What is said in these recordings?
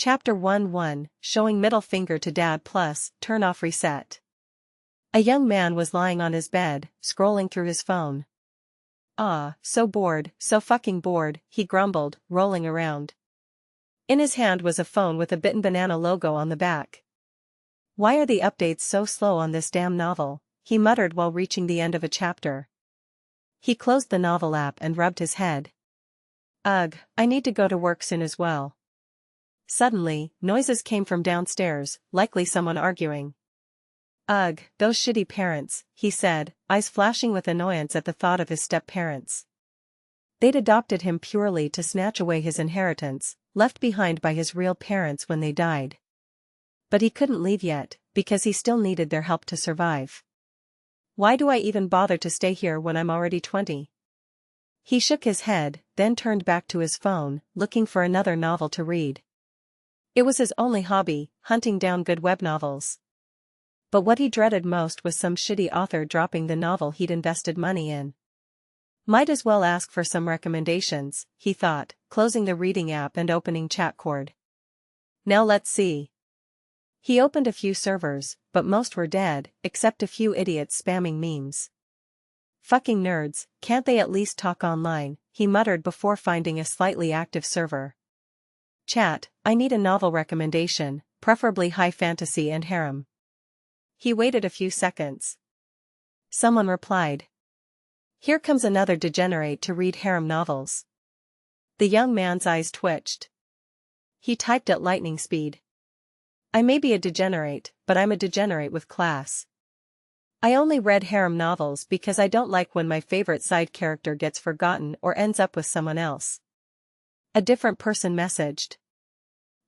Chapter 1-1, Showing Middle Finger to Dad plus, Turn Off Reset. A young man was lying on his bed, scrolling through his phone. "Ah, so bored, so fucking bored," he grumbled, rolling around. In his hand was a phone with a bitten banana logo on the back. "Why are the updates so slow on this damn novel?" he muttered while reaching the end of a chapter. He closed the novel app and rubbed his head. "Ugh, I need to go to work soon as well." Suddenly, noises came from downstairs, likely someone arguing. "Ugh, those shitty parents," he said, eyes flashing with annoyance at the thought of his step-parents. They'd adopted him purely to snatch away his inheritance, left behind by his real parents when they died. But he couldn't leave yet, because he still needed their help to survive. "Why do I even bother to stay here when I'm already 20? He shook his head, then turned back to his phone, looking for another novel to read. It was his only hobby, hunting down good web novels. But what he dreaded most was some shitty author dropping the novel he'd invested money in. Might as well ask for some recommendations, he thought, closing the reading app and opening Chatcord. Now let's see. He opened a few servers, but most were dead, except a few idiots spamming memes. "Fucking nerds, can't they at least talk online?" he muttered before finding a slightly active server. "Chat, I need a novel recommendation, preferably high fantasy and harem." He waited a few seconds. Someone replied. "Here comes another degenerate to read harem novels." The young man's eyes twitched. He typed at lightning speed. "I may be a degenerate, but I'm a degenerate with class. I only read harem novels because I don't like when my favorite side character gets forgotten or ends up with someone else." A different person messaged.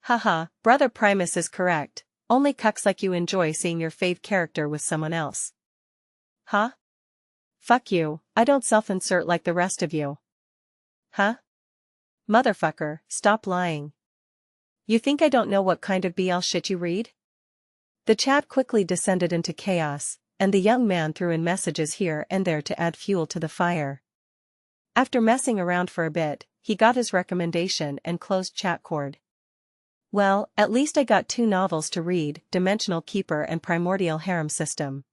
"Haha, brother Primus is correct, only cucks like you enjoy seeing your fave character with someone else." "Huh? Fuck you, I don't self-insert like the rest of you." "Huh? Motherfucker, stop lying. You think I don't know what kind of BL shit you read?" The chat quickly descended into chaos, and the young man threw in messages here and there to add fuel to the fire. After messing around for a bit, he got his recommendation and closed Chatcord. "Well, at least I got 2 novels to read, Dimensional Keeper and Primordial Harem System.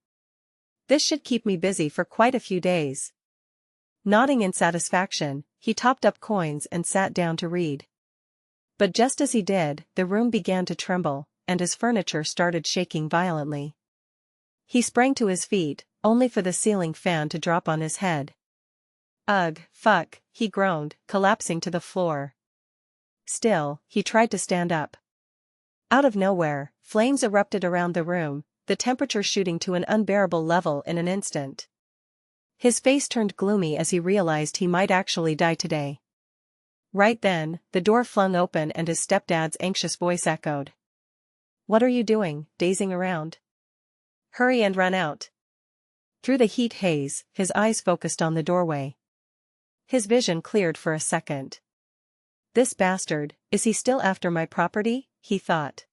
This should keep me busy for quite a few days." Nodding in satisfaction, he topped up coins and sat down to read. But just as he did, the room began to tremble, and his furniture started shaking violently. He sprang to his feet, only for the ceiling fan to drop on his head. "Ugh, fuck," he groaned, collapsing to the floor. Still, he tried to stand up. Out of nowhere, flames erupted around the room, the temperature shooting to an unbearable level in an instant. His face turned gloomy as he realized he might actually die today. Right then, the door flung open and his stepdad's anxious voice echoed. "What are you doing, dazing around? Hurry and run out." Through the heat haze, his eyes focused on the doorway. His vision cleared for a second. "This bastard, is he still after my property?" he thought.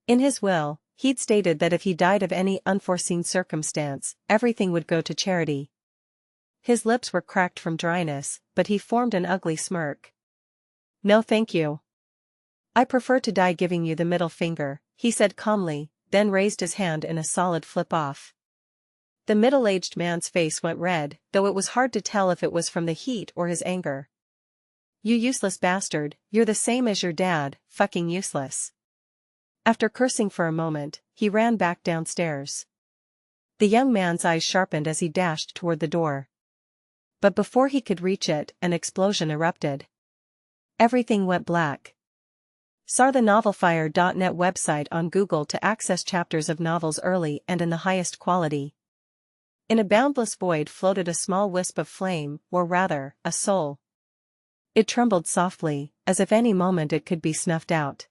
In his will, he'd stated that if he died of any unforeseen circumstance, everything would go to charity. His lips were cracked from dryness, but he formed an ugly smirk. "No thank you. I prefer to die giving you the middle finger," he said calmly, then raised his hand in a solid flip-off. The middle-aged man's face went red, though it was hard to tell if it was from the heat or his anger. "You useless bastard, you're the same as your dad, fucking useless." After cursing for a moment, he ran back downstairs. The young man's eyes sharpened as he dashed toward the door. But before he could reach it, an explosion erupted. Everything went black. Sar the novelfire.net website on Google to access chapters of novels early and in the highest quality. In a boundless void floated a small wisp of flame, or rather, a soul. It trembled softly, as if any moment it could be snuffed out.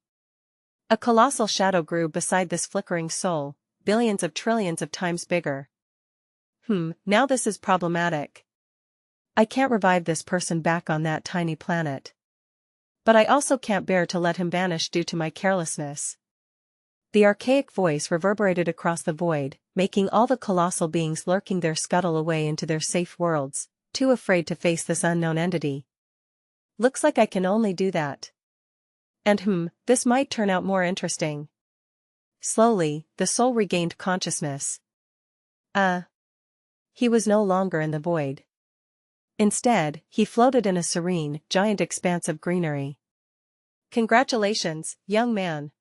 A colossal shadow grew beside this flickering soul, billions of trillions of times bigger. Now this is problematic. I can't revive this person back on that tiny planet. But I also can't bear to let him vanish due to my carelessness. The archaic voice reverberated across the void, making all the colossal beings lurking there scuttle away into their safe worlds, too afraid to face this unknown entity. Looks like I can only do that. And this might turn out more interesting. Slowly, the soul regained consciousness. He was no longer in the void. Instead, he floated in a serene, giant expanse of greenery. Congratulations, young man.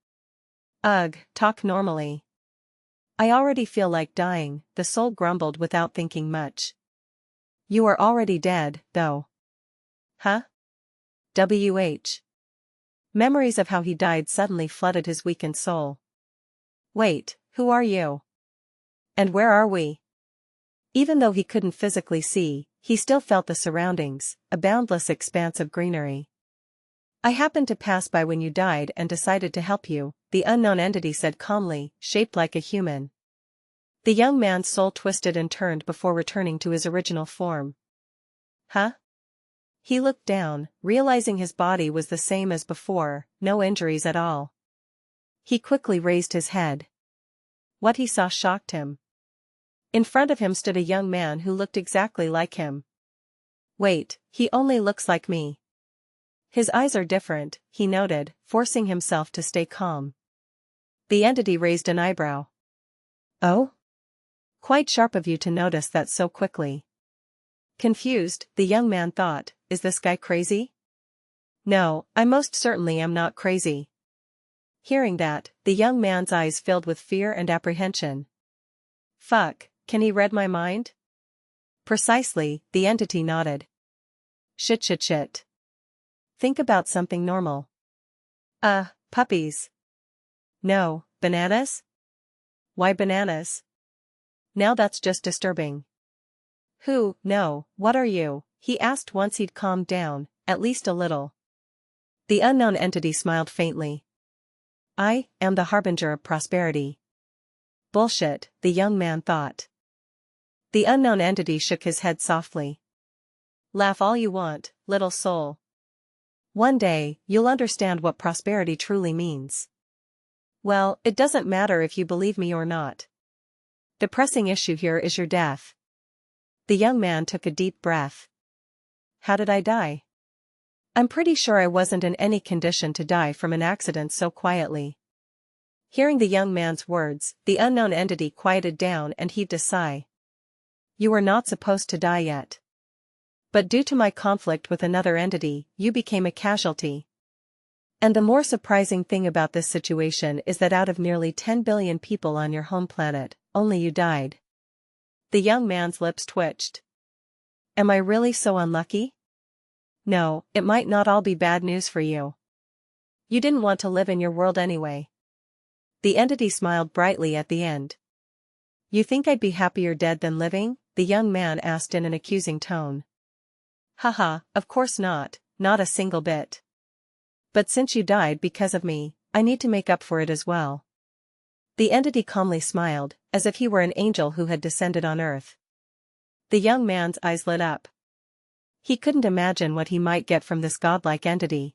Ugh, talk normally. I already feel like dying, the soul grumbled without thinking much. You are already dead, though. Huh? WH. Memories of how he died suddenly flooded his weakened soul. Wait, who are you? And where are we? Even though he couldn't physically see, he still felt the surroundings, a boundless expanse of greenery. I happened to pass by when you died and decided to help you, the unknown entity said calmly, shaped like a human. The young man's soul twisted and turned before returning to his original form. Huh? He looked down, realizing his body was the same as before, no injuries at all. He quickly raised his head. What he saw shocked him. In front of him stood a young man who looked exactly like him. Wait, he only looks like me. His eyes are different, he noted, forcing himself to stay calm. The entity raised an eyebrow. Oh? Quite sharp of you to notice that so quickly. Confused, the young man thought, is this guy crazy? No, I most certainly am not crazy. Hearing that, the young man's eyes filled with fear and apprehension. Fuck, can he read my mind? Precisely, the entity nodded. Shit. Think about something normal. Puppies. No, bananas? Why bananas? Now that's just disturbing. No, what are you? He asked once he'd calmed down, at least a little. The unknown entity smiled faintly. I am the harbinger of prosperity. Bullshit, the young man thought. The unknown entity shook his head softly. Laugh all you want, little soul. One day, you'll understand what prosperity truly means. Well, it doesn't matter if you believe me or not. The pressing issue here is your death. The young man took a deep breath. How did I die? I'm pretty sure I wasn't in any condition to die from an accident so quietly. Hearing the young man's words, the unknown entity quieted down and heaved a sigh. You were not supposed to die yet. But due to my conflict with another entity, you became a casualty. And the more surprising thing about this situation is that out of nearly 10 billion people on your home planet, only you died. The young man's lips twitched. Am I really so unlucky? No, it might not all be bad news for you. You didn't want to live in your world anyway. The entity smiled brightly at the end. You think I'd be happier dead than living? The young man asked in an accusing tone. Haha, of course not a single bit. But since you died because of me, I need to make up for it as well. The entity calmly smiled, as if he were an angel who had descended on earth. The young man's eyes lit up. He couldn't imagine what he might get from this godlike entity.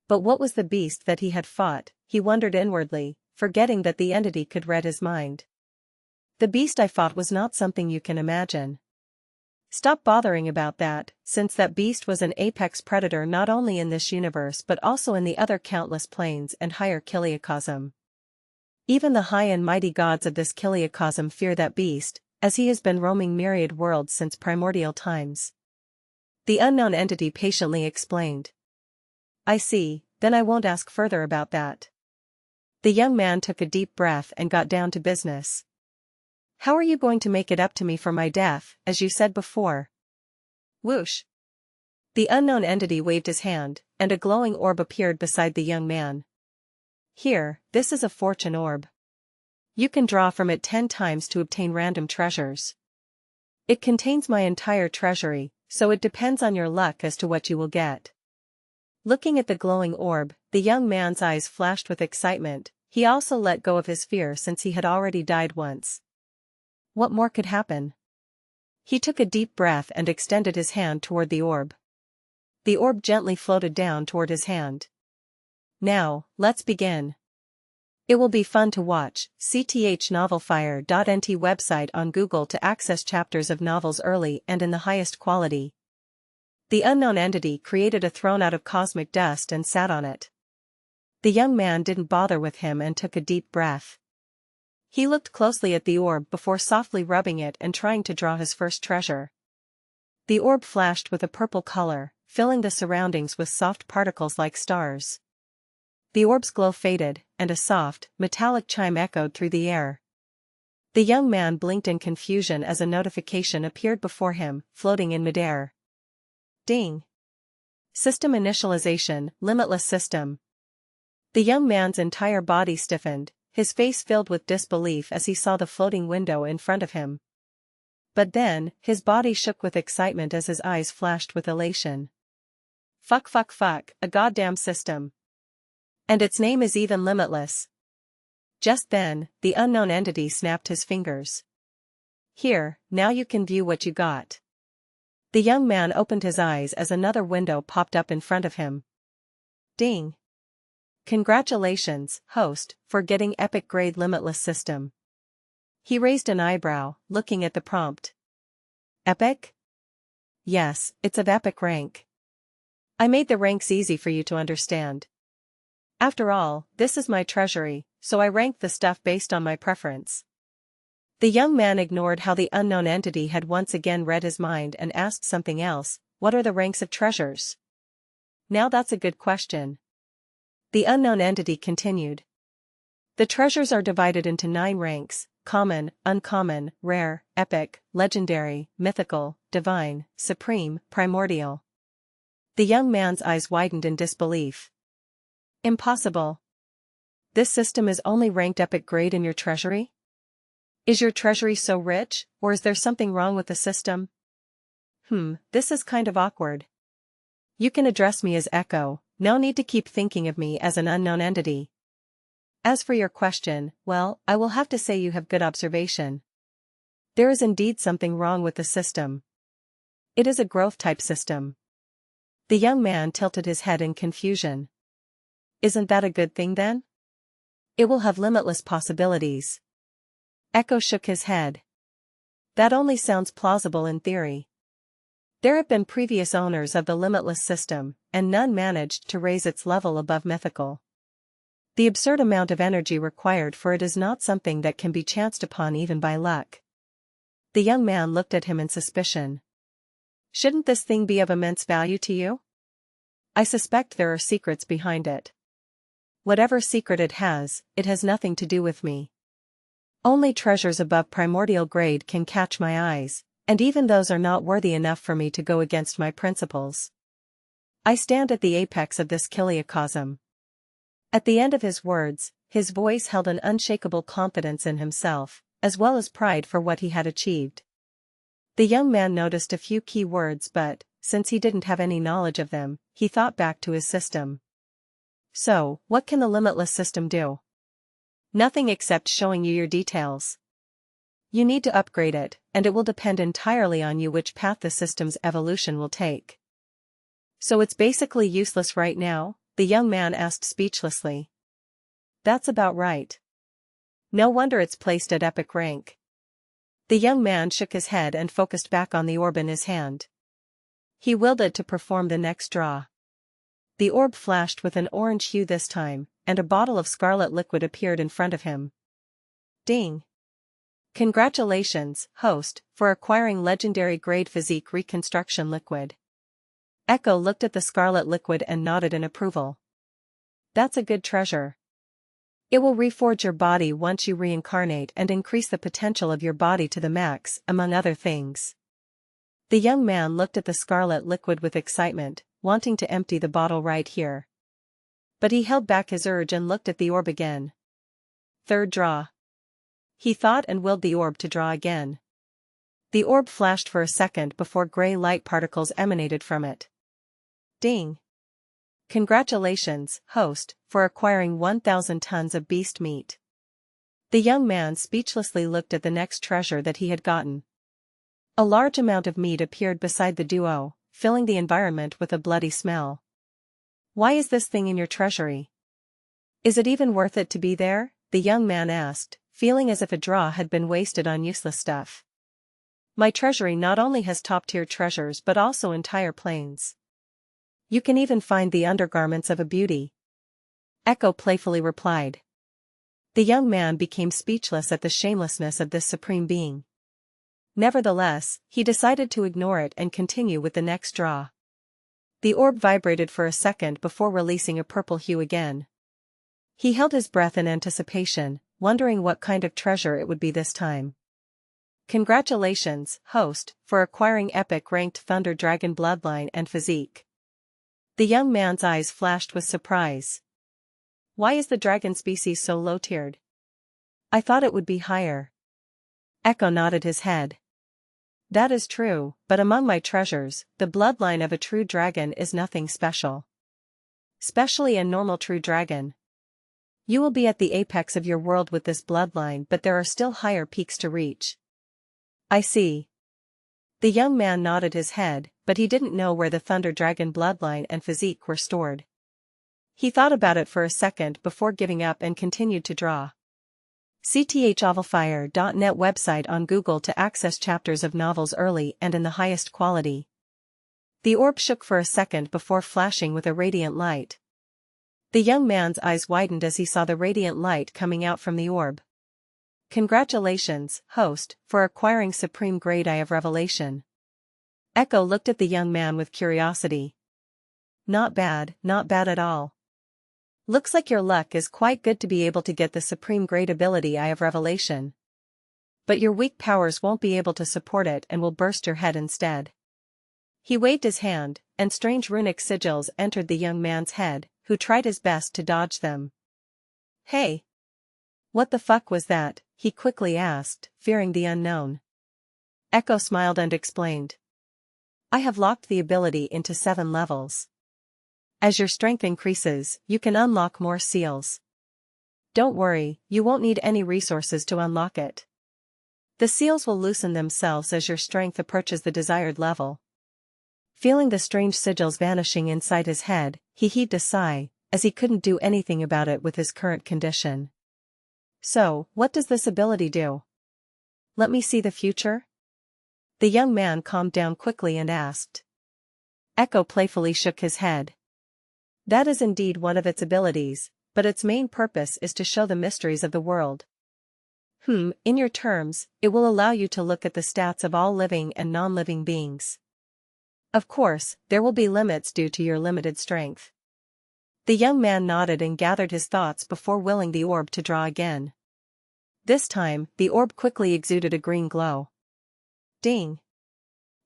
But what was the beast that he had fought, he wondered inwardly, forgetting that the entity could read his mind. The beast I fought was not something you can imagine. Stop bothering about that, since that beast was an apex predator not only in this universe but also in the other countless planes and higher kiliacosm. Even the high and mighty gods of this kiliacosm fear that beast, as he has been roaming myriad worlds since primordial times. The unknown entity patiently explained. I see, then I won't ask further about that. The young man took a deep breath and got down to business. How are you going to make it up to me for my death, as you said before? Whoosh. The unknown entity waved his hand, and a glowing orb appeared beside the young man. Here, this is a fortune orb. You can draw from it 10 times to obtain random treasures. It contains my entire treasury, so it depends on your luck as to what you will get. Looking at the glowing orb, the young man's eyes flashed with excitement. He also let go of his fear since he had already died once. What more could happen? He took a deep breath and extended his hand toward the orb. The orb gently floated down toward his hand. Now, let's begin. It will be fun to watch. cthnovelfire.nt website on Google to access chapters of novels early and in the highest quality. The unknown entity created a throne out of cosmic dust and sat on it. The young man didn't bother with him and took a deep breath. He looked closely at the orb before softly rubbing it and trying to draw his first treasure. The orb flashed with a purple color, filling the surroundings with soft particles like stars. The orb's glow faded, and a soft, metallic chime echoed through the air. The young man blinked in confusion as a notification appeared before him, floating in midair. Ding! System initialization, Limitless system. The young man's entire body stiffened, his face filled with disbelief as he saw the floating window in front of him. But then, his body shook with excitement as his eyes flashed with elation. Fuck, a goddamn system. And its name is even limitless. Just then, the unknown entity snapped his fingers. Here, now you can view what you got. The young man opened his eyes as another window popped up in front of him. Ding! Congratulations, host, for getting epic-grade limitless system. He raised an eyebrow, looking at the prompt. Epic? Yes, it's of epic rank. I made the ranks easy for you to understand. After all, this is my treasury, so I ranked the stuff based on my preference. The young man ignored how the unknown entity had once again read his mind and asked something else. What are the ranks of treasures? Now that's a good question. The unknown entity continued. The treasures are divided into 9 ranks: common, uncommon, rare, epic, legendary, mythical, divine, supreme, primordial. The young man's eyes widened in disbelief. Impossible. This system is only ranked epic grade in your treasury? Is your treasury so rich, or is there something wrong with the system? This is kind of awkward. You can address me as Echo, no need to keep thinking of me as an unknown entity. As for your question, well, I will have to say you have good observation. There is indeed something wrong with the system. It is a growth-type system. The young man tilted his head in confusion. Isn't that a good thing then? It will have limitless possibilities. Echo shook his head. That only sounds plausible in theory. There have been previous owners of the limitless system, and none managed to raise its level above mythical. The absurd amount of energy required for it is not something that can be chanced upon even by luck. The young man looked at him in suspicion. Shouldn't this thing be of immense value to you? I suspect there are secrets behind it. Whatever secret it has nothing to do with me. Only treasures above primordial grade can catch my eyes, and even those are not worthy enough for me to go against my principles. I stand at the apex of this kiliacosm. At the end of his words, his voice held an unshakable confidence in himself, as well as pride for what he had achieved. The young man noticed a few key words but, since he didn't have any knowledge of them, he thought back to his system. So, what can the limitless system do? Nothing except showing you your details. You need to upgrade it, and it will depend entirely on you which path the system's evolution will take. So it's basically useless right now? The young man asked speechlessly. That's about right. No wonder it's placed at epic rank. The young man shook his head and focused back on the orb in his hand. He willed it to perform the next draw. The orb flashed with an orange hue this time, and a bottle of scarlet liquid appeared in front of him. Ding! Congratulations, host, for acquiring legendary grade physique reconstruction liquid. Echo looked at the scarlet liquid and nodded in approval. That's a good treasure. It will reforge your body once you reincarnate and increase the potential of your body to the max, among other things. The young man looked at the scarlet liquid with excitement, wanting to empty the bottle right here. But he held back his urge and looked at the orb again. Third draw. He thought and willed the orb to draw again. The orb flashed for a second before gray light particles emanated from it. Ding! Congratulations, host, for acquiring 1,000 tons of beast meat. The young man speechlessly looked at the next treasure that he had gotten. A large amount of meat appeared beside the duo, filling the environment with a bloody smell. Why is this thing in your treasury? Is it even worth it to be there? The young man asked, feeling as if a draw had been wasted on useless stuff. My treasury not only has top-tier treasures but also entire plains. You can even find the undergarments of a beauty. Echo playfully replied. The young man became speechless at the shamelessness of this supreme being. Nevertheless, he decided to ignore it and continue with the next draw. The orb vibrated for a second before releasing a purple hue again. He held his breath in anticipation, wondering what kind of treasure it would be this time. Congratulations, host, for acquiring epic-ranked Thunder Dragon bloodline and physique. The young man's eyes flashed with surprise. Why is the dragon species so low-tiered? I thought it would be higher. Echo nodded his head. That is true, but among my treasures, the bloodline of a true dragon is nothing special. Especially a normal true dragon. You will be at the apex of your world with this bloodline, but there are still higher peaks to reach. I see. The young man nodded his head, but he didn't know where the Thunder Dragon bloodline and physique were stored. He thought about it for a second before giving up and continued to draw. cthnovelfire.net website on Google to access chapters of novels early and in the highest quality. The orb shook for a second before flashing with a radiant light. The young man's eyes widened as he saw the radiant light coming out from the orb. Congratulations, host, for acquiring Supreme Grade Eye of Revelation. Echo looked at the young man with curiosity. Not bad at all. Looks like your luck is quite good to be able to get the Supreme Grade ability Eye of Revelation. But your weak powers won't be able to support it and will burst your head instead. He waved his hand, and strange runic sigils entered the young man's head, who tried his best to dodge them. Hey! What the fuck was that? He quickly asked, fearing the unknown. Echo smiled and explained. I have locked the ability into 7 levels. As your strength increases, you can unlock more seals. Don't worry, you won't need any resources to unlock it. The seals will loosen themselves as your strength approaches the desired level. Feeling the strange sigils vanishing inside his head, he heaved a sigh, as he couldn't do anything about it with his current condition. So, what does this ability do? Let me see the future? The young man calmed down quickly and asked. Echo playfully shook his head. That is indeed one of its abilities, but its main purpose is to show the mysteries of the world. In your terms, it will allow you to look at the stats of all living and non-living beings. Of course, there will be limits due to your limited strength. The young man nodded and gathered his thoughts before willing the orb to draw again. This time, the orb quickly exuded a green glow. Ding!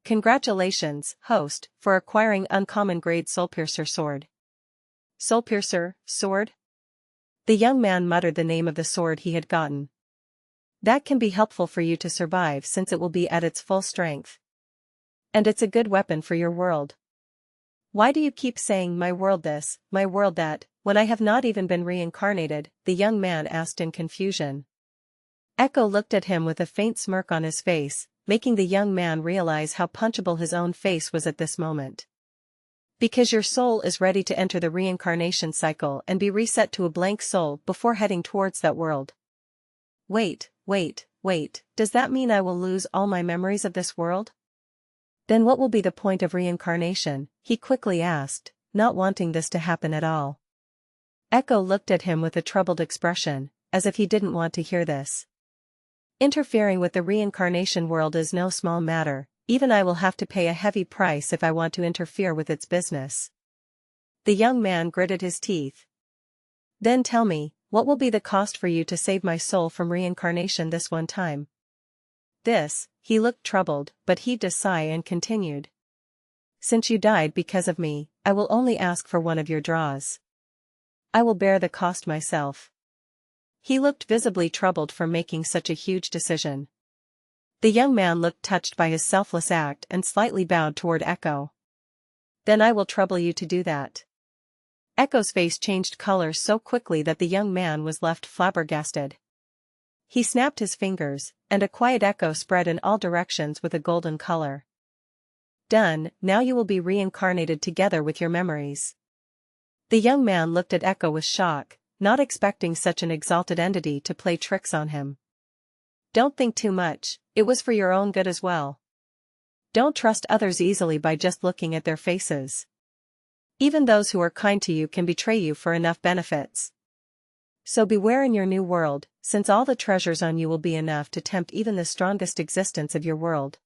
Congratulations, host, for acquiring uncommon grade Soulpiercer sword. Soulpiercer, sword? The young man muttered the name of the sword he had gotten. That can be helpful for you to survive since it will be at its full strength. And it's a good weapon for your world. Why do you keep saying my world this, my world that, when I have not even been reincarnated? The young man asked in confusion. Echo looked at him with a faint smirk on his face, making the young man realize how punchable his own face was at this moment. Because your soul is ready to enter the reincarnation cycle and be reset to a blank soul before heading towards that world. Wait, does that mean I will lose all my memories of this world? Then what will be the point of reincarnation? He quickly asked, not wanting this to happen at all. Echo looked at him with a troubled expression, as if he didn't want to hear this. Interfering with the reincarnation world is no small matter, even I will have to pay a heavy price if I want to interfere with its business. The young man gritted his teeth. Then tell me, what will be the cost for you to save my soul from reincarnation this one time? He looked troubled, but heaved a sigh and continued. Since you died because of me, I will only ask for one of your draws. I will bear the cost myself. He looked visibly troubled from making such a huge decision. The young man looked touched by his selfless act and slightly bowed toward Echo. Then I will trouble you to do that. Echo's face changed color so quickly that the young man was left flabbergasted. He snapped his fingers, and a quiet echo spread in all directions with a golden color. Done, now you will be reincarnated together with your memories. The young man looked at Echo with shock, not expecting such an exalted entity to play tricks on him. Don't think too much, it was for your own good as well. Don't trust others easily by just looking at their faces. Even those who are kind to you can betray you for enough benefits. So beware in your new world, since all the treasures on you will be enough to tempt even the strongest existence of your world.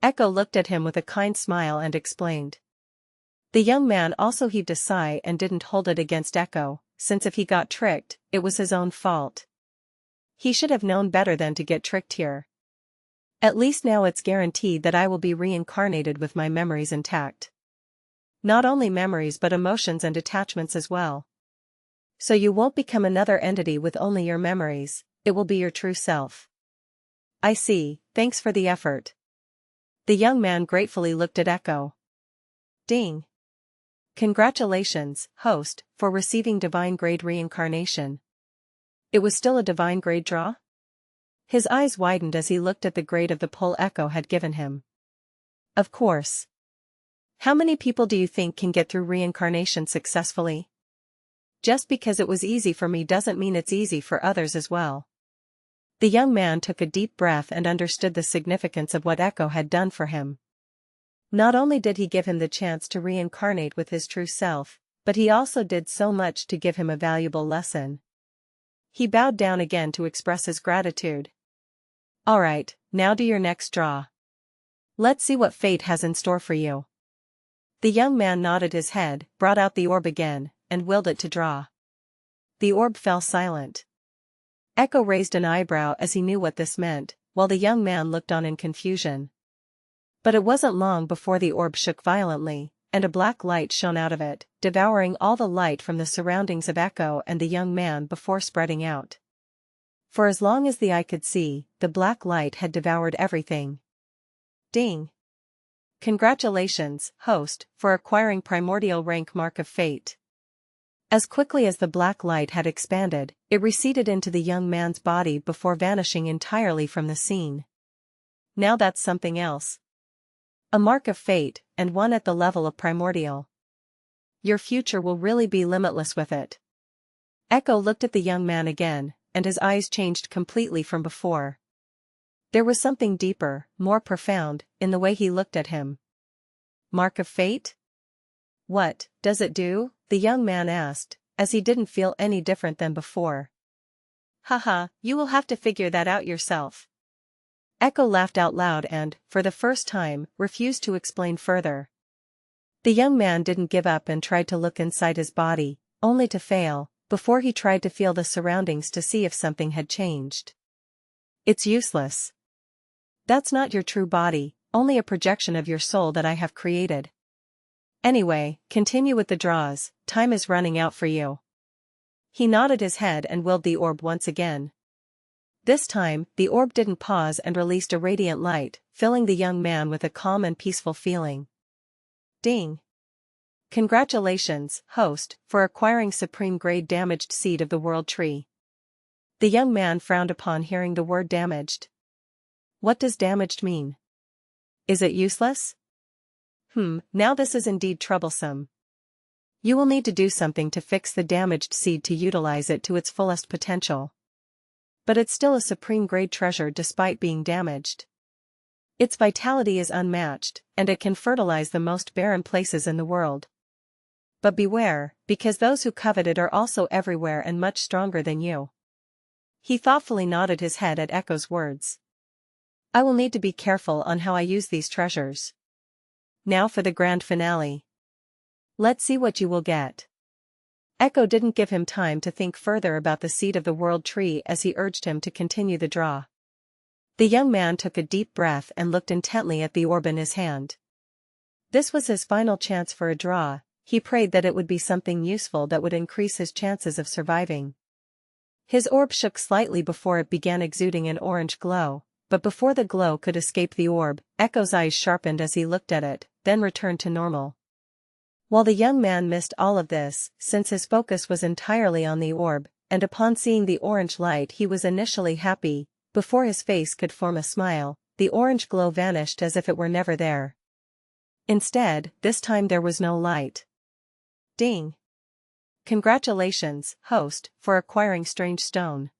Echo looked at him with a kind smile and explained. The young man also heaved a sigh and didn't hold it against Echo, since if he got tricked, it was his own fault. He should have known better than to get tricked here. At least now it's guaranteed that I will be reincarnated with my memories intact. Not only memories but emotions and attachments as well. So you won't become another entity with only your memories, it will be your true self. I see, thanks for the effort. The young man gratefully looked at Echo. Ding. Congratulations, host, for receiving divine grade reincarnation. It was still a divine grade draw? His eyes widened as he looked at the grade of the pull Echo had given him. Of course. How many people do you think can get through reincarnation successfully? Just because it was easy for me doesn't mean it's easy for others as well. The young man took a deep breath and understood the significance of what Echo had done for him. Not only did he give him the chance to reincarnate with his true self, but he also did so much to give him a valuable lesson. He bowed down again to express his gratitude. Alright, now do your next draw. Let's see what fate has in store for you. The young man nodded his head, brought out the orb again, and willed it to draw. The orb fell silent. Echo raised an eyebrow as he knew what this meant, while the young man looked on in confusion. But it wasn't long before the orb shook violently, and a black light shone out of it, devouring all the light from the surroundings of Echo and the young man before spreading out. For as long as the eye could see, the black light had devoured everything. Ding! Congratulations, host, for acquiring primordial rank Mark of Fate. As quickly as the black light had expanded, it receded into the young man's body before vanishing entirely from the scene. Now that's something else. A mark of fate, and one at the level of primordial. Your future will really be limitless with it. Echo looked at the young man again, and his eyes changed completely from before. There was something deeper, more profound, in the way he looked at him. Mark of fate? What does it do? The young man asked, as he didn't feel any different than before. Haha, you will have to figure that out yourself. Echo laughed out loud and, for the first time, refused to explain further. The young man didn't give up and tried to look inside his body, only to fail, before he tried to feel the surroundings to see if something had changed. It's useless. That's not your true body, only a projection of your soul that I have created. Anyway, continue with the draws, time is running out for you. He nodded his head and willed the orb once again. This time, the orb didn't pause and released a radiant light, filling the young man with a calm and peaceful feeling. Ding! Congratulations, host, for acquiring supreme grade damaged seed of the world tree. The young man frowned upon hearing the word damaged. What does damaged mean? Is it useless? Now this is indeed troublesome. You will need to do something to fix the damaged seed to utilize it to its fullest potential. But it's still a supreme grade treasure despite being damaged. Its vitality is unmatched, and it can fertilize the most barren places in the world. But beware, because those who covet it are also everywhere and much stronger than you. He thoughtfully nodded his head at Echo's words. I will need to be careful on how I use these treasures. Now for the grand finale. Let's see what you will get. Echo didn't give him time to think further about the seed of the world tree as he urged him to continue the draw. The young man took a deep breath and looked intently at the orb in his hand. This was his final chance for a draw. He prayed that it would be something useful that would increase his chances of surviving. His orb shook slightly before it began exuding an orange glow, but before the glow could escape the orb, Echo's eyes sharpened as he looked at it, then returned to normal. While the young man missed all of this, since his focus was entirely on the orb, and upon seeing the orange light he was initially happy, before his face could form a smile, the orange glow vanished as if it were never there. Instead, this time there was no light. Ding! Congratulations, host, for acquiring strange stone.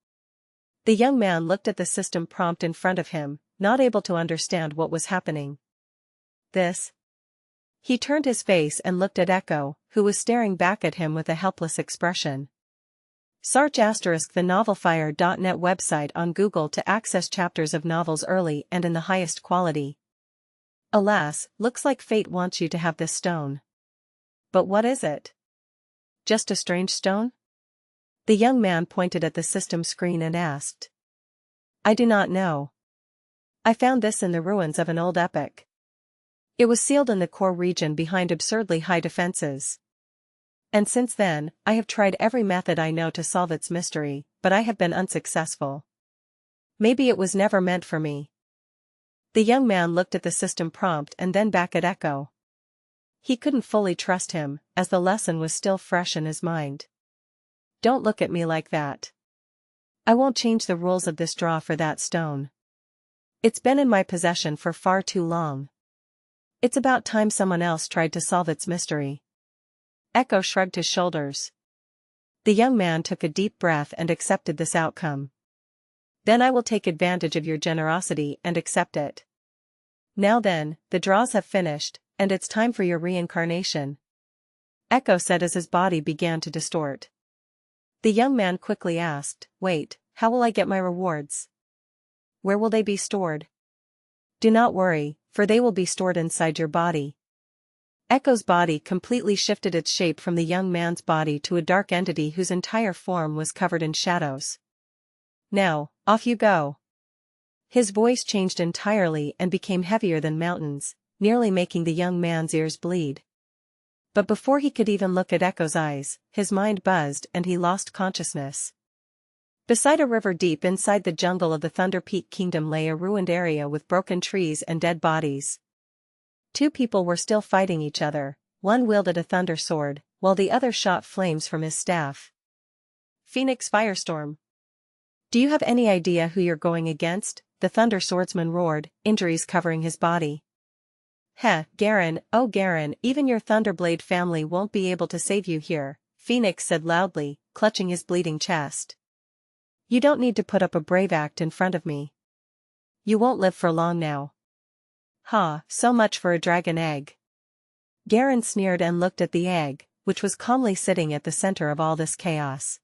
The young man looked at the system prompt in front of him, not able to understand what was happening. This? He turned his face and looked at Echo, who was staring back at him with a helpless expression. Search *the novelfire.net website on Google to access chapters of novels early and in the highest quality. Alas, looks like fate wants you to have this stone. But what is it? Just a strange stone? The young man pointed at the system screen and asked. I do not know. I found this in the ruins of an old epic. It was sealed in the core region behind absurdly high defenses. And since then, I have tried every method I know to solve its mystery, but I have been unsuccessful. Maybe it was never meant for me. The young man looked at the system prompt and then back at Echo. He couldn't fully trust him, as the lesson was still fresh in his mind. Don't look at me like that. I won't change the rules of this draw for that stone. It's been in my possession for far too long. It's about time someone else tried to solve its mystery. Echo shrugged his shoulders. The young man took a deep breath and accepted this outcome. Then I will take advantage of your generosity and accept it. Now then, the draws have finished, and it's time for your reincarnation. Echo said as his body began to distort. The young man quickly asked, wait, how will I get my rewards? Where will they be stored? Do not worry, for they will be stored inside your body. Echo's body completely shifted its shape from the young man's body to a dark entity whose entire form was covered in shadows. Now, off you go. His voice changed entirely and became heavier than mountains, nearly making the young man's ears bleed. But before he could even look at Echo's eyes, his mind buzzed and he lost consciousness. Beside a river deep inside the jungle of the Thunder Peak Kingdom lay a ruined area with broken trees and dead bodies. Two people were still fighting each other, one wielded a thunder sword, while the other shot flames from his staff. Phoenix Firestorm. Do you have any idea who you're going against? The thunder swordsman roared, injuries covering his body. Heh, Garen, oh Garen, even your Thunderblade family won't be able to save you here, Phoenix said loudly, clutching his bleeding chest. You don't need to put up a brave act in front of me. You won't live for long now. Ha, so much for a dragon egg. Garen sneered and looked at the egg, which was calmly sitting at the center of all this chaos.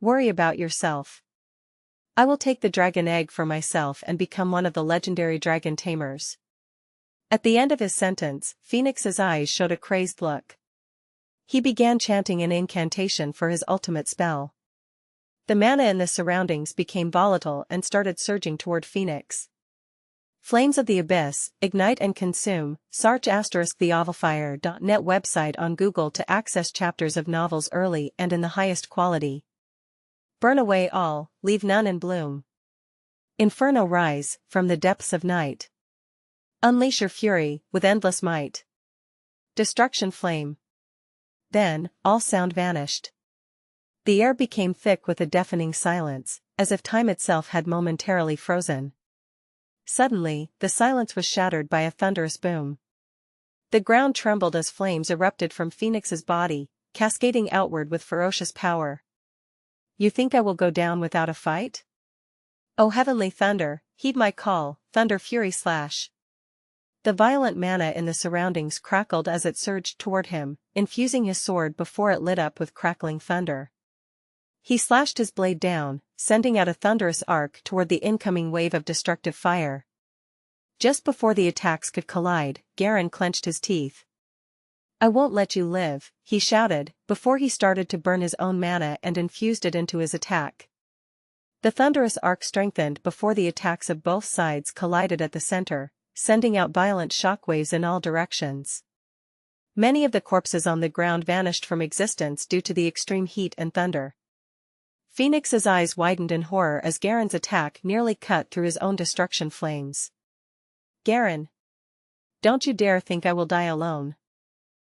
Worry about yourself. I will take the dragon egg for myself and become one of the legendary dragon tamers. At the end of his sentence, Phoenix's eyes showed a crazed look. He began chanting an incantation for his ultimate spell. The mana in the surroundings became volatile and started surging toward Phoenix. Flames of the Abyss, ignite and consume. Search *the novelfire.net website on Google to access chapters of novels early and in the highest quality. Burn away all, leave none in bloom. Inferno rise, from the depths of night. Unleash your fury, with endless might. Destruction flame. Then, all sound vanished. The air became thick with a deafening silence, as if time itself had momentarily frozen. Suddenly, the silence was shattered by a thunderous boom. The ground trembled as flames erupted from Phoenix's body, cascading outward with ferocious power. You think I will go down without a fight? O heavenly thunder, heed my call, thunder fury slash. The violent mana in the surroundings crackled as it surged toward him, infusing his sword before it lit up with crackling thunder. He slashed his blade down, sending out a thunderous arc toward the incoming wave of destructive fire. Just before the attacks could collide, Garen clenched his teeth. I won't let you live, he shouted, before he started to burn his own mana and infused it into his attack. The thunderous arc strengthened before the attacks of both sides collided at the center, sending out violent shockwaves in all directions. Many of the corpses on the ground vanished from existence due to the extreme heat and thunder. Phoenix's eyes widened in horror as Garen's attack nearly cut through his own destruction flames. Garen! Don't you dare think I will die alone.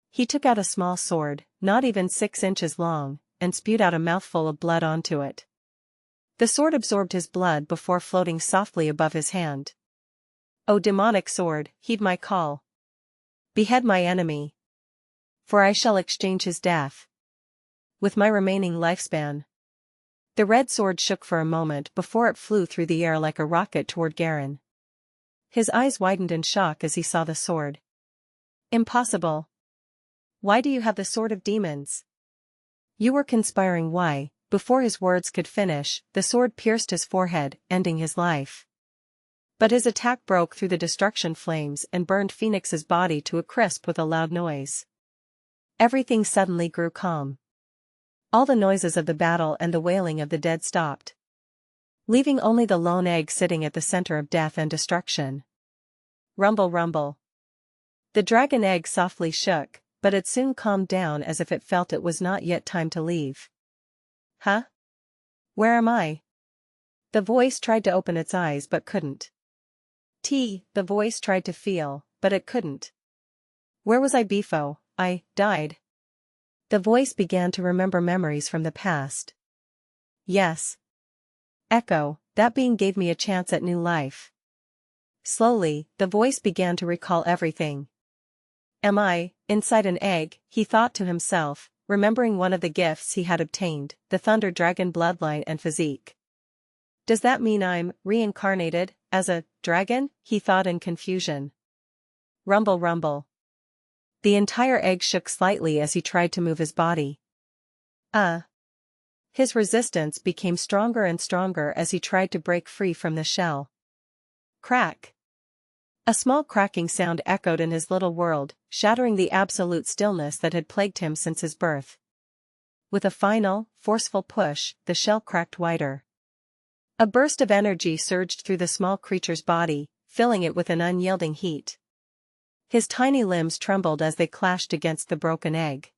He took out a small sword, not even 6 inches long, and spewed out a mouthful of blood onto it. The sword absorbed his blood before floating softly above his hand. O demonic sword, heed my call. Behead my enemy. For I shall exchange his death with my remaining lifespan. The red sword shook for a moment before it flew through the air like a rocket toward Garen. His eyes widened in shock as he saw the sword. Impossible. Why do you have the sword of demons? You were conspiring. Why? before his words could finish, the sword pierced his forehead, ending his life. But his attack broke through the destruction flames and burned Phoenix's body to a crisp with a loud noise. Everything suddenly grew calm. All the noises of the battle and the wailing of the dead stopped, leaving only the lone egg sitting at the center of death and destruction. Rumble, rumble. The dragon egg softly shook, but it soon calmed down as if it felt it was not yet time to leave. Huh? Where am I? The voice tried to open its eyes but couldn't. The voice tried to feel, but it couldn't. Where was I before I died? The voice began to remember memories from the past. Yes. Echo, that being gave me a chance at new life. Slowly, the voice began to recall everything. Am I, inside an egg, he thought to himself, remembering one of the gifts he had obtained, the Thunder Dragon bloodline and physique. Does that mean I'm reincarnated as a dragon? He thought in confusion. Rumble, rumble. The entire egg shook slightly as he tried to move his body. His resistance became stronger and stronger as he tried to break free from the shell. Crack. A small cracking sound echoed in his little world, shattering the absolute stillness that had plagued him since his birth. With a final, forceful push, the shell cracked wider. A burst of energy surged through the small creature's body, filling it with an unyielding heat. His tiny limbs trembled as they clashed against the broken egg.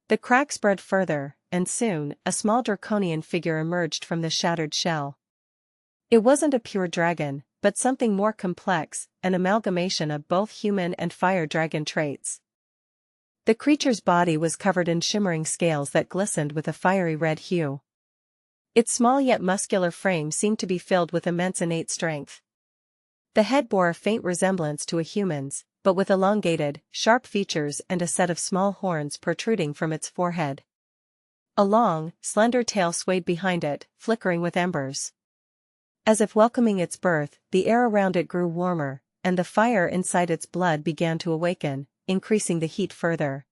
The crack spread further, and soon, a small draconian figure emerged from the shattered shell. It wasn't a pure dragon, but something more complex, an amalgamation of both human and fire dragon traits. The creature's body was covered in shimmering scales that glistened with a fiery red hue. Its small yet muscular frame seemed to be filled with immense innate strength. The head bore a faint resemblance to a human's, but with elongated, sharp features and a set of small horns protruding from its forehead. A long, slender tail swayed behind it, flickering with embers. As if welcoming its birth, the air around it grew warmer, and the fire inside its blood began to awaken, increasing the heat further.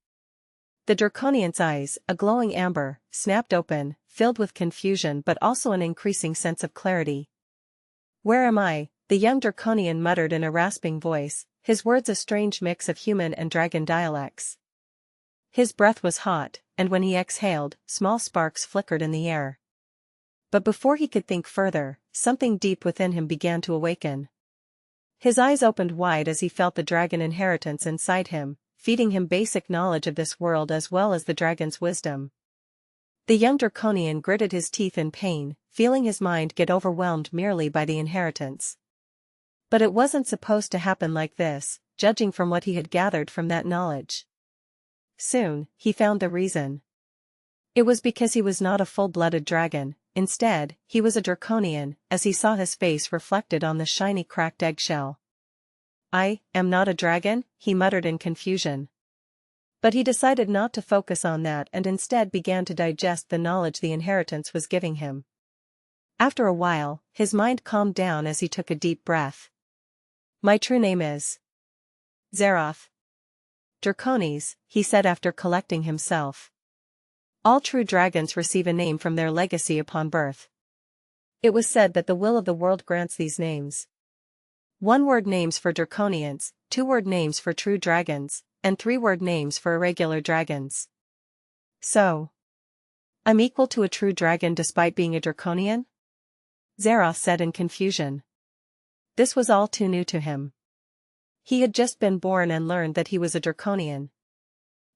The draconian's eyes, a glowing amber, snapped open, filled with confusion but also an increasing sense of clarity. Where am I? The young draconian muttered in a rasping voice, his words a strange mix of human and dragon dialects. His breath was hot, and when he exhaled, small sparks flickered in the air. But before he could think further, something deep within him began to awaken. His eyes opened wide as he felt the dragon inheritance inside him, feeding him basic knowledge of this world as well as the dragon's wisdom. The young draconian gritted his teeth in pain, feeling his mind get overwhelmed merely by the inheritance. But it wasn't supposed to happen like this, judging from what he had gathered from that knowledge. Soon, he found the reason. It was because he was not a full-blooded dragon. Instead, he was a draconian, as he saw his face reflected on the shiny cracked eggshell. I am not a dragon, he muttered in confusion. But he decided not to focus on that and instead began to digest the knowledge the inheritance was giving him. After a while, his mind calmed down as he took a deep breath. My true name is Xal'Zaryon. Drakonis, he said after collecting himself. All true dragons receive a name from their legacy upon birth. It was said that the will of the world grants these names. 1-word names for draconians, 2-word names for true dragons, and 3-word names for irregular dragons. So, I'm equal to a true dragon despite being a draconian? Xal'Zaryon said in confusion. This was all too new to him. He had just been born and learned that he was a draconian.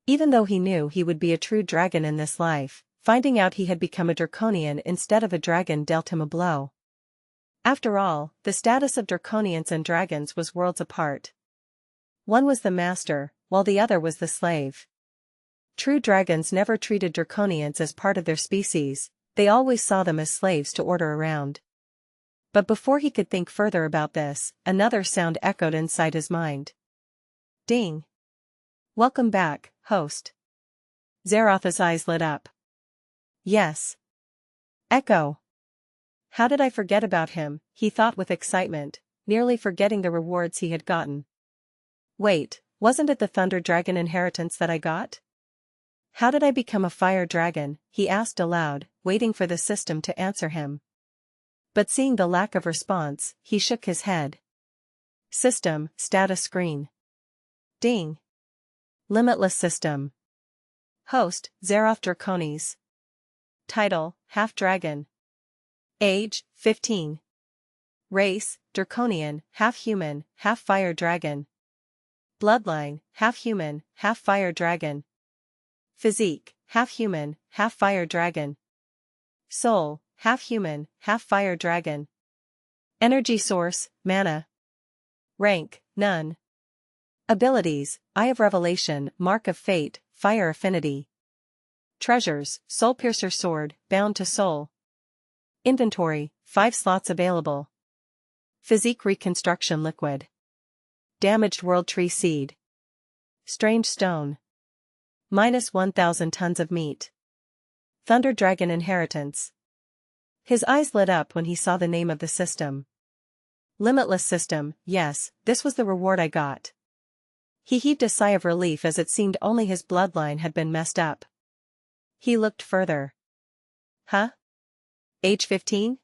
Even though he knew he would be a true dragon in this life, finding out he had become a draconian instead of a dragon dealt him a blow. After all, the status of draconians and dragons was worlds apart. One was the master, while the other was the slave. True dragons never treated draconians as part of their species, they always saw them as slaves to order around. But before he could think further about this, another sound echoed inside his mind. Ding! Welcome back, host. Xal'Zaryon's eyes lit up. Yes. Echo. How did I forget about him, he thought with excitement, nearly forgetting the rewards he had gotten. Wait, wasn't it the Thunder Dragon inheritance that I got? How did I become a fire dragon? He asked aloud, waiting for the system to answer him. But seeing the lack of response, he shook his head. System, status screen. Ding. Limitless system. Host, Xaroth Drakonis. Title, Half-Dragon. Age, 15. Race, Draconian, half-human, half-fire dragon. Bloodline, half-human, half-fire dragon. Physique, half-human, half-fire dragon. Soul, half-human, half-fire dragon. Energy source, mana. Rank, none. Abilities, Eye of Revelation, Mark of Fate, Fire Affinity. Treasures, Soulpiercer Sword, Bound to Soul. Inventory, 5 slots available. Physique Reconstruction Liquid. Damaged World Tree Seed. Strange Stone. Minus 1,000 tons of meat. Thunder Dragon Inheritance. His eyes lit up when he saw the name of the system. Limitless system, yes, this was the reward I got. He heaved a sigh of relief as it seemed only his bloodline had been messed up. He looked further. Huh? Age 15?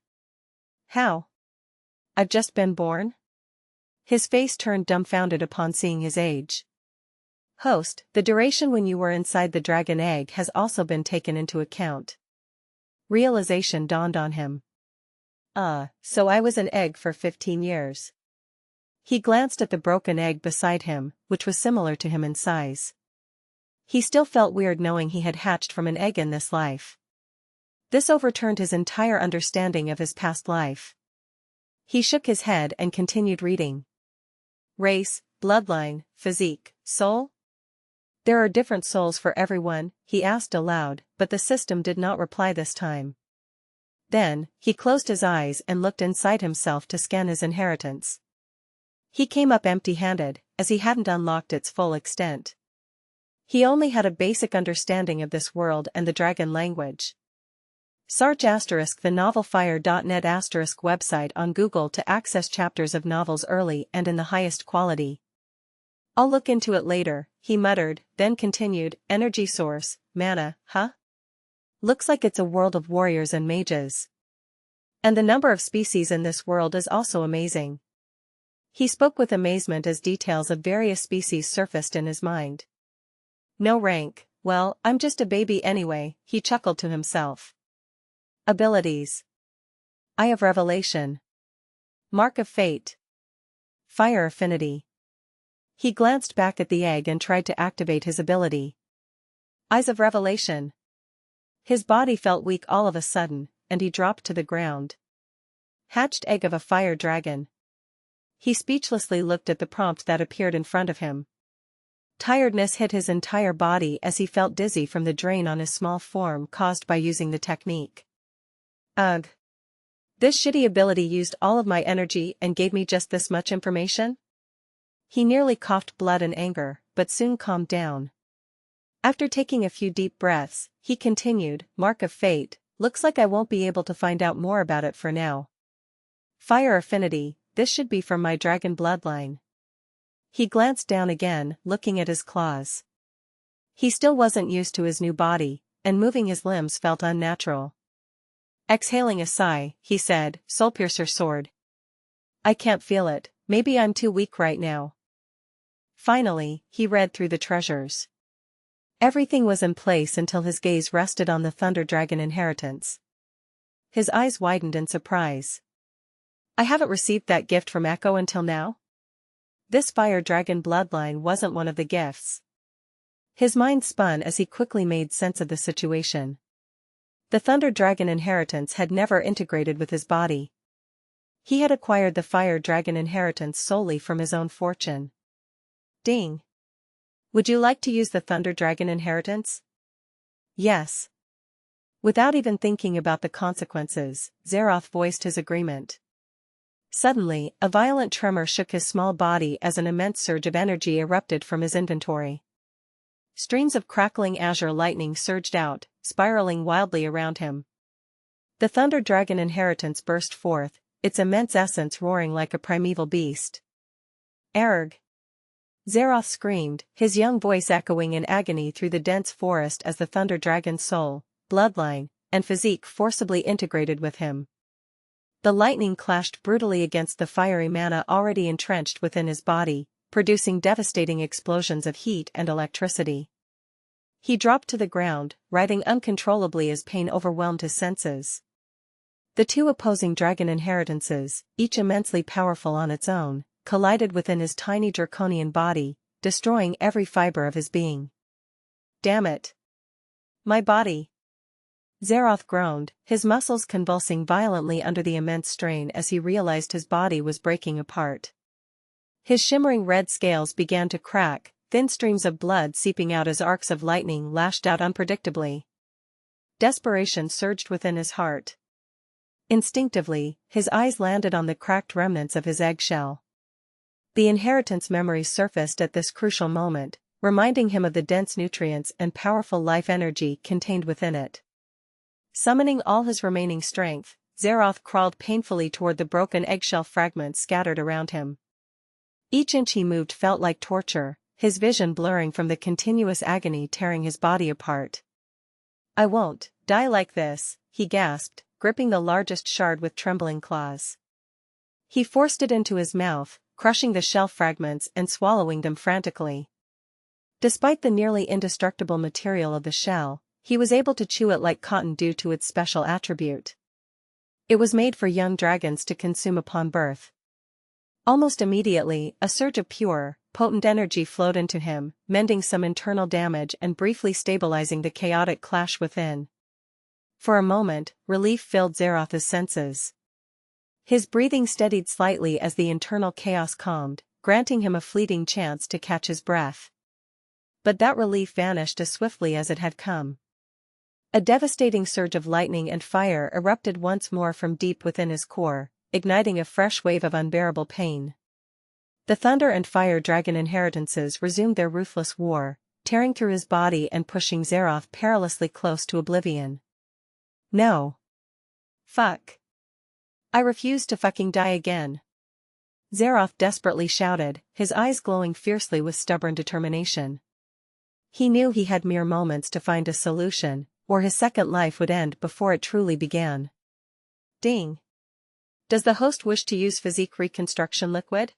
How? I've just been born? His face turned dumbfounded upon seeing his age. Host, the duration when you were inside the dragon egg has also been taken into account. Realization dawned on him. So I was an egg for 15 years. He glanced at the broken egg beside him, which was similar to him in size. He still felt weird knowing he had hatched from an egg in this life. This overturned his entire understanding of his past life. He shook his head and continued reading. Race, bloodline, physique, soul? There are different souls for everyone, he asked aloud, but the system did not reply this time. Then, he closed his eyes and looked inside himself to scan his inheritance. He came up empty-handed, as he hadn't unlocked its full extent. He only had a basic understanding of this world and the dragon language. Search *the novelfire.net website on Google to access chapters of novels early and in the highest quality. I'll look into it later, he muttered, then continued, energy source, mana, huh? Looks like it's a world of warriors and mages. And the number of species in this world is also amazing. He spoke with amazement as details of various species surfaced in his mind. No rank, well, I'm just a baby anyway, he chuckled to himself. Abilities. Eye of Revelation. Mark of Fate. Fire Affinity. He glanced back at the egg and tried to activate his ability. Eyes of Revelation. His body felt weak all of a sudden, and he dropped to the ground. Hatched egg of a fire dragon. He speechlessly looked at the prompt that appeared in front of him. Tiredness hit his entire body as he felt dizzy from the drain on his small form caused by using the technique. Ugh. This shitty ability used all of my energy and gave me just this much information? He nearly coughed blood in anger, but soon calmed down. After taking a few deep breaths, he continued, Mark of Fate, looks like I won't be able to find out more about it for now. Fire Affinity, this should be from my dragon bloodline. He glanced down again, looking at his claws. He still wasn't used to his new body, and moving his limbs felt unnatural. Exhaling a sigh, he said, Soulpiercer Sword. I can't feel it, maybe I'm too weak right now. Finally, he read through the treasures. Everything was in place until his gaze rested on the Thunder Dragon inheritance. His eyes widened in surprise. I haven't received that gift from Echo until now? This fire dragon bloodline wasn't one of the gifts. His mind spun as he quickly made sense of the situation. The Thunder Dragon inheritance had never integrated with his body. He had acquired the Fire Dragon inheritance solely from his own fortune. Ding. Would you like to use the Thunder Dragon inheritance? Yes. Without even thinking about the consequences, Xaroth voiced his agreement. Suddenly, a violent tremor shook his small body as an immense surge of energy erupted from his inventory. Streams of crackling azure lightning surged out, spiraling wildly around him. The Thunder Dragon inheritance burst forth, its immense essence roaring like a primeval beast. Erg. Xaroth screamed, his young voice echoing in agony through the dense forest as the Thunder Dragon's soul, bloodline, and physique forcibly integrated with him. The lightning clashed brutally against the fiery mana already entrenched within his body, producing devastating explosions of heat and electricity. He dropped to the ground, writhing uncontrollably as pain overwhelmed his senses. The two opposing dragon inheritances, each immensely powerful on its own, collided within his tiny draconian body, destroying every fiber of his being. Damn it! My body! Xaroth groaned, his muscles convulsing violently under the immense strain as he realized his body was breaking apart. His shimmering red scales began to crack, thin streams of blood seeping out as arcs of lightning lashed out unpredictably. Desperation surged within his heart. Instinctively, his eyes landed on the cracked remnants of his eggshell. The inheritance memories surfaced at this crucial moment, reminding him of the dense nutrients and powerful life energy contained within it. Summoning all his remaining strength, Xaroth crawled painfully toward the broken eggshell fragments scattered around him. Each inch he moved felt like torture, his vision blurring from the continuous agony tearing his body apart. "I won't die like this," he gasped, gripping the largest shard with trembling claws. He forced it into his mouth, crushing the shell fragments and swallowing them frantically. Despite the nearly indestructible material of the shell, he was able to chew it like cotton due to its special attribute. It was made for young dragons to consume upon birth. Almost immediately, a surge of pure, potent energy flowed into him, mending some internal damage and briefly stabilizing the chaotic clash within. For a moment, relief filled Xaroth's senses. His breathing steadied slightly as the internal chaos calmed, granting him a fleeting chance to catch his breath. But that relief vanished as swiftly as it had come. A devastating surge of lightning and fire erupted once more from deep within his core, igniting a fresh wave of unbearable pain. The Thunder and Fire Dragon inheritances resumed their ruthless war, tearing through his body and pushing Xaroth perilously close to oblivion. No. Fuck. I refuse to fucking die again. Xaroth desperately shouted, his eyes glowing fiercely with stubborn determination. He knew he had mere moments to find a solution, or his second life would end before it truly began. Ding. Does the host wish to use physique reconstruction liquid?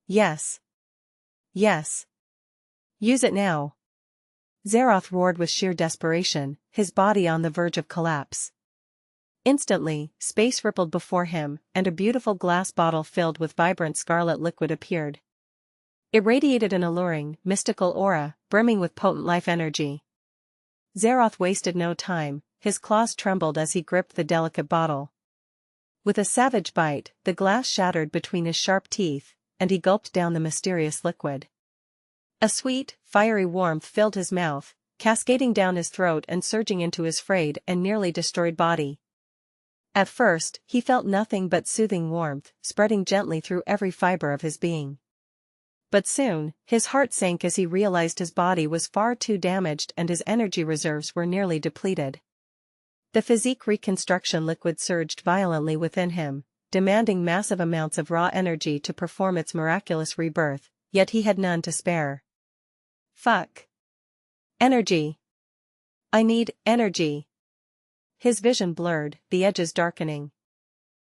Yes. Yes. Use it now. Xaroth roared with sheer desperation, his body on the verge of collapse. Instantly, space rippled before him, and a beautiful glass bottle filled with vibrant scarlet liquid appeared. It radiated an alluring, mystical aura, brimming with potent life energy. Xaroth wasted no time, his claws trembled as he gripped the delicate bottle. With a savage bite, the glass shattered between his sharp teeth, and he gulped down the mysterious liquid. A sweet, fiery warmth filled his mouth, cascading down his throat and surging into his frayed and nearly destroyed body. At first, he felt nothing but soothing warmth, spreading gently through every fiber of his being. But soon, his heart sank as he realized his body was far too damaged and his energy reserves were nearly depleted. The physique reconstruction liquid surged violently within him, demanding massive amounts of raw energy to perform its miraculous rebirth, yet he had none to spare. Fuck. Energy. I need energy. His vision blurred, the edges darkening.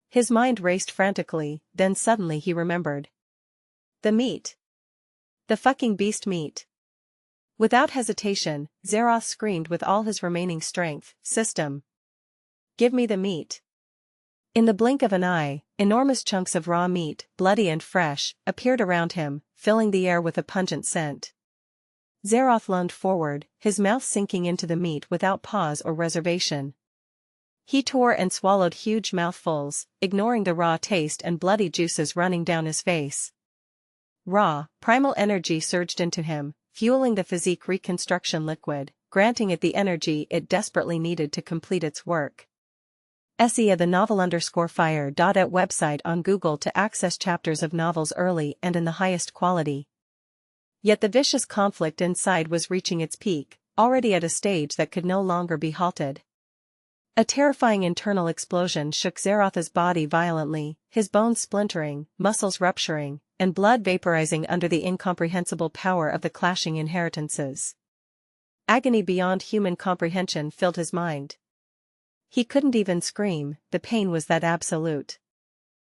His mind raced frantically, then suddenly he remembered. The meat. The fucking beast meat. Without hesitation, Xaroth screamed with all his remaining strength, "System! Give me the meat!" In the blink of an eye, enormous chunks of raw meat, bloody and fresh, appeared around him, filling the air with a pungent scent. Xaroth lunged forward, his mouth sinking into the meat without pause or reservation. He tore and swallowed huge mouthfuls, ignoring the raw taste and bloody juices running down his face. Raw, primal energy surged into him, fueling the physique reconstruction liquid, granting it the energy it desperately needed to complete its work. Xianxia the novel_fire.at website on Google to access chapters of novels early and in the highest quality. Yet the vicious conflict inside was reaching its peak, already at a stage that could no longer be halted. A terrifying internal explosion shook Xaroth's body violently, his bones splintering, muscles rupturing, and blood vaporizing under the incomprehensible power of the clashing inheritances. Agony beyond human comprehension filled his mind. He couldn't even scream, the pain was that absolute.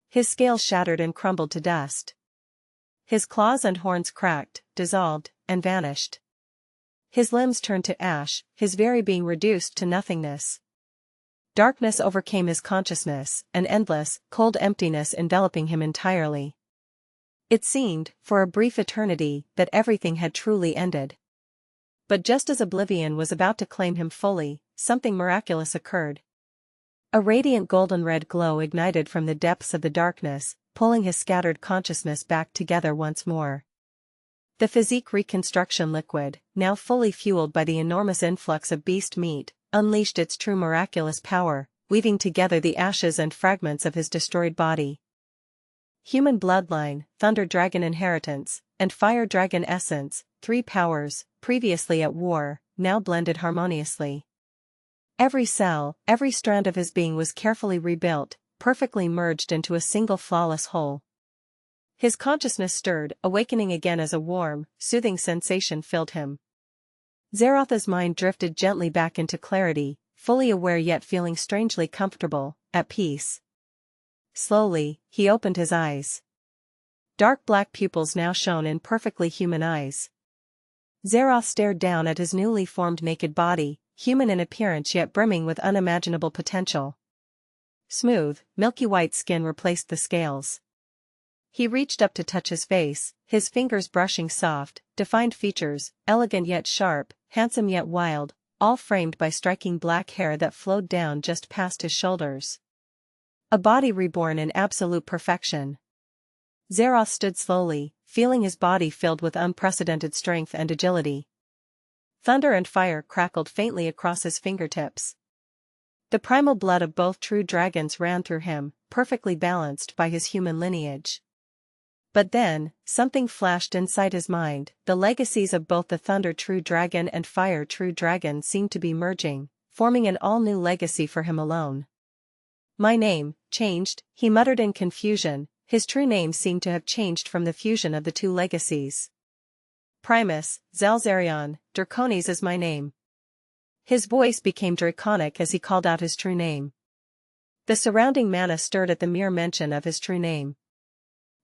His scales shattered and crumbled to dust. His claws and horns cracked, dissolved, and vanished. His limbs turned to ash, his very being reduced to nothingness. Darkness overcame his consciousness, an endless, cold emptiness enveloping him entirely. It seemed, for a brief eternity, that everything had truly ended. But just as oblivion was about to claim him fully, something miraculous occurred. A radiant golden-red glow ignited from the depths of the darkness, pulling his scattered consciousness back together once more. The physique reconstruction liquid, now fully fueled by the enormous influx of beast meat, unleashed its true miraculous power, weaving together the ashes and fragments of his destroyed body. Human bloodline, thunder dragon inheritance, and fire dragon essence, three powers, previously at war, now blended harmoniously. Every cell, every strand of his being was carefully rebuilt, perfectly merged into a single flawless whole. His consciousness stirred, awakening again as a warm, soothing sensation filled him. Xa'Rotha's mind drifted gently back into clarity, fully aware yet feeling strangely comfortable, at peace. Slowly, he opened his eyes. Dark black pupils now shone in perfectly human eyes. Xa'Roth stared down at his newly formed naked body, human in appearance yet brimming with unimaginable potential. Smooth, milky white skin replaced the scales. He reached up to touch his face, his fingers brushing soft, defined features, elegant yet sharp, handsome yet wild, all framed by striking black hair that flowed down just past his shoulders. A body reborn in absolute perfection. Xa'Roth stood slowly, feeling his body filled with unprecedented strength and agility. Thunder and fire crackled faintly across his fingertips. The primal blood of both true dragons ran through him, perfectly balanced by his human lineage. But then, something flashed inside his mind, the legacies of both the Thunder True Dragon and Fire True Dragon seemed to be merging, forming an all-new legacy for him alone. My name, changed, he muttered in confusion, his true name seemed to have changed from the fusion of the two legacies. Primus, Xal'Zaryon, Drakonis is my name. His voice became draconic as he called out his true name. The surrounding mana stirred at the mere mention of his true name.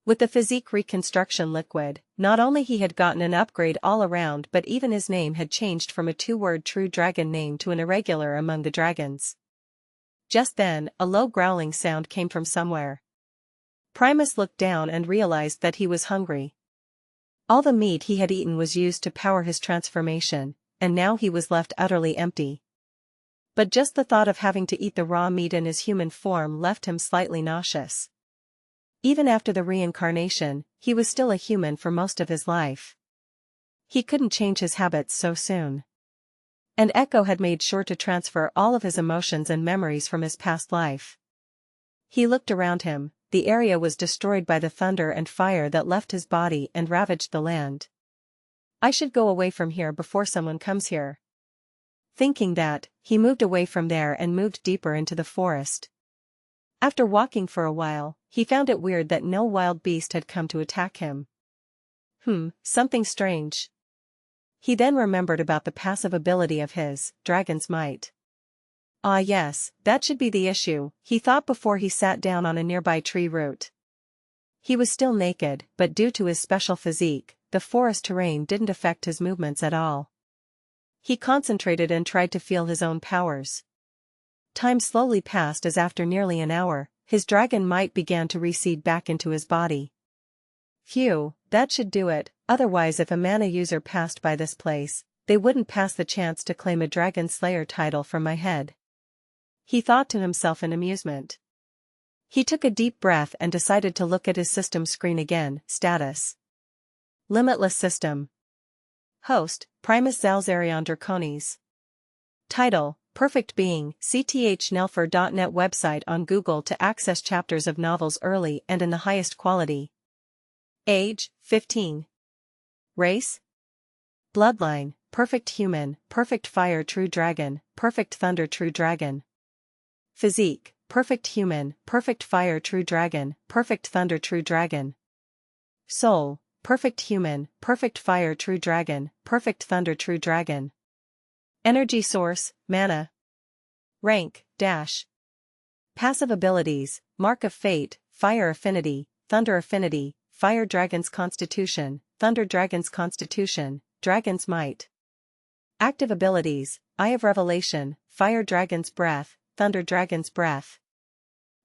With the physique reconstruction liquid, not only he had gotten an upgrade all around but even his name had changed from a two-word true dragon name to an irregular among the dragons. Just then, a low growling sound came from somewhere. Primus looked down and realized that he was hungry. All the meat he had eaten was used to power his transformation, and now he was left utterly empty. But just the thought of having to eat the raw meat in his human form left him slightly nauseous. Even after the reincarnation, he was still a human for most of his life. He couldn't change his habits so soon. And Echo had made sure to transfer all of his emotions and memories from his past life. He looked around him, the area was destroyed by the thunder and fire that left his body and ravaged the land. I should go away from here before someone comes here. Thinking that, he moved away from there and moved deeper into the forest. After walking for a while, he found it weird that no wild beast had come to attack him. Something strange. He then remembered about the passive ability of his, Dragon's Might. Ah yes, that should be the issue, he thought before he sat down on a nearby tree root. He was still naked, but due to his special physique, the forest terrain didn't affect his movements at all. He concentrated and tried to feel his own powers. Time slowly passed as after nearly an hour, his dragon might began to recede back into his body. Phew, that should do it, otherwise if a mana user passed by this place, they wouldn't pass the chance to claim a Dragon Slayer title from my head. He thought to himself in amusement. He took a deep breath and decided to look at his system screen again. Status: Limitless system. Host: Primus Xal'Zaryon Drakonis. Title: Perfect Being. cthnelfer.net website on Google to access chapters of novels early and in the highest quality. Age: 15. Race: Bloodline: Perfect Human, Perfect Fire True Dragon, Perfect Thunder True Dragon. Physique: Perfect Human, Perfect Fire True Dragon, Perfect Thunder True Dragon. soul, perfect human, perfect fire true dragon, perfect thunder true dragon. Energy source, mana. Rank, dash. Passive abilities, mark of fate, fire affinity, thunder affinity, fire dragon's constitution, thunder dragon's constitution, dragon's might. Active abilities, eye of revelation, fire dragon's breath, thunder dragon's breath.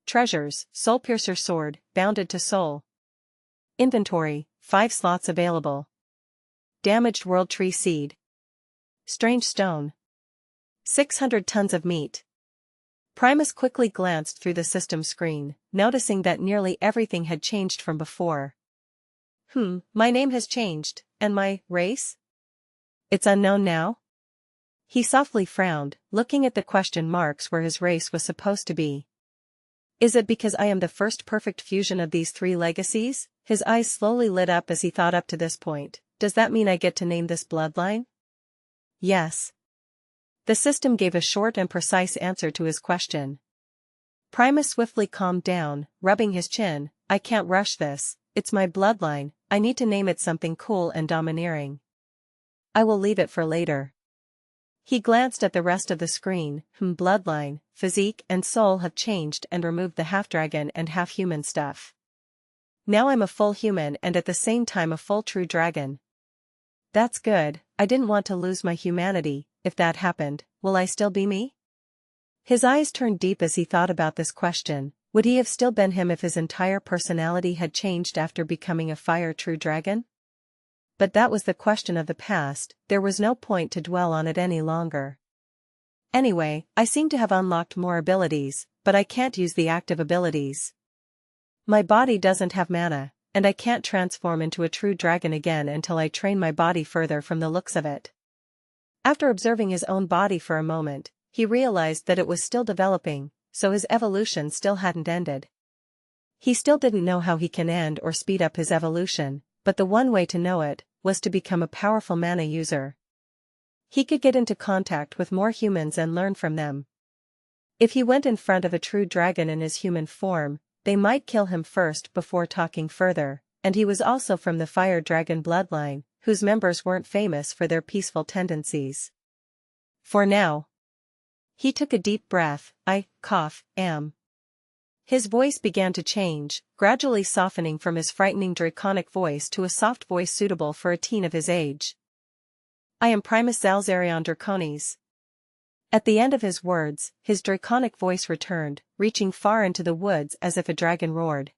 Treasures, soul piercer sword, bounded to soul. Inventory, 5 slots available. Damaged world tree seed. Strange stone. 600 tons of meat. Primus quickly glanced through the system screen, noticing that nearly everything had changed from before. My name has changed, and my race? It's unknown now? He softly frowned, looking at the question marks where his race was supposed to be. Is it because I am the first perfect fusion of these 3 legacies? His eyes slowly lit up as he thought up to this point. Does that mean I get to name this bloodline? Yes. The system gave a short and precise answer to his question. Primus swiftly calmed down, rubbing his chin. I can't rush this, it's my bloodline, I need to name it something cool and domineering. I will leave it for later. He glanced at the rest of the screen. Bloodline, physique and soul have changed and removed the half-dragon and half-human stuff. Now I'm a full human and at the same time a full true dragon. That's good, I didn't want to lose my humanity. If that happened, will I still be me? His eyes turned deep as he thought about this question. Would he have still been him if his entire personality had changed after becoming a fire true dragon? But that was the question of the past, there was no point to dwell on it any longer. Anyway, I seem to have unlocked more abilities, but I can't use the active abilities. My body doesn't have mana, and I can't transform into a true dragon again until I train my body further from the looks of it. After observing his own body for a moment, he realized that it was still developing, so his evolution still hadn't ended. He still didn't know how he can end or speed up his evolution, but the one way to know it was to become a powerful mana user. He could get into contact with more humans and learn from them. If he went in front of a true dragon in his human form, they might kill him first before talking further, and he was also from the fire dragon bloodline, whose members weren't famous for their peaceful tendencies. For now. He took a deep breath. Am. His voice began to change, gradually softening from his frightening draconic voice to a soft voice suitable for a teen of his age. I am Primus Xal'Zaryon Drakonis. At the end of his words, his draconic voice returned, reaching far into the woods as if a dragon roared.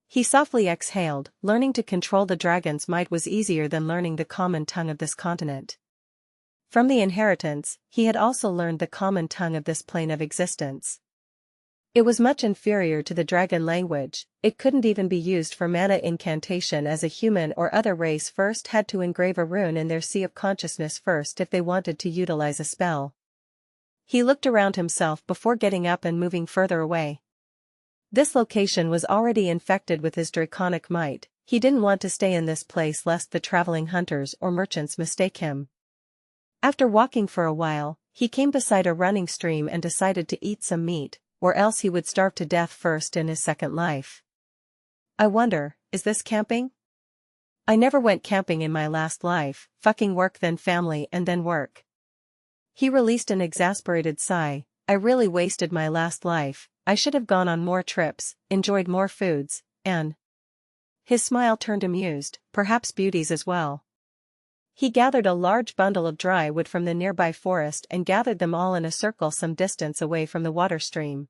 He softly exhaled, learning to control the dragon's might was easier than learning the common tongue of this continent. From the inheritance, he had also learned the common tongue of this plane of existence. It was much inferior to the dragon language, it couldn't even be used for mana incantation as a human or other race first had to engrave a rune in their sea of consciousness first if they wanted to utilize a spell. He looked around himself before getting up and moving further away. This location was already infected with his draconic might, he didn't want to stay in this place lest the traveling hunters or merchants mistake him. After walking for a while, he came beside a running stream and decided to eat some meat, or else he would starve to death first in his second life. I wonder, is this camping? I never went camping in my last life, fucking work then family and then work. He released an exasperated sigh. I really wasted my last life, I should have gone on more trips, enjoyed more foods, and... His smile turned amused, perhaps beauties as well. He gathered a large bundle of dry wood from the nearby forest and gathered them all in a circle some distance away from the water stream.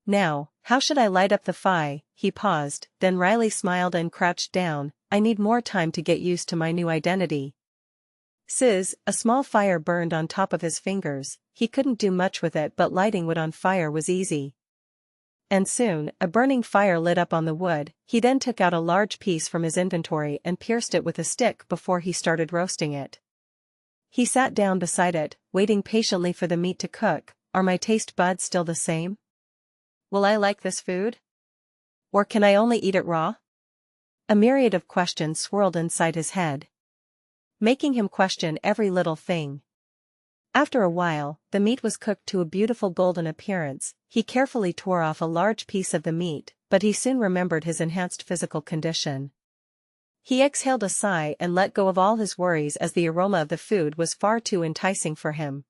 Now, how should I light up the fire? He paused, then wryly smiled and crouched down. I need more time to get used to my new identity. Sizz, a small fire burned on top of his fingers, he couldn't do much with it but lighting wood on fire was easy. And soon, a burning fire lit up on the wood. He then took out a large piece from his inventory and pierced it with a stick before he started roasting it. He sat down beside it, waiting patiently for the meat to cook. Are my taste buds still the same? Will I like this food? Or can I only eat it raw? A myriad of questions swirled inside his head, making him question every little thing. After a while, the meat was cooked to a beautiful golden appearance. He carefully tore off a large piece of the meat, but he soon remembered his enhanced physical condition. He exhaled a sigh and let go of all his worries as the aroma of the food was far too enticing for him.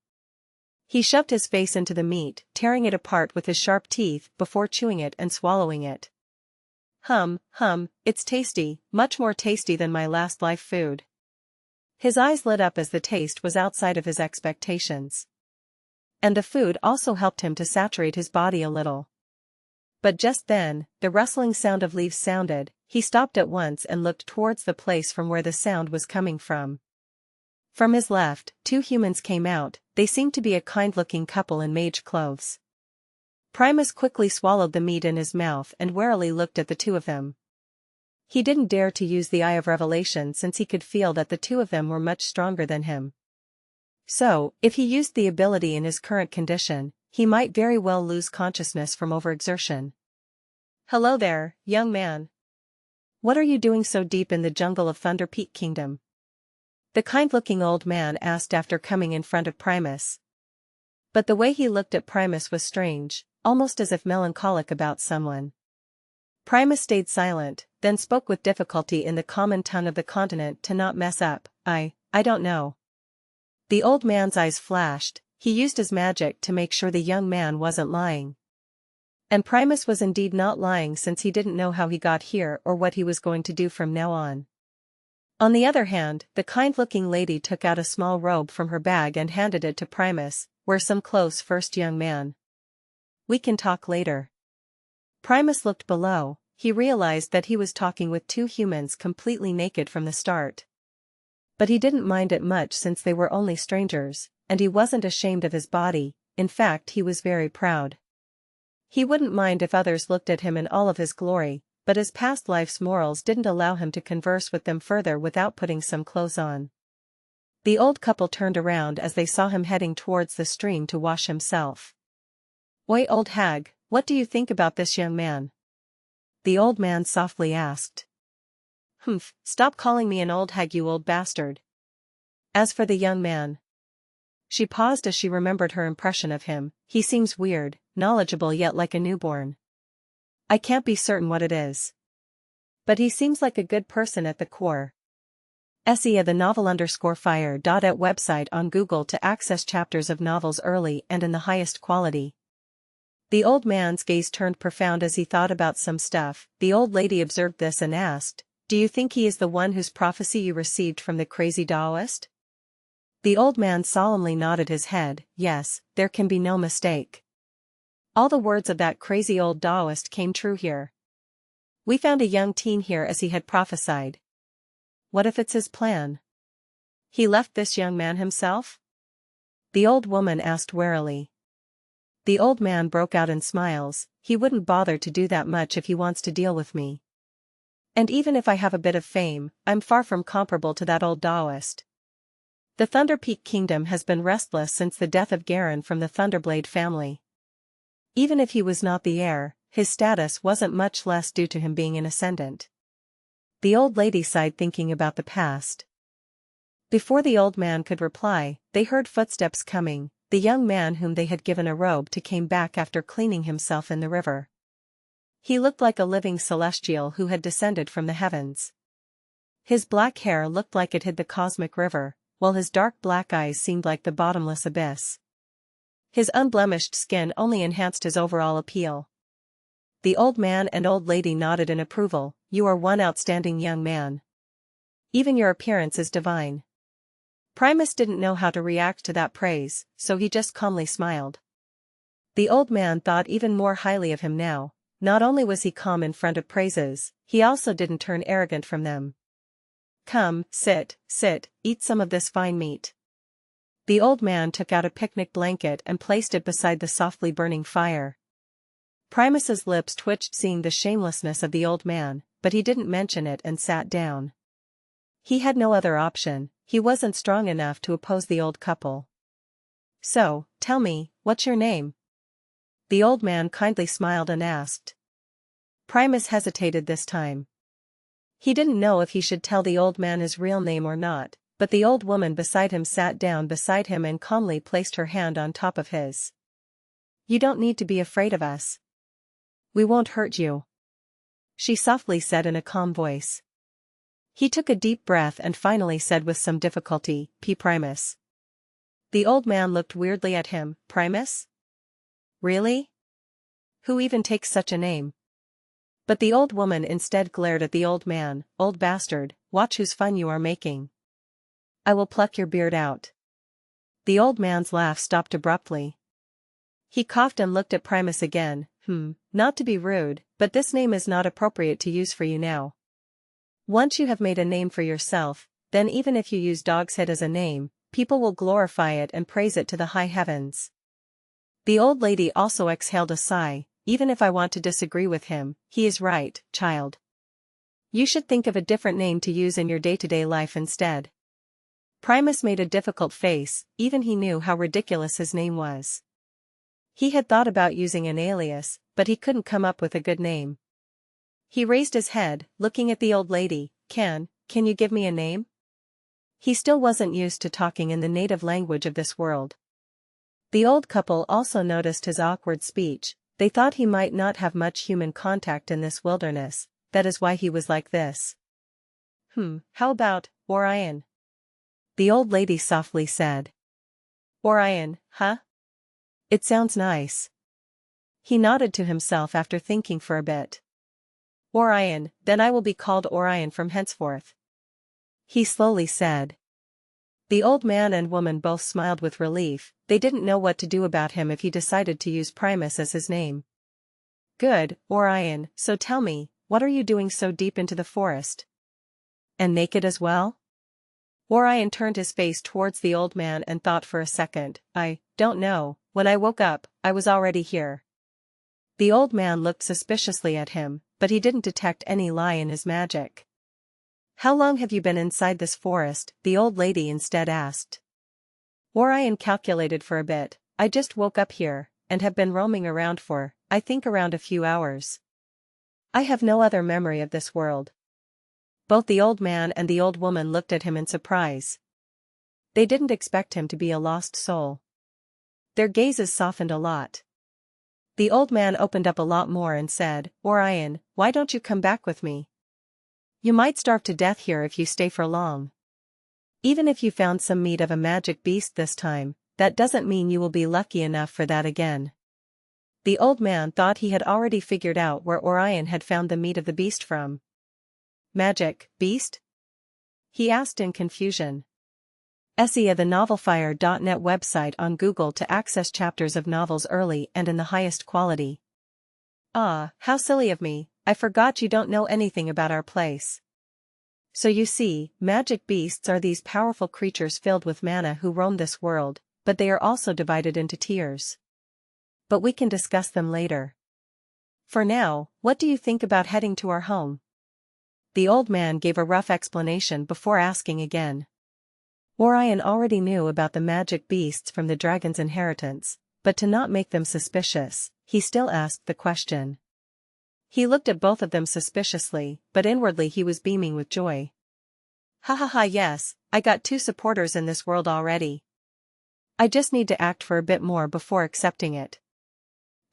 He shoved his face into the meat, tearing it apart with his sharp teeth before chewing it and swallowing it. It's tasty, much more tasty than my last life food. His eyes lit up as the taste was outside of his expectations. And the food also helped him to saturate his body a little. But just then, the rustling sound of leaves sounded. He stopped at once and looked towards the place from where the sound was coming from. From his left, two humans came out. They seemed to be a kind-looking couple in mage clothes. Primus quickly swallowed the meat in his mouth and warily looked at the two of them. He didn't dare to use the Eye of Revelation since he could feel that the two of them were much stronger than him. So, if he used the ability in his current condition, he might very well lose consciousness from overexertion. "Hello there, young man. What are you doing so deep in the jungle of Thunder Peak Kingdom?" the kind-looking old man asked after coming in front of Primus. But the way he looked at Primus was strange, almost as if melancholic about someone. Primus stayed silent, then spoke with difficulty in the common tongue of the continent to not mess up. I don't know." The old man's eyes flashed. He used his magic to make sure the young man wasn't lying. And Primus was indeed not lying since he didn't know how he got here or what he was going to do from now on. On the other hand, the kind-looking lady took out a small robe from her bag and handed it to Primus. "Wear some clothes first, young man. We can talk later." Primus looked below. He realized that he was talking with two humans completely naked from the start. But he didn't mind it much since they were only strangers, and he wasn't ashamed of his body. In fact, he was very proud. He wouldn't mind if others looked at him in all of his glory, but his past life's morals didn't allow him to converse with them further without putting some clothes on. The old couple turned around as they saw him heading towards the stream to wash himself. "Oi, old hag, what do you think about this young man?" the old man softly asked. "Humph, stop calling me an old hag, you old bastard." As for the young man. She paused as she remembered her impression of him. He seems weird, knowledgeable yet like a newborn. I can't be certain what it is. But he seems like a good person at the core. Sia the novel_fire. At website on Google to access chapters of novels early and in the highest quality. The old man's gaze turned profound as he thought about some stuff. The old lady observed this and asked, "Do you think he is the one whose prophecy you received from the crazy Taoist?" The old man solemnly nodded his head. "Yes, there can be no mistake. All the words of that crazy old Taoist came true here. We found a young teen here as he had prophesied. What if it's his plan? He left this young man himself?" the old woman asked warily. The old man broke out in smiles. "He wouldn't bother to do that much if he wants to deal with me. And even if I have a bit of fame, I'm far from comparable to that old Taoist. The Thunder Peak Kingdom has been restless since the death of Garen from the Thunderblade family. Even if he was not the heir, his status wasn't much less due to him being an ascendant." The old lady sighed thinking about the past. Before the old man could reply, they heard footsteps coming. The young man whom they had given a robe to came back after cleaning himself in the river. He looked like a living celestial who had descended from the heavens. His black hair looked like it hid the cosmic river, while his dark black eyes seemed like the bottomless abyss. His unblemished skin only enhanced his overall appeal. The old man and old lady nodded in approval. "You are one outstanding young man. Even your appearance is divine." Primus didn't know how to react to that praise, so he just calmly smiled. The old man thought even more highly of him now. Not only was he calm in front of praises, he also didn't turn arrogant from them. "Come, sit, eat some of this fine meat." The old man took out a picnic blanket and placed it beside the softly burning fire. Primus's lips twitched seeing the shamelessness of the old man, but he didn't mention it and sat down. He had no other option. He wasn't strong enough to oppose the old couple. "So, tell me, what's your name?" the old man kindly smiled and asked. Primus hesitated this time. He didn't know if he should tell the old man his real name or not, but the old woman beside him sat down beside him and calmly placed her hand on top of his. "You don't need to be afraid of us. We won't hurt you," she softly said in a calm voice. He took a deep breath and finally said with some difficulty, P. Primus. The old man looked weirdly at him. Primus? Really? Who even takes such a name? But the old woman instead glared at the old man. Old bastard, watch whose fun you are making. I will pluck your beard out. The old man's laugh stopped abruptly. He coughed and looked at Primus again. Not to be rude, but this name is not appropriate to use for you now. Once you have made a name for yourself, then even if you use Dog's Head as a name, people will glorify it and praise it to the high heavens. The old lady also exhaled a sigh. Even if I want to disagree with him, he is right, child. You should think of a different name to use in your day-to-day life instead. Primus made a difficult face, even he knew how ridiculous his name was. He had thought about using an alias, but he couldn't come up with a good name. He raised his head, looking at the old lady. Can you give me a name? He still wasn't used to talking in the native language of this world. The old couple also noticed his awkward speech. They thought he might not have much human contact in this wilderness, that is why he was like this. How about, Orion? The old lady softly said. Orion, huh? It sounds nice. He nodded to himself after thinking for a bit. Orion, then I will be called Orion from henceforth. He slowly said. The old man and woman both smiled with relief. They didn't know what to do about him if he decided to use Primus as his name. Good, Orion, so tell me, what are you doing so deep into the forest? And naked as well? Orion turned his face towards the old man and thought for a second. I don't know, when I woke up, I was already here. The old man looked suspiciously at him, but he didn't detect any lie in his magic. How long have you been inside this forest? The old lady instead asked. Orion calculated for a bit. I just woke up here, and have been roaming around for, I think around a few hours. I have no other memory of this world. Both the old man and the old woman looked at him in surprise. They didn't expect him to be a lost soul. Their gazes softened a lot. The old man opened up a lot more and said, Orion, why don't you come back with me? You might starve to death here if you stay for long. Even if you found some meat of a magic beast this time, that doesn't mean you will be lucky enough for that again. The old man thought he had already figured out where Orion had found the meat of the beast from. Magic beast? He asked in confusion. Xianxia, the novelfire.net website on Google to access chapters of novels early and in the highest quality. Ah, how silly of me, I forgot you don't know anything about our place. So you see, magic beasts are these powerful creatures filled with mana who roam this world, but they are also divided into tiers. But we can discuss them later. For now, what do you think about heading to our home? The old man gave a rough explanation before asking again. Orion already knew about the magic beasts from the dragon's inheritance, but to not make them suspicious, he still asked the question. He looked at both of them suspiciously, but inwardly he was beaming with joy. Ha, yes, I got 2 supporters in this world already. I just need to act for a bit more before accepting it.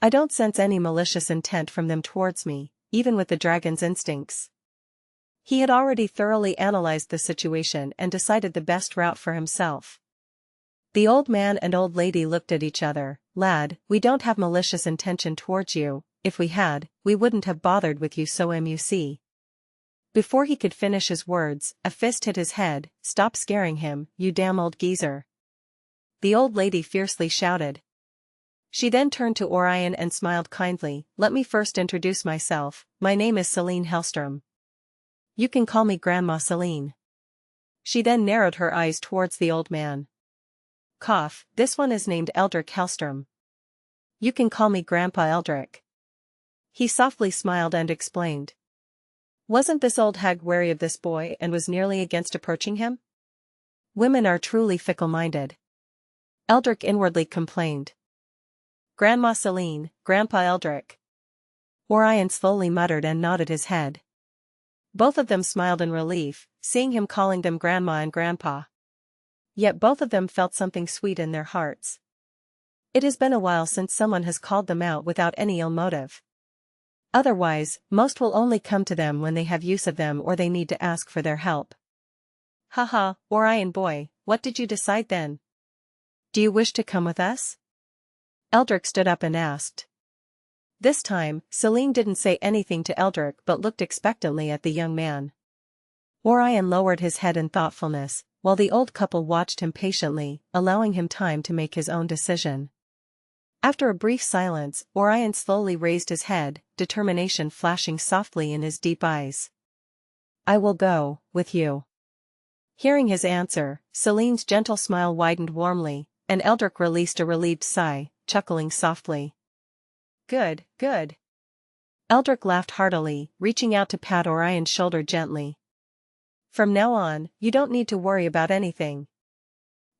I don't sense any malicious intent from them towards me, even with the dragon's instincts. He had already thoroughly analyzed the situation and decided the best route for himself. The old man and old lady looked at each other. Lad, we don't have malicious intention towards you. If we had, we wouldn't have bothered with you so much. Before he could finish his words, a fist hit his head. Stop scaring him, you damn old geezer. The old lady fiercely shouted. She then turned to Orion and smiled kindly. Let me first introduce myself. My name is Selene Hellstrom. You can call me Grandma Selene. She then narrowed her eyes towards the old man. Cough, this one is named Eldric Hellstrom. You can call me Grandpa Eldric. He softly smiled and explained. Wasn't this old hag wary of this boy and was nearly against approaching him? Women are truly fickle-minded. Eldric inwardly complained. Grandma Selene, Grandpa Eldric. Orion slowly muttered and nodded his head. Both of them smiled in relief, seeing him calling them Grandma and Grandpa. Yet both of them felt something sweet in their hearts. It has been a while since someone has called them out without any ill motive. Otherwise, most will only come to them when they have use of them or they need to ask for their help. Haha, Orion boy, what did you decide then? Do you wish to come with us? Eldric stood up and asked. This time, Selene didn't say anything to Eldric but looked expectantly at the young man. Orion lowered his head in thoughtfulness, while the old couple watched him patiently, allowing him time to make his own decision. After a brief silence, Orion slowly raised his head, determination flashing softly in his deep eyes. I will go, with you. Hearing his answer, Selene's gentle smile widened warmly, and Eldric released a relieved sigh, chuckling softly. Good, good. Eldric laughed heartily, reaching out to pat Orion's shoulder gently. From now on, you don't need to worry about anything.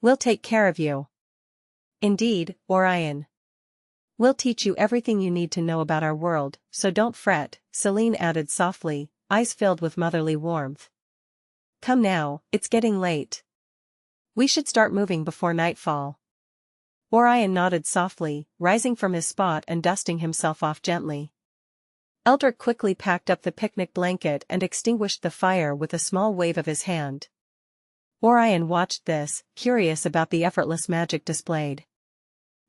We'll take care of you. Indeed, Orion. We'll teach you everything you need to know about our world, so don't fret, Selene added softly, eyes filled with motherly warmth. Come now, it's getting late. We should start moving before nightfall. Orion nodded softly, rising from his spot and dusting himself off gently. Eldric quickly packed up the picnic blanket and extinguished the fire with a small wave of his hand. Orion watched this, curious about the effortless magic displayed.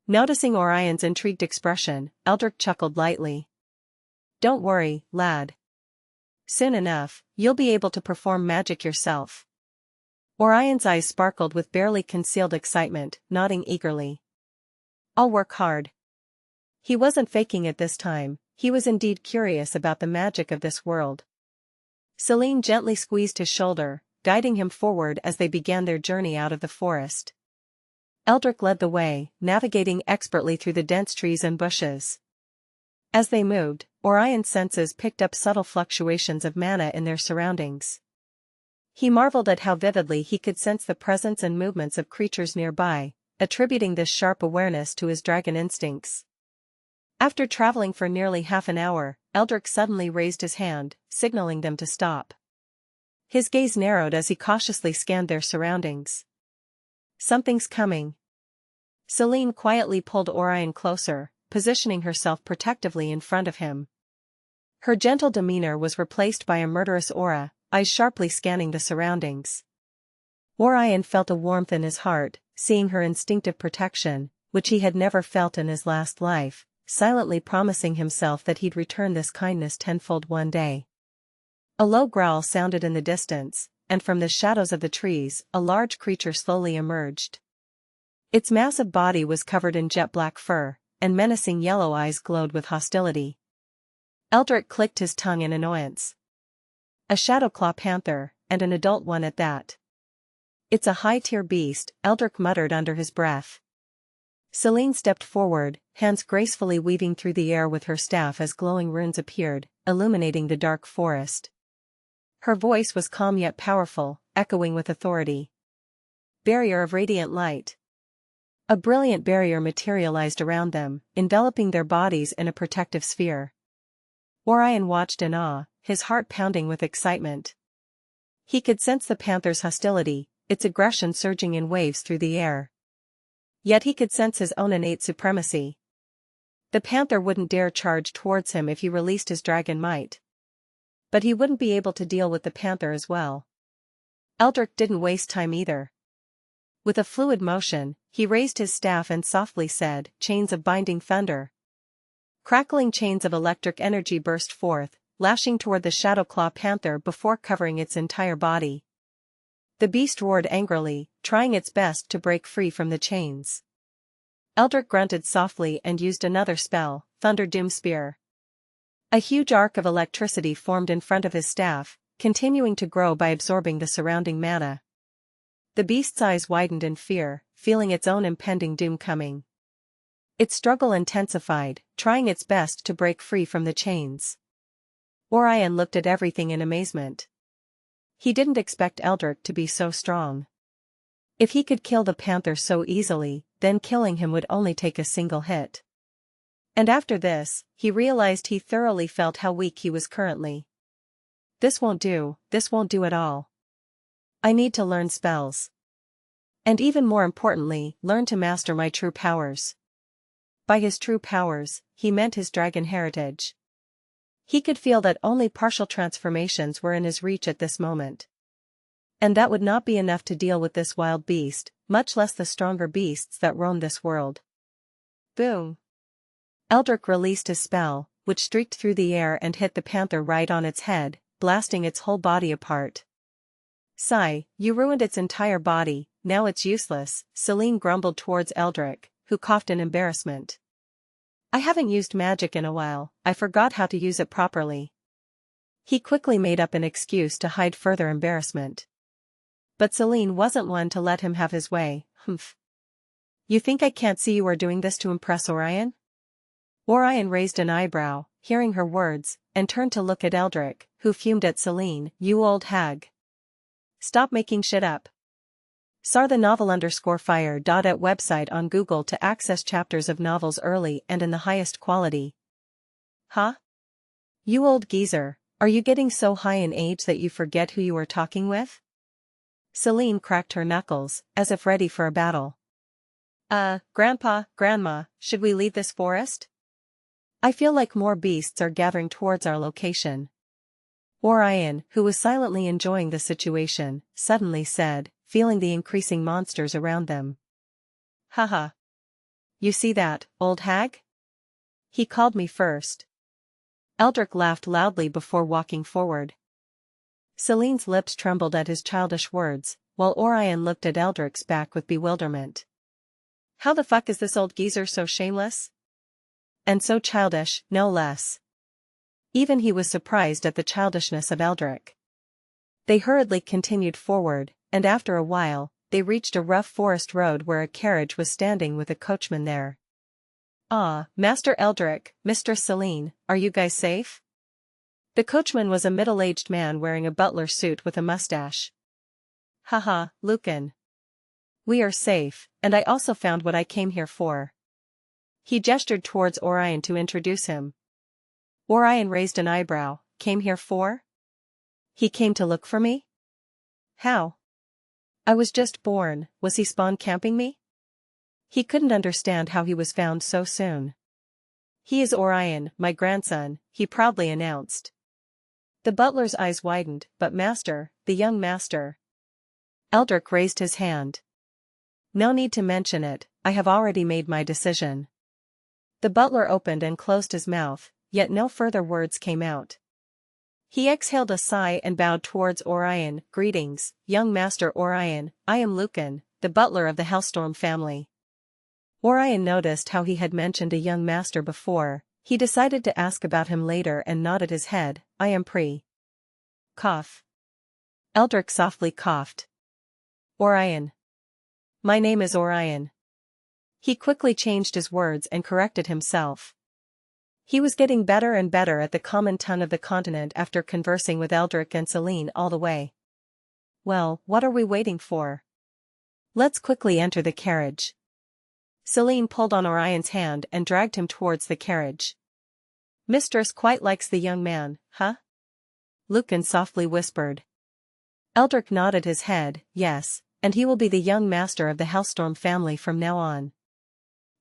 Noticing Orion's intrigued expression, Eldric chuckled lightly. Don't worry, lad. Soon enough, you'll be able to perform magic yourself. Orion's eyes sparkled with barely concealed excitement, nodding eagerly. I'll work hard. He wasn't faking it this time, he was indeed curious about the magic of this world. Selene gently squeezed his shoulder, guiding him forward as they began their journey out of the forest. Eldric led the way, navigating expertly through the dense trees and bushes. As they moved, Orion's senses picked up subtle fluctuations of mana in their surroundings. He marveled at how vividly he could sense the presence and movements of creatures nearby, attributing this sharp awareness to his dragon instincts. After traveling for nearly half an hour, Eldric suddenly raised his hand, signaling them to stop. His gaze narrowed as he cautiously scanned their surroundings. Something's coming. Selene quietly pulled Orion closer, positioning herself protectively in front of him. Her gentle demeanor was replaced by a murderous aura, eyes sharply scanning the surroundings. Orion felt a warmth in his heart, seeing her instinctive protection, which he had never felt in his last life, silently promising himself that he'd return this kindness tenfold one day. A low growl sounded in the distance, and from the shadows of the trees, a large creature slowly emerged. Its massive body was covered in jet-black fur, and menacing yellow eyes glowed with hostility. Eldric clicked his tongue in annoyance. A shadowclaw panther, and an adult one at that. It's a high-tier beast, Eldric muttered under his breath. Selene stepped forward, hands gracefully weaving through the air with her staff as glowing runes appeared, illuminating the dark forest. Her voice was calm yet powerful, echoing with authority. Barrier of radiant light. A brilliant barrier materialized around them, enveloping their bodies in a protective sphere. Orion watched in awe, his heart pounding with excitement. He could sense the panther's hostility, its aggression surging in waves through the air. Yet he could sense his own innate supremacy. The panther wouldn't dare charge towards him if he released his dragon might. But he wouldn't be able to deal with the panther as well. Eldric didn't waste time either. With a fluid motion, he raised his staff and softly said, "Chains of binding thunder." Crackling chains of electric energy burst forth, lashing toward the shadowclaw panther before covering its entire body. The beast roared angrily, trying its best to break free from the chains. Eldric grunted softly and used another spell, Thunder Doom Spear. A huge arc of electricity formed in front of his staff, continuing to grow by absorbing the surrounding mana. The beast's eyes widened in fear, feeling its own impending doom coming. Its struggle intensified, trying its best to break free from the chains. Orion looked at everything in amazement. He didn't expect Eldric to be so strong. If he could kill the panther so easily, then killing him would only take a single hit. And after this, he realized he thoroughly felt how weak he was currently. This won't do at all. I need to learn spells. And even more importantly, learn to master my true powers. By his true powers, he meant his dragon heritage. He could feel that only partial transformations were in his reach at this moment. And that would not be enough to deal with this wild beast, much less the stronger beasts that roam this world. Boom! Eldric released his spell, which streaked through the air and hit the panther right on its head, blasting its whole body apart. Sigh, you ruined its entire body, now it's useless, Selene grumbled towards Eldric, who coughed in embarrassment. I haven't used magic in a while, I forgot how to use it properly. He quickly made up an excuse to hide further embarrassment. But Selene wasn't one to let him have his way. Humph. You think I can't see you are doing this to impress Orion? Orion raised an eyebrow, hearing her words, and turned to look at Eldric, who fumed at Selene. You old hag. Stop making shit up. Sar the novel_fire. At website on Google to access chapters of novels early and in the highest quality. Huh? You old geezer, are you getting so high in age that you forget who you are talking with? Selene cracked her knuckles, as if ready for a battle. Grandpa, Grandma, should we leave this forest? I feel like more beasts are gathering towards our location. Orion, who was silently enjoying the situation, suddenly said, feeling the increasing monsters around them. Haha. You see that, old hag? He called me first. Eldric laughed loudly before walking forward. Selene's lips trembled at his childish words, while Orion looked at Eldric's back with bewilderment. How the fuck is this old geezer so shameless? And so childish, no less. Even he was surprised at the childishness of Eldric. They hurriedly continued forward, and after a while, they reached a rough forest road where a carriage was standing with a coachman there. Ah, Master Eldric, Mistress Selene, are you guys safe? The coachman was a middle-aged man wearing a butler suit with a mustache. Haha, Lucan. We are safe, and I also found what I came here for. He gestured towards Orion to introduce him. Orion raised an eyebrow. Came here for? He came to look for me? How? I was just born, was he spawn camping me? He couldn't understand how he was found so soon. He is Orion, my grandson, he proudly announced. The butler's eyes widened, but master, the young master. Eldric raised his hand. No need to mention it, I have already made my decision. The butler opened and closed his mouth, yet no further words came out. He exhaled a sigh and bowed towards Orion. Greetings, young Master Orion, I am Lucan, the butler of the Hellstorm family. Orion noticed how he had mentioned a young master before. He decided to ask about him later and nodded his head. I am Cough. Eldric softly coughed. Orion. My name is Orion. He quickly changed his words and corrected himself. He was getting better and better at the common tongue of the continent after conversing with Eldric and Selene all the way. Well, what are we waiting for? Let's quickly enter the carriage. Selene pulled on Orion's hand and dragged him towards the carriage. Mistress quite likes the young man, huh? Lucan softly whispered. Eldric nodded his head, yes, and he will be the young master of the Hellstorm family from now on.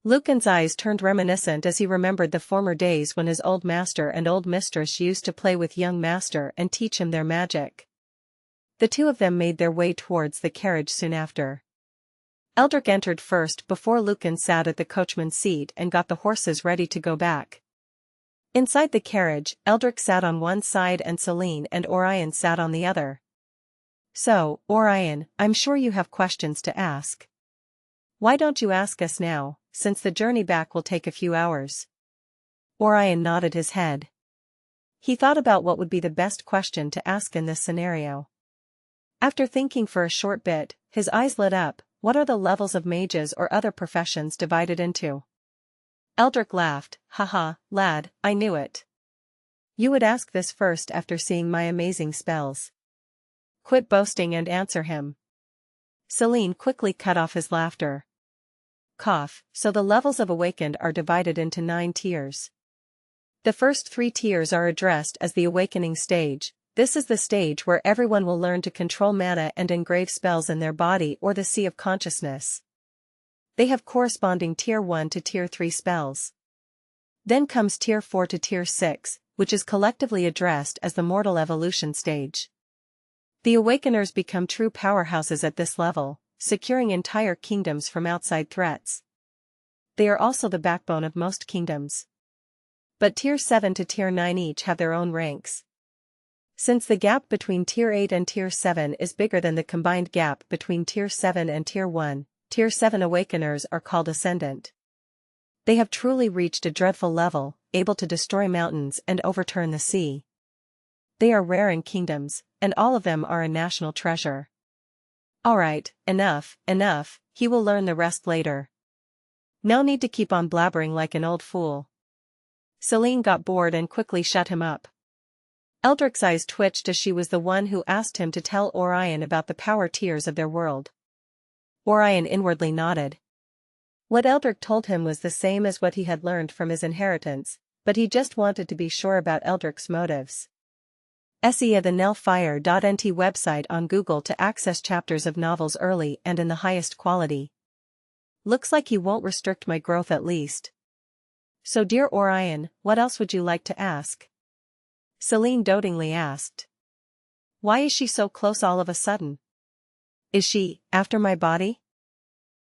Lucan's eyes turned reminiscent as he remembered the former days when his old master and old mistress used to play with young master and teach him their magic. The two of them made their way towards the carriage soon after. Eldric entered first before Lucan sat at the coachman's seat and got the horses ready to go back. Inside the carriage, Eldric sat on one side and Selene and Orion sat on the other. So, Orion, I'm sure you have questions to ask. Why don't you ask us now, since the journey back will take a few hours? Orion nodded his head. He thought about what would be the best question to ask in this scenario. After thinking for a short bit, his eyes lit up. What are the levels of mages or other professions divided into? Eldric laughed. Haha, lad, I knew it. You would ask this first after seeing my amazing spells. Quit boasting and answer him. Selene quickly cut off his laughter. Cough, so the levels of awakened are divided into 9 tiers. The first 3 tiers are addressed as the awakening stage. This is the stage where everyone will learn to control mana and engrave spells in their body or the sea of consciousness. They have corresponding tier 1 to tier 3 spells. Then comes tier 4 to tier 6, which is collectively addressed as the mortal evolution stage. The Awakeners become true powerhouses at this level, securing entire kingdoms from outside threats. They are also the backbone of most kingdoms. But Tier 7 to Tier 9 each have their own ranks. Since the gap between Tier 8 and Tier 7 is bigger than the combined gap between Tier 7 and Tier 1, Tier 7 Awakeners are called Ascendant. They have truly reached a dreadful level, able to destroy mountains and overturn the sea. They are rare in kingdoms, and all of them are a national treasure. Alright, enough, he will learn the rest later. No need to keep on blabbering like an old fool. Selene got bored and quickly shut him up. Eldric's eyes twitched as she was the one who asked him to tell Orion about the power tiers of their world. Orion inwardly nodded. What Eldric told him was the same as what he had learned from his inheritance, but he just wanted to be sure about Eldric's motives. Xianxia the Nelfire.nt website on Google to access chapters of novels early and in the highest quality. Looks like he won't restrict my growth at least. So dear Orion, what else would you like to ask? Selene dotingly asked. Why is she so close all of a sudden? Is she, after my body?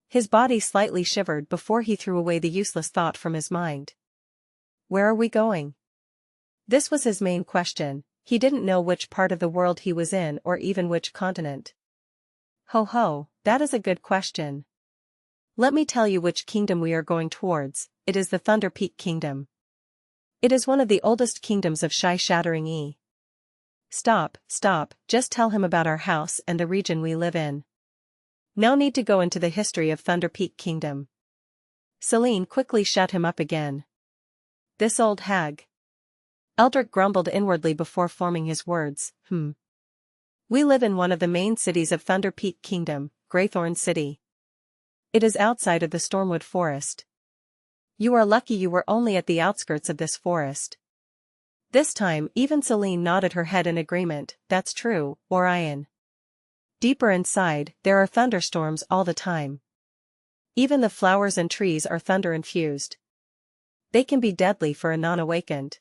His body slightly shivered before he threw away the useless thought from his mind. Where are we going? This was his main question. He didn't know which part of the world he was in or even which continent. Ho ho, that is a good question. Let me tell you which kingdom we are going towards. It is the Thunder Peak Kingdom. It is one of the oldest kingdoms of Shattering E. Stop, just tell him about our house and the region we live in. No need to go into the history of Thunder Peak Kingdom. Selene quickly shut him up again. This old hag. Eldric grumbled inwardly before forming his words, We live in one of the main cities of Thunder Peak Kingdom, Greythorn City. It is outside of the Stormwood Forest. You are lucky you were only at the outskirts of this forest. This time even Selene nodded her head in agreement. That's true, Orion. Deeper inside, there are thunderstorms all the time. Even the flowers and trees are thunder-infused. They can be deadly for a non-awakened.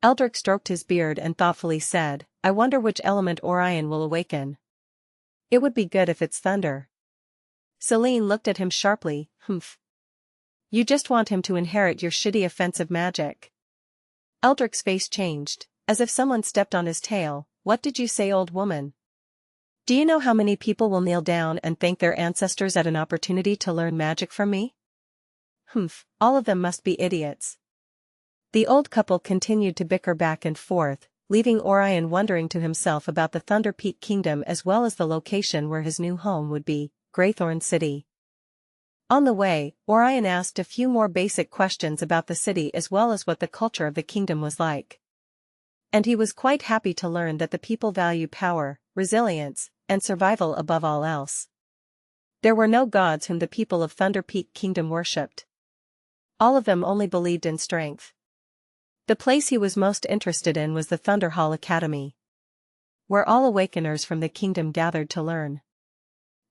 Eldric stroked his beard and thoughtfully said, I wonder which element Orion will awaken. It would be good if it's thunder. Selene looked at him sharply, You just want him to inherit your shitty offensive magic. Eldric's face changed, as if someone stepped on his tail. What did you say, old woman? Do you know how many people will kneel down and thank their ancestors at an opportunity to learn magic from me? All of them must be idiots. The old couple continued to bicker back and forth, leaving Orion wondering to himself about the Thunder Peak Kingdom as well as the location where his new home would be, Greythorn City. On the way, Orion asked a few more basic questions about the city as well as what the culture of the kingdom was like. And he was quite happy to learn that the people value power, resilience, and survival above all else. There were no gods whom the people of Thunder Peak Kingdom worshipped. All of them only believed in strength. The place he was most interested in was the Thunderhall Academy, where all awakeners from the kingdom gathered to learn.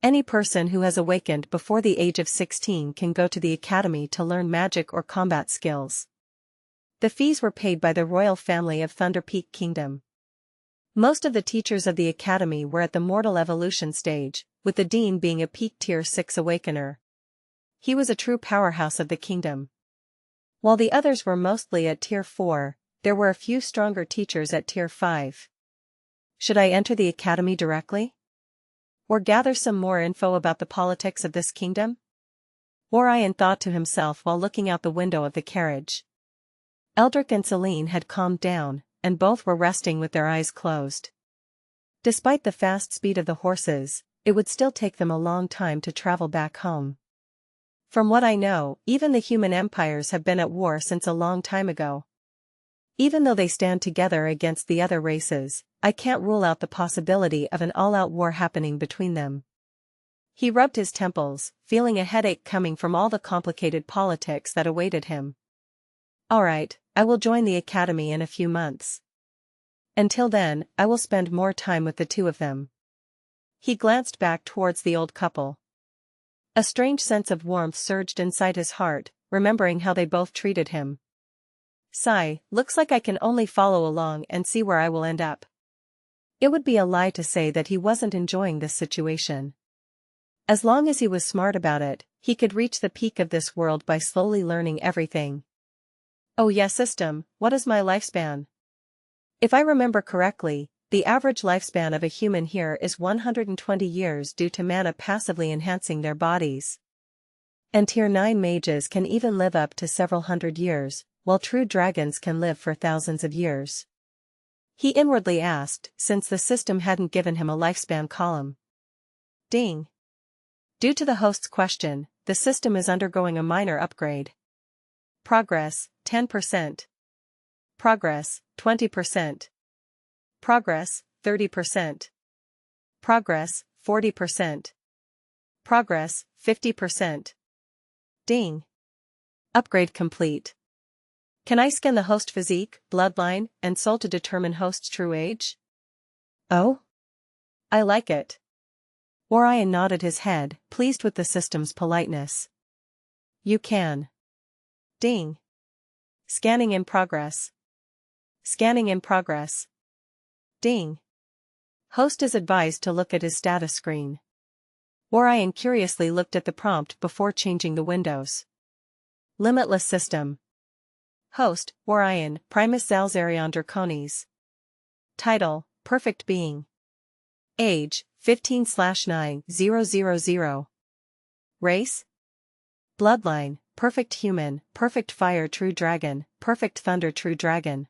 Any person who has awakened before the age of 16 can go to the academy to learn magic or combat skills. The fees were paid by the royal family of Thunder Peak Kingdom. Most of the teachers of the academy were at the mortal evolution stage, with the dean being a peak tier 6 awakener. He was a true powerhouse of the kingdom. While the others were mostly at tier 4, there were a few stronger teachers at tier 5. Should I enter the academy directly? Or gather some more info about the politics of this kingdom? Orion thought to himself while looking out the window of the carriage. Eldric and Selene had calmed down, and both were resting with their eyes closed. Despite the fast speed of the horses, it would still take them a long time to travel back home. From what I know, even the human empires have been at war since a long time ago. Even though they stand together against the other races, I can't rule out the possibility of an all-out war happening between them. He rubbed his temples, feeling a headache coming from all the complicated politics that awaited him. Alright, I will join the academy in a few months. Until then, I will spend more time with the two of them. He glanced back towards the old couple. A strange sense of warmth surged inside his heart, remembering how they both treated him. Sigh, looks like I can only follow along and see where I will end up. It would be a lie to say that he wasn't enjoying this situation. As long as he was smart about it, he could reach the peak of this world by slowly learning everything. Oh yeah, system, what is my lifespan? If I remember correctly, the average lifespan of a human here is 120 years due to mana passively enhancing their bodies. And tier 9 mages can even live up to several hundred years, while true dragons can live for thousands of years. He inwardly asked, since the system hadn't given him a lifespan column. Ding. Due to the host's question, the system is undergoing a minor upgrade. Progress, 10%. Progress, 20%. Progress, 30%. Progress, 40%. Progress, 50%. Ding. Upgrade complete. Can I scan the host physique, bloodline, and soul to determine host's true age? Oh? I like it. Orion nodded his head, pleased with the system's politeness. You can. Ding. Scanning in progress. Scanning in progress. Ding. Host is advised to look at his status screen. Orion curiously looked at the prompt before changing the windows. Limitless system. Host, Orion, Primus Xal'Zaryon Drakonis. Title, Perfect Being. Age, 15/9000. Race? Bloodline, Perfect Human, Perfect Fire True Dragon, Perfect Thunder True Dragon.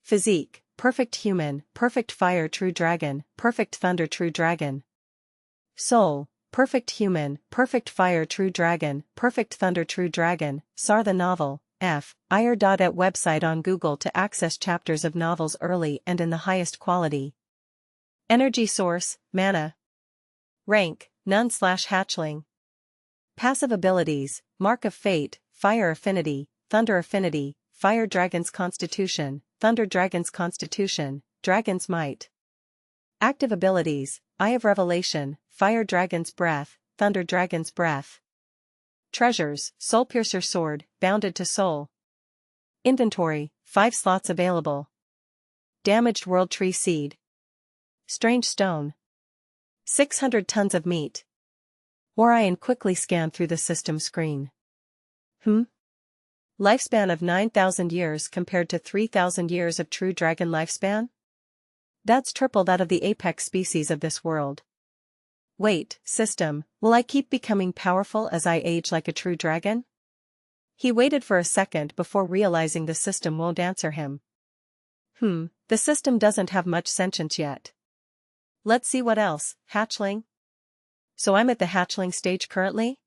Physique, Perfect Human, Perfect Fire True Dragon, Perfect Thunder True Dragon. Soul, Perfect Human, Perfect Fire True Dragon, Perfect Thunder True Dragon. SAR the novel, F. IR.at website on Google to access chapters of novels early and in the highest quality. Energy source, mana. Rank, none/hatchling. Passive abilities, Mark of Fate, Fire Affinity, Thunder Affinity, Fire Dragon's Constitution, Thunder Dragon's Constitution, Dragon's Might. Active abilities, Eye of Revelation, Fire Dragon's Breath, Thunder Dragon's Breath. Treasures, Soul Piercer Sword, Bounded to Soul. Inventory, 5 slots available. Damaged World Tree Seed. Strange Stone. 600 tons of meat. Orion quickly scanned through the system screen. Lifespan of 9,000 years compared to 3,000 years of true dragon lifespan? That's triple that of the apex species of this world. Wait, system, will I keep becoming powerful as I age like a true dragon? He waited for a second before realizing the system won't answer him. The system doesn't have much sentience yet. Let's see what else, hatchling? So I'm at the hatchling stage currently?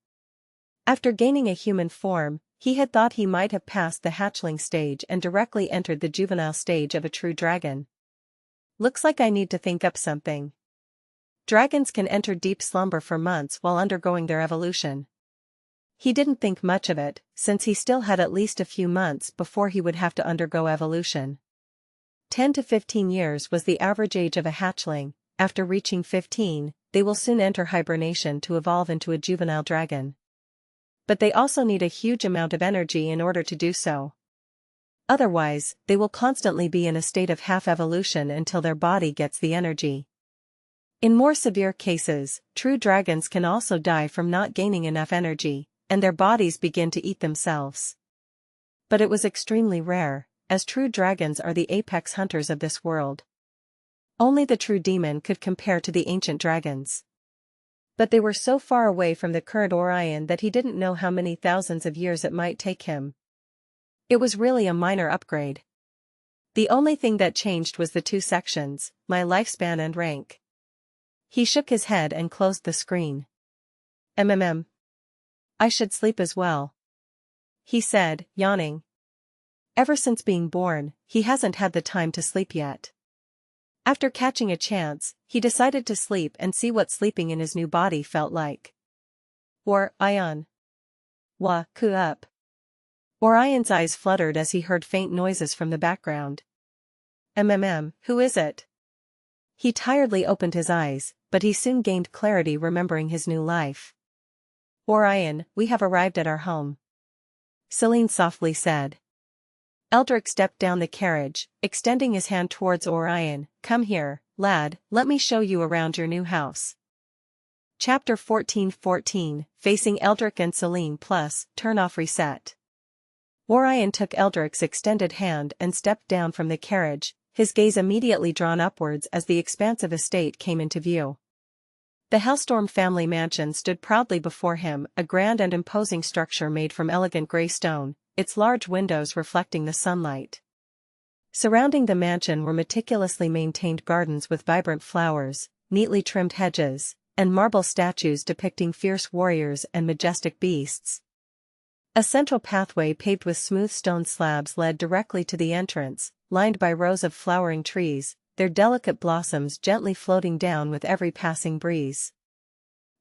After gaining a human form, he had thought he might have passed the hatchling stage and directly entered the juvenile stage of a true dragon. Looks like I need to think up something. Dragons can enter deep slumber for months while undergoing their evolution. He didn't think much of it, since he still had at least a few months before he would have to undergo evolution. 10 to 15 years was the average age of a hatchling. After reaching 15, they will soon enter hibernation to evolve into a juvenile dragon. But they also need a huge amount of energy in order to do so. Otherwise, they will constantly be in a state of half-evolution until their body gets the energy. In more severe cases, true dragons can also die from not gaining enough energy, and their bodies begin to eat themselves. But it was extremely rare, as true dragons are the apex hunters of this world. Only the true demon could compare to the ancient dragons. But they were so far away from the current Orion that he didn't know how many thousands of years it might take him. It was really a minor upgrade. The only thing that changed was the 2 sections, my lifespan and rank. He shook his head and closed the screen. I should sleep as well. He said, yawning. Ever since being born, he hasn't had the time to sleep yet. After catching a chance, he decided to sleep and see what sleeping in his new body felt like. Orion. Ku up. Orion's eyes fluttered as he heard faint noises from the background. Who is it? He tiredly opened his eyes, but he soon gained clarity remembering his new life. Orion, we have arrived at our home. Selene softly said. Eldric stepped down the carriage, extending his hand towards Orion. Come here, lad, let me show you around your new house. Chapter 14:14, Facing Eldric and Selene plus, Turn off reset. Orion took Eldric's extended hand and stepped down from the carriage, his gaze immediately drawn upwards as the expansive estate came into view. The Hellstorm family mansion stood proudly before him, a grand and imposing structure made from elegant grey stone, its large windows reflecting the sunlight. Surrounding the mansion were meticulously maintained gardens with vibrant flowers, neatly trimmed hedges, and marble statues depicting fierce warriors and majestic beasts. A central pathway paved with smooth stone slabs led directly to the entrance, lined by rows of flowering trees, their delicate blossoms gently floating down with every passing breeze.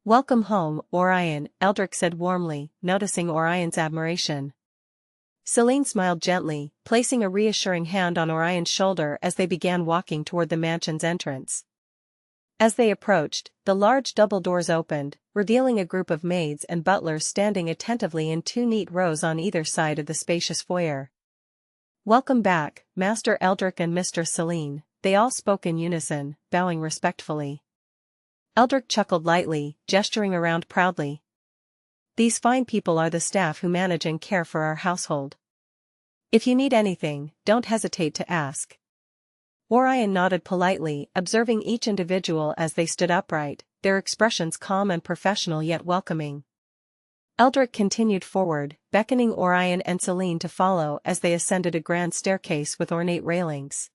Welcome home, Orion, Eldric said warmly, noticing Orion's admiration. Selene smiled gently, placing a reassuring hand on Orion's shoulder as they began walking toward the mansion's entrance. As they approached, the large double doors opened, revealing a group of maids and butlers standing attentively in two neat rows on either side of the spacious foyer. Welcome back, Master Eldric and Mistress Selene, they all spoke in unison, bowing respectfully. Eldric chuckled lightly, gesturing around proudly. These fine people are the staff who manage and care for our household. If you need anything, don't hesitate to ask. Orion nodded politely, observing each individual as they stood upright, their expressions calm and professional yet welcoming. Eldric continued forward, beckoning Orion and Selene to follow as they ascended a grand staircase with ornate railings.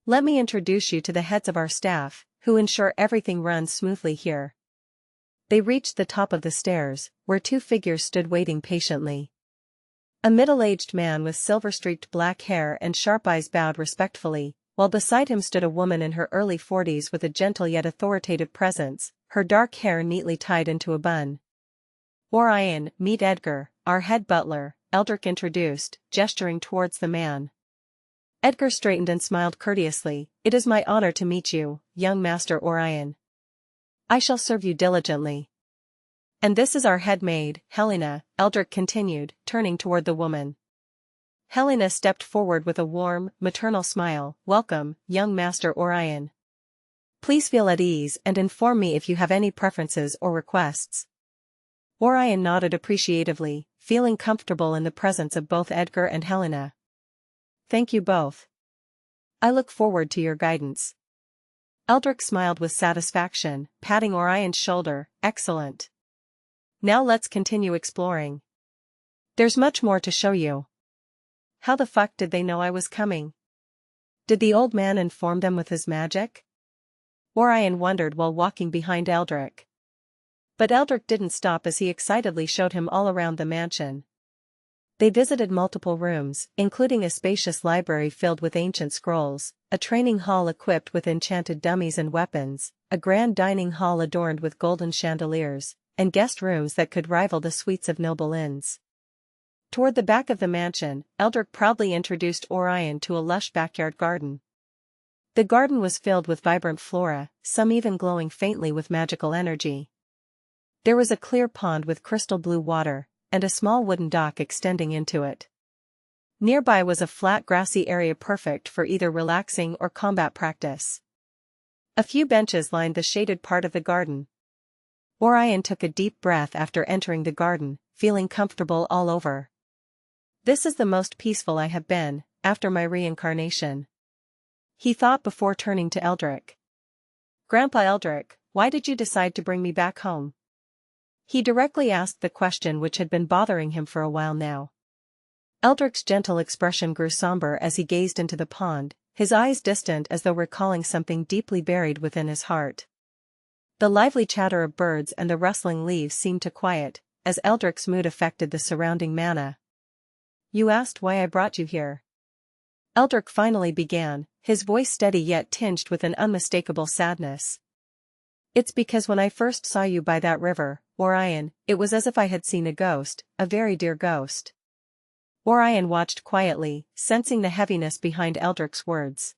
Let me introduce you to the heads of our staff, who ensure everything runs smoothly here. They reached the top of the stairs, where two figures stood waiting patiently. A middle-aged man with silver-streaked black hair and sharp eyes bowed respectfully, while beside him stood a woman in her early 40s with a gentle yet authoritative presence, her dark hair neatly tied into a bun. Orion, meet Edgar, our head butler, Eldric introduced, gesturing towards the man. Edgar straightened and smiled courteously. It is my honor to meet you, young Master Orion. I shall serve you diligently. And this is our head maid, Helena, Eldric continued, turning toward the woman. Helena stepped forward with a warm, maternal smile. Welcome, young Master Orion. Please feel at ease and inform me if you have any preferences or requests. Orion nodded appreciatively, feeling comfortable in the presence of both Edgar and Helena. Thank you both. I look forward to your guidance. Eldric smiled with satisfaction, patting Orion's shoulder. Excellent. Now let's continue exploring. There's much more to show you. How the fuck did they know I was coming? Did the old man inform them with his magic? Orion wondered while walking behind Eldric. But Eldric didn't stop as he excitedly showed him all around the mansion. They visited multiple rooms, including a spacious library filled with ancient scrolls, a training hall equipped with enchanted dummies and weapons, a grand dining hall adorned with golden chandeliers, and guest rooms that could rival the suites of noble inns. Toward the back of the mansion, Eldric proudly introduced Orion to a lush backyard garden. The garden was filled with vibrant flora, some even glowing faintly with magical energy. There was a clear pond with crystal blue water, and a small wooden dock extending into it. Nearby was a flat grassy area perfect for either relaxing or combat practice. A few benches lined the shaded part of the garden. Orion took a deep breath after entering the garden, feeling comfortable all over. This is the most peaceful I have been, after my reincarnation. He thought before turning to Eldric. Grandpa Eldric, why did you decide to bring me back home? He directly asked the question which had been bothering him for a while now. Eldric's gentle expression grew somber as he gazed into the pond, his eyes distant as though recalling something deeply buried within his heart. The lively chatter of birds and the rustling leaves seemed to quiet, as Eldric's mood affected the surrounding manna. You asked why I brought you here. Eldric finally began, his voice steady yet tinged with an unmistakable sadness. It's because when I first saw you by that river, Orion, it was as if I had seen a ghost, a very dear ghost. Orion watched quietly, sensing the heaviness behind Eldric's words.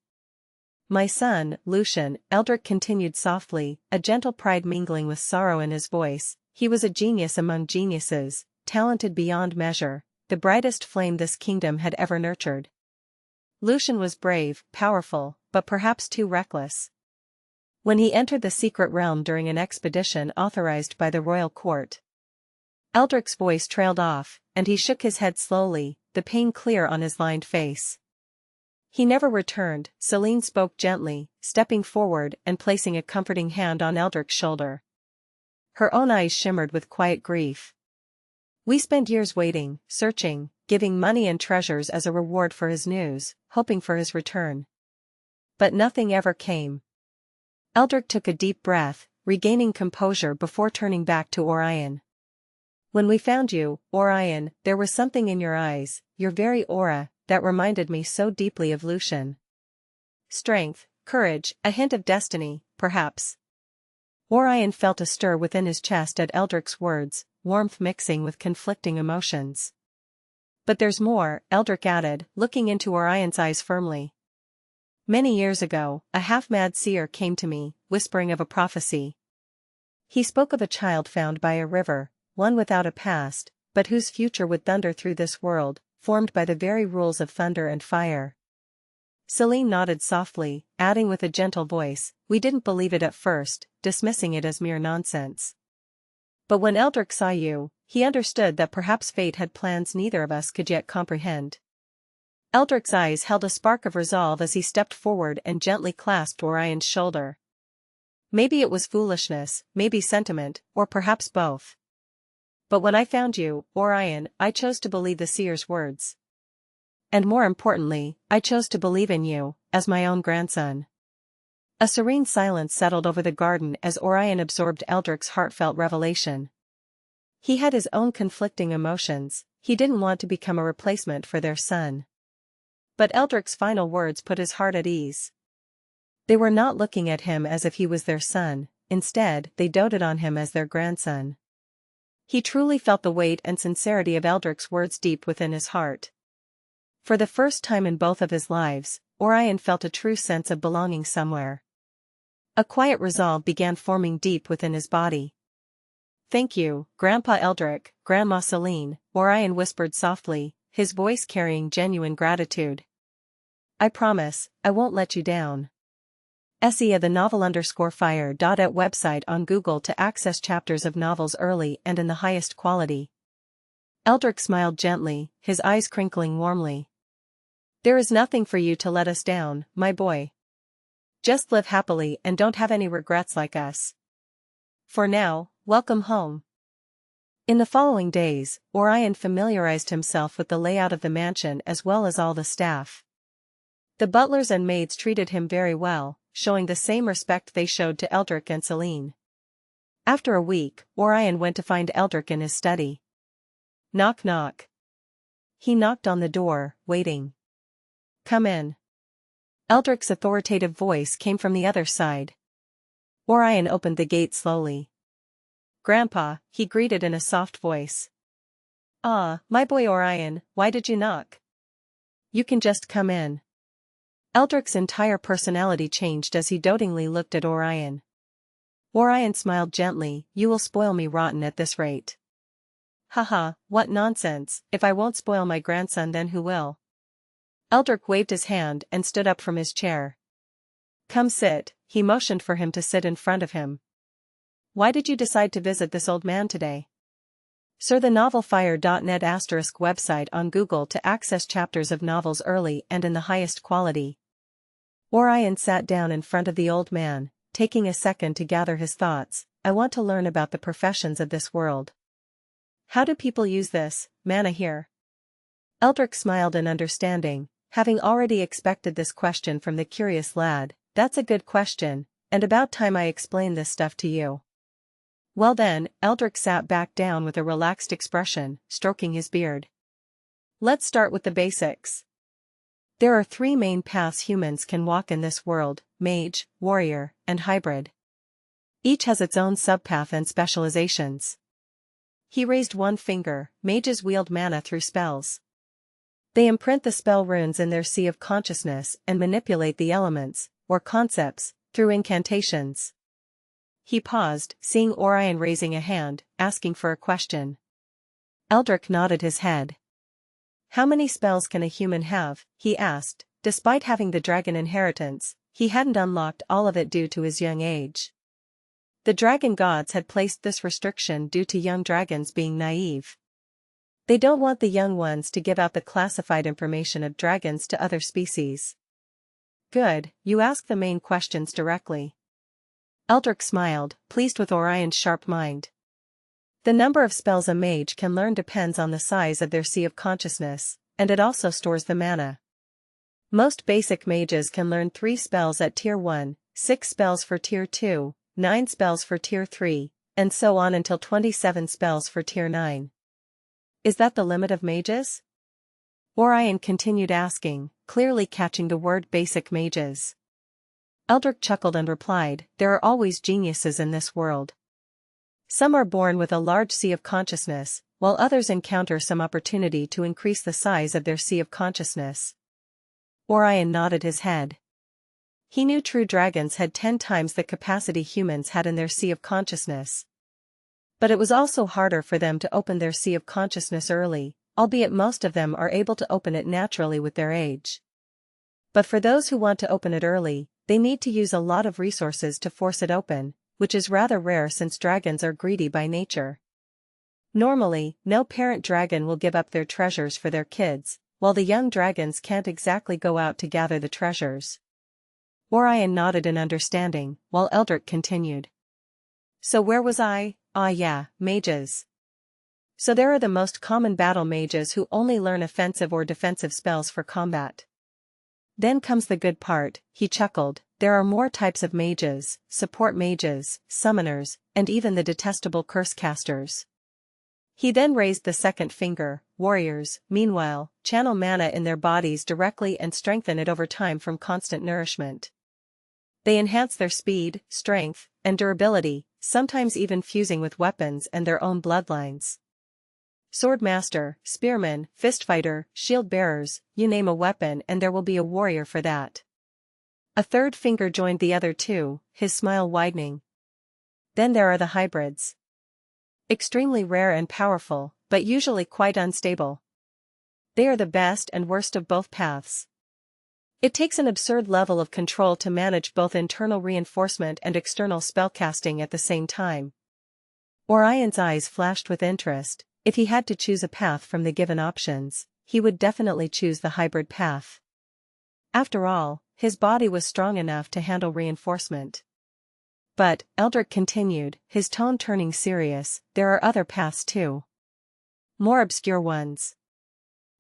My son, Lucian, Eldric continued softly, a gentle pride mingling with sorrow in his voice. He was a genius among geniuses, talented beyond measure, the brightest flame this kingdom had ever nurtured. Lucian was brave, powerful, but perhaps too reckless. When he entered the secret realm during an expedition authorized by the royal court, Eldric's voice trailed off, and he shook his head slowly, the pain clear on his lined face. He never returned, Selene spoke gently, stepping forward and placing a comforting hand on Eldric's shoulder. Her own eyes shimmered with quiet grief. We spent years waiting, searching, giving money and treasures as a reward for his news, hoping for his return. But nothing ever came. Eldric took a deep breath, regaining composure before turning back to Orion. When we found you, Orion, there was something in your eyes, your very aura, that reminded me so deeply of Lucian. Strength, courage, a hint of destiny, perhaps. Orion felt a stir within his chest at Eldric's words, warmth mixing with conflicting emotions. But there's more, Eldric added, looking into Orion's eyes firmly. Many years ago, a half-mad seer came to me, whispering of a prophecy. He spoke of a child found by a river, one without a past, but whose future would thunder through this world, formed by the very rules of thunder and fire. Selene nodded softly, adding with a gentle voice, we didn't believe it at first, dismissing it as mere nonsense. But when Eldric saw you, he understood that perhaps fate had plans neither of us could yet comprehend. Eldric's eyes held a spark of resolve as he stepped forward and gently clasped Orion's shoulder. Maybe it was foolishness, maybe sentiment, or perhaps both. But when I found you, Orion, I chose to believe the seer's words. And more importantly, I chose to believe in you, as my own grandson. A serene silence settled over the garden as Orion absorbed Eldric's heartfelt revelation. He had his own conflicting emotions, he didn't want to become a replacement for their son. But Eldric's final words put his heart at ease. They were not looking at him as if he was their son, instead they doted on him as their grandson. He truly felt the weight and sincerity of Eldric's words deep within his heart. For the first time in both of his lives, Orion felt a true sense of belonging somewhere. A quiet resolve began forming deep within his body. Thank you, Grandpa Eldric, Grandma Selene, Orion whispered softly, his voice carrying genuine gratitude. I promise, I won't let you down. Xianxia the novel_fire. At website on Google to access chapters of novels early and in the highest quality. Eldric smiled gently, his eyes crinkling warmly. There is nothing for you to let us down, my boy. Just live happily and don't have any regrets like us. For now, welcome home. In the following days, Orion familiarized himself with the layout of the mansion as well as all the staff. The butlers and maids treated him very well, showing the same respect they showed to Eldric and Selene. After a week, Orion went to find Eldric in his study. Knock knock. He knocked on the door, waiting. Come in. Eldric's authoritative voice came from the other side. Orion opened the gate slowly. Grandpa, he greeted in a soft voice. Ah, my boy Orion, why did you knock? You can just come in. Eldric's entire personality changed as he dotingly looked at Orion. Orion smiled gently, you will spoil me rotten at this rate. Haha, what nonsense, if I won't spoil my grandson then who will? Eldric waved his hand and stood up from his chair. Come sit, he motioned for him to sit in front of him. Why did you decide to visit this old man today? Sir the novelfire.net ** website on Google to access chapters of novels early and in the highest quality. Orion sat down in front of the old man, taking a second to gather his thoughts. I want to learn about the professions of this world. How do people use this, mana here? Eldric smiled in understanding, having already expected this question from the curious lad. That's a good question, and about time I explain this stuff to you. Well then, Eldric sat back down with a relaxed expression, stroking his beard. Let's start with the basics. There are three main paths humans can walk in this world: mage, warrior, and hybrid. Each has its own subpath and specializations. He raised one finger. Mages wield mana through spells. They imprint the spell runes in their sea of consciousness and manipulate the elements, or concepts, through incantations. He paused, seeing Orion raising a hand, asking for a question. Eldric nodded his head. How many spells can a human have? He asked. Despite having the dragon inheritance, he hadn't unlocked all of it due to his young age. The dragon gods had placed this restriction due to young dragons being naive. They don't want the young ones to give out the classified information of dragons to other species. Good, you ask the main questions directly. Eldric smiled, pleased with Orion's sharp mind. The number of spells a mage can learn depends on the size of their sea of consciousness, and it also stores the mana. Most basic mages can learn 3 spells at Tier 1, 6 spells for Tier 2, 9 spells for Tier 3, and so on until 27 spells for Tier 9. Is that the limit of mages? Orion continued asking, clearly catching the word basic mages. Eldric chuckled and replied, there are always geniuses in this world. Some are born with a large sea of consciousness, while others encounter some opportunity to increase the size of their sea of consciousness. Orion nodded his head. He knew true dragons had 10 times the capacity humans had in their sea of consciousness. But it was also harder for them to open their sea of consciousness early, albeit most of them are able to open it naturally with their age. But for those who want to open it early, they need to use a lot of resources to force it open, which is rather rare since dragons are greedy by nature. Normally, no parent dragon will give up their treasures for their kids, while the young dragons can't exactly go out to gather the treasures. Orion nodded in understanding, while Eldric continued. So where was I? Ah yeah, mages. So there are the most common battle mages who only learn offensive or defensive spells for combat. Then comes the good part, he chuckled, there are more types of mages, support mages, summoners, and even the detestable curse casters. He then raised the second finger, warriors, meanwhile, channel mana in their bodies directly and strengthen it over time from constant nourishment. They enhance their speed, strength, and durability, sometimes even fusing with weapons and their own bloodlines. Swordmaster, spearman, fistfighter, shield bearers, you name a weapon and there will be a warrior for that. A third finger joined the other two, his smile widening. Then there are the hybrids. Extremely rare and powerful, but usually quite unstable. They are the best and worst of both paths. It takes an absurd level of control to manage both internal reinforcement and external spellcasting at the same time. Orion's eyes flashed with interest. If he had to choose a path from the given options, he would definitely choose the hybrid path. After all, his body was strong enough to handle reinforcement. But, Eldric continued, his tone turning serious, there are other paths too. More obscure ones.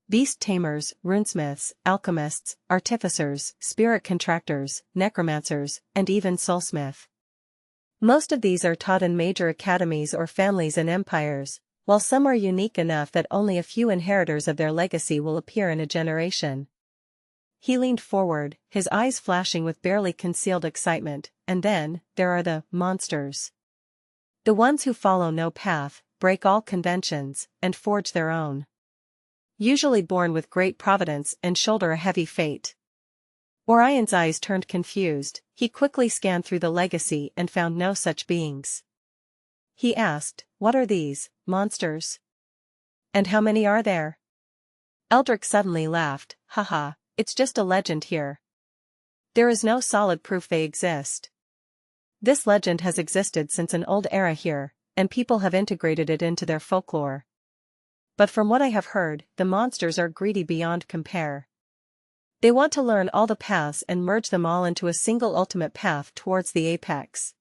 Beast tamers, runesmiths, alchemists, artificers, spirit contractors, necromancers, and even soulsmith. Most of these are taught in major academies or families in empires, while some are unique enough that only a few inheritors of their legacy will appear in a generation. He leaned forward, his eyes flashing with barely concealed excitement, and then, there are the monsters. The ones who follow no path, break all conventions, and forge their own. Usually born with great providence and shoulder a heavy fate. Orion's eyes turned confused, he quickly scanned through the legacy and found no such beings. He asked, what are these, monsters? And how many are there? Eldric suddenly laughed, haha, it's just a legend here. There is no solid proof they exist. This legend has existed since an old era here, and people have integrated it into their folklore. But from what I have heard, the monsters are greedy beyond compare. They want to learn all the paths and merge them all into a single ultimate path towards the apex.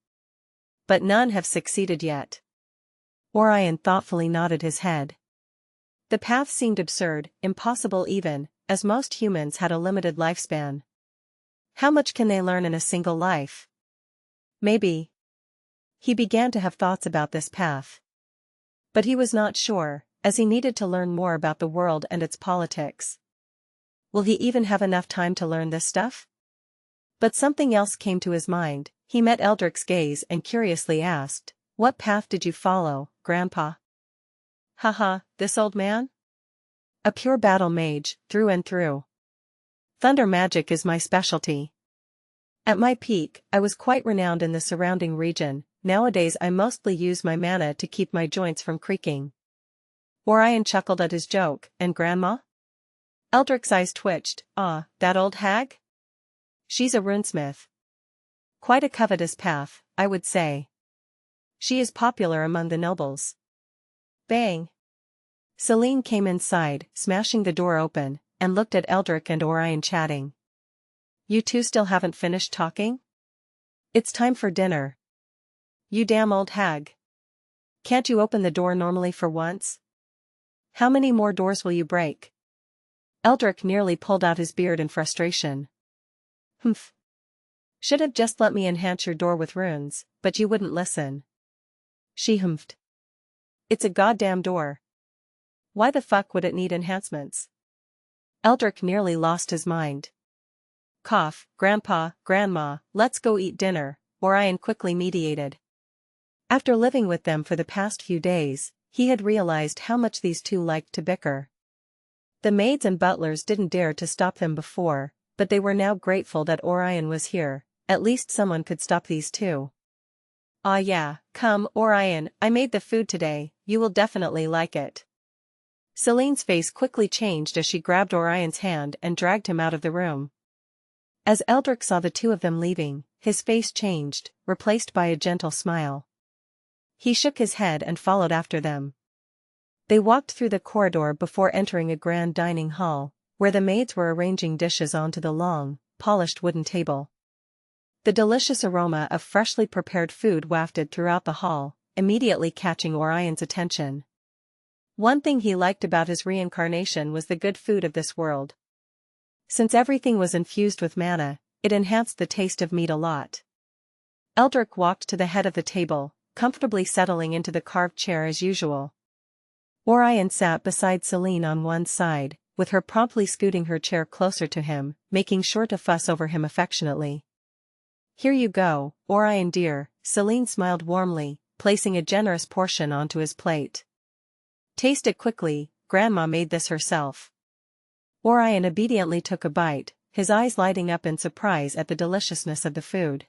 But none have succeeded yet. Orion thoughtfully nodded his head. The path seemed absurd, impossible even, as most humans had a limited lifespan. How much can they learn in a single life? Maybe. He began to have thoughts about this path. But he was not sure, as he needed to learn more about the world and its politics. Will he even have enough time to learn this stuff? But something else came to his mind. He met Eldric's gaze and curiously asked, what path did you follow, Grandpa? Haha, this old man? A pure battle mage, through and through. Thunder magic is my specialty. At my peak, I was quite renowned in the surrounding region. Nowadays I mostly use my mana to keep my joints from creaking. Orion chuckled at his joke, and Grandma? Eldric's eyes twitched. Ah, that old hag? She's a runesmith. Quite a covetous path, I would say. She is popular among the nobles. Bang! Selene came inside, smashing the door open, and looked at Eldric and Orion chatting. You two still haven't finished talking? It's time for dinner. You damn old hag. Can't you open the door normally for once? How many more doors will you break? Eldric nearly pulled out his beard in frustration. Humph. Should have just let me enhance your door with runes, but you wouldn't listen. She humphed. It's a goddamn door. Why the fuck would it need enhancements? Eldric nearly lost his mind. Cough, Grandpa, Grandma, let's go eat dinner, Orion quickly mediated. After living with them for the past few days, he had realized how much these two liked to bicker. The maids and butlers didn't dare to stop them before, but they were now grateful that Orion was here. At least someone could stop these two. Ah yeah, come, Orion, I made the food today, you will definitely like it. Selene's face quickly changed as she grabbed Orion's hand and dragged him out of the room. As Eldric saw the two of them leaving, his face changed, replaced by a gentle smile. He shook his head and followed after them. They walked through the corridor before entering a grand dining hall, where the maids were arranging dishes onto the long, polished wooden table. The delicious aroma of freshly prepared food wafted throughout the hall, immediately catching Orion's attention. One thing he liked about his reincarnation was the good food of this world. Since everything was infused with mana, it enhanced the taste of meat a lot. Eldric walked to the head of the table, comfortably settling into the carved chair as usual. Orion sat beside Selene on one side, with her promptly scooting her chair closer to him, making sure to fuss over him affectionately. Here you go, Orion dear, Selene smiled warmly, placing a generous portion onto his plate. Taste it quickly, Grandma made this herself. Orion obediently took a bite, his eyes lighting up in surprise at the deliciousness of the food.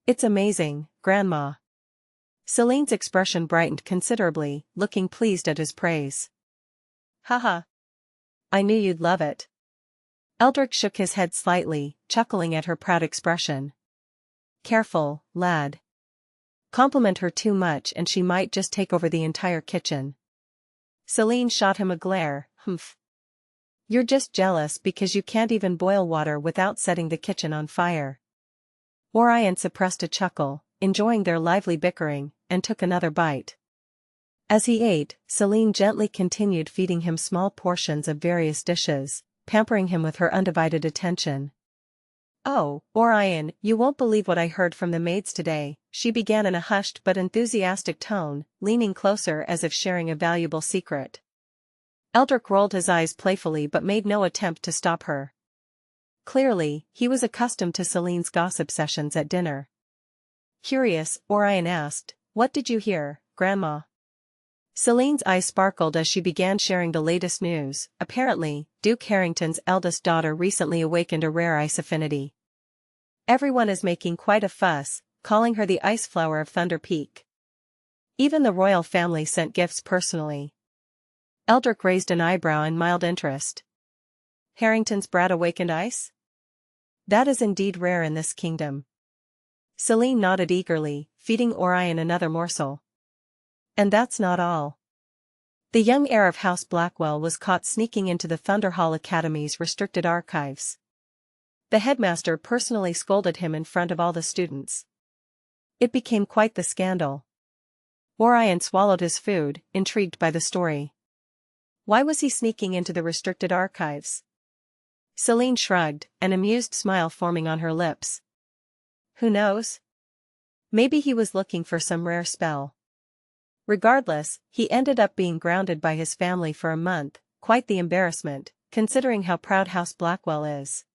It's amazing, Grandma. Selene's expression brightened considerably, looking pleased at his praise. Haha. I knew you'd love it. Eldric shook his head slightly, chuckling at her proud expression. Careful, lad. Compliment her too much and she might just take over the entire kitchen. Selene shot him a glare. Humph. You're just jealous because you can't even boil water without setting the kitchen on fire. Orion suppressed a chuckle, enjoying their lively bickering, and took another bite. As he ate, Selene gently continued feeding him small portions of various dishes, pampering him with her undivided attention. Oh, Orion, you won't believe what I heard from the maids today, she began in a hushed but enthusiastic tone, leaning closer as if sharing a valuable secret. Eldric rolled his eyes playfully but made no attempt to stop her. Clearly, he was accustomed to Selene's gossip sessions at dinner. Curious, Orion asked, what did you hear, Grandma? Selene's eyes sparkled as she began sharing the latest news. Apparently, Duke Harrington's eldest daughter recently awakened a rare ice affinity. Everyone is making quite a fuss, calling her the Ice Flower of Thunder Peak. Even the royal family sent gifts personally. Eldric raised an eyebrow in mild interest. Harrington's brat awakened ice? That is indeed rare in this kingdom. Selene nodded eagerly, feeding Orion another morsel. And that's not all. The young heir of House Blackwell was caught sneaking into the Thunderhall Academy's restricted archives. The headmaster personally scolded him in front of all the students. It became quite the scandal. Orion swallowed his food, intrigued by the story. Why was he sneaking into the restricted archives? Selene shrugged, an amused smile forming on her lips. Who knows? Maybe he was looking for some rare spell. Regardless, he ended up being grounded by his family for a month, quite the embarrassment, considering how proud House Blackwell is.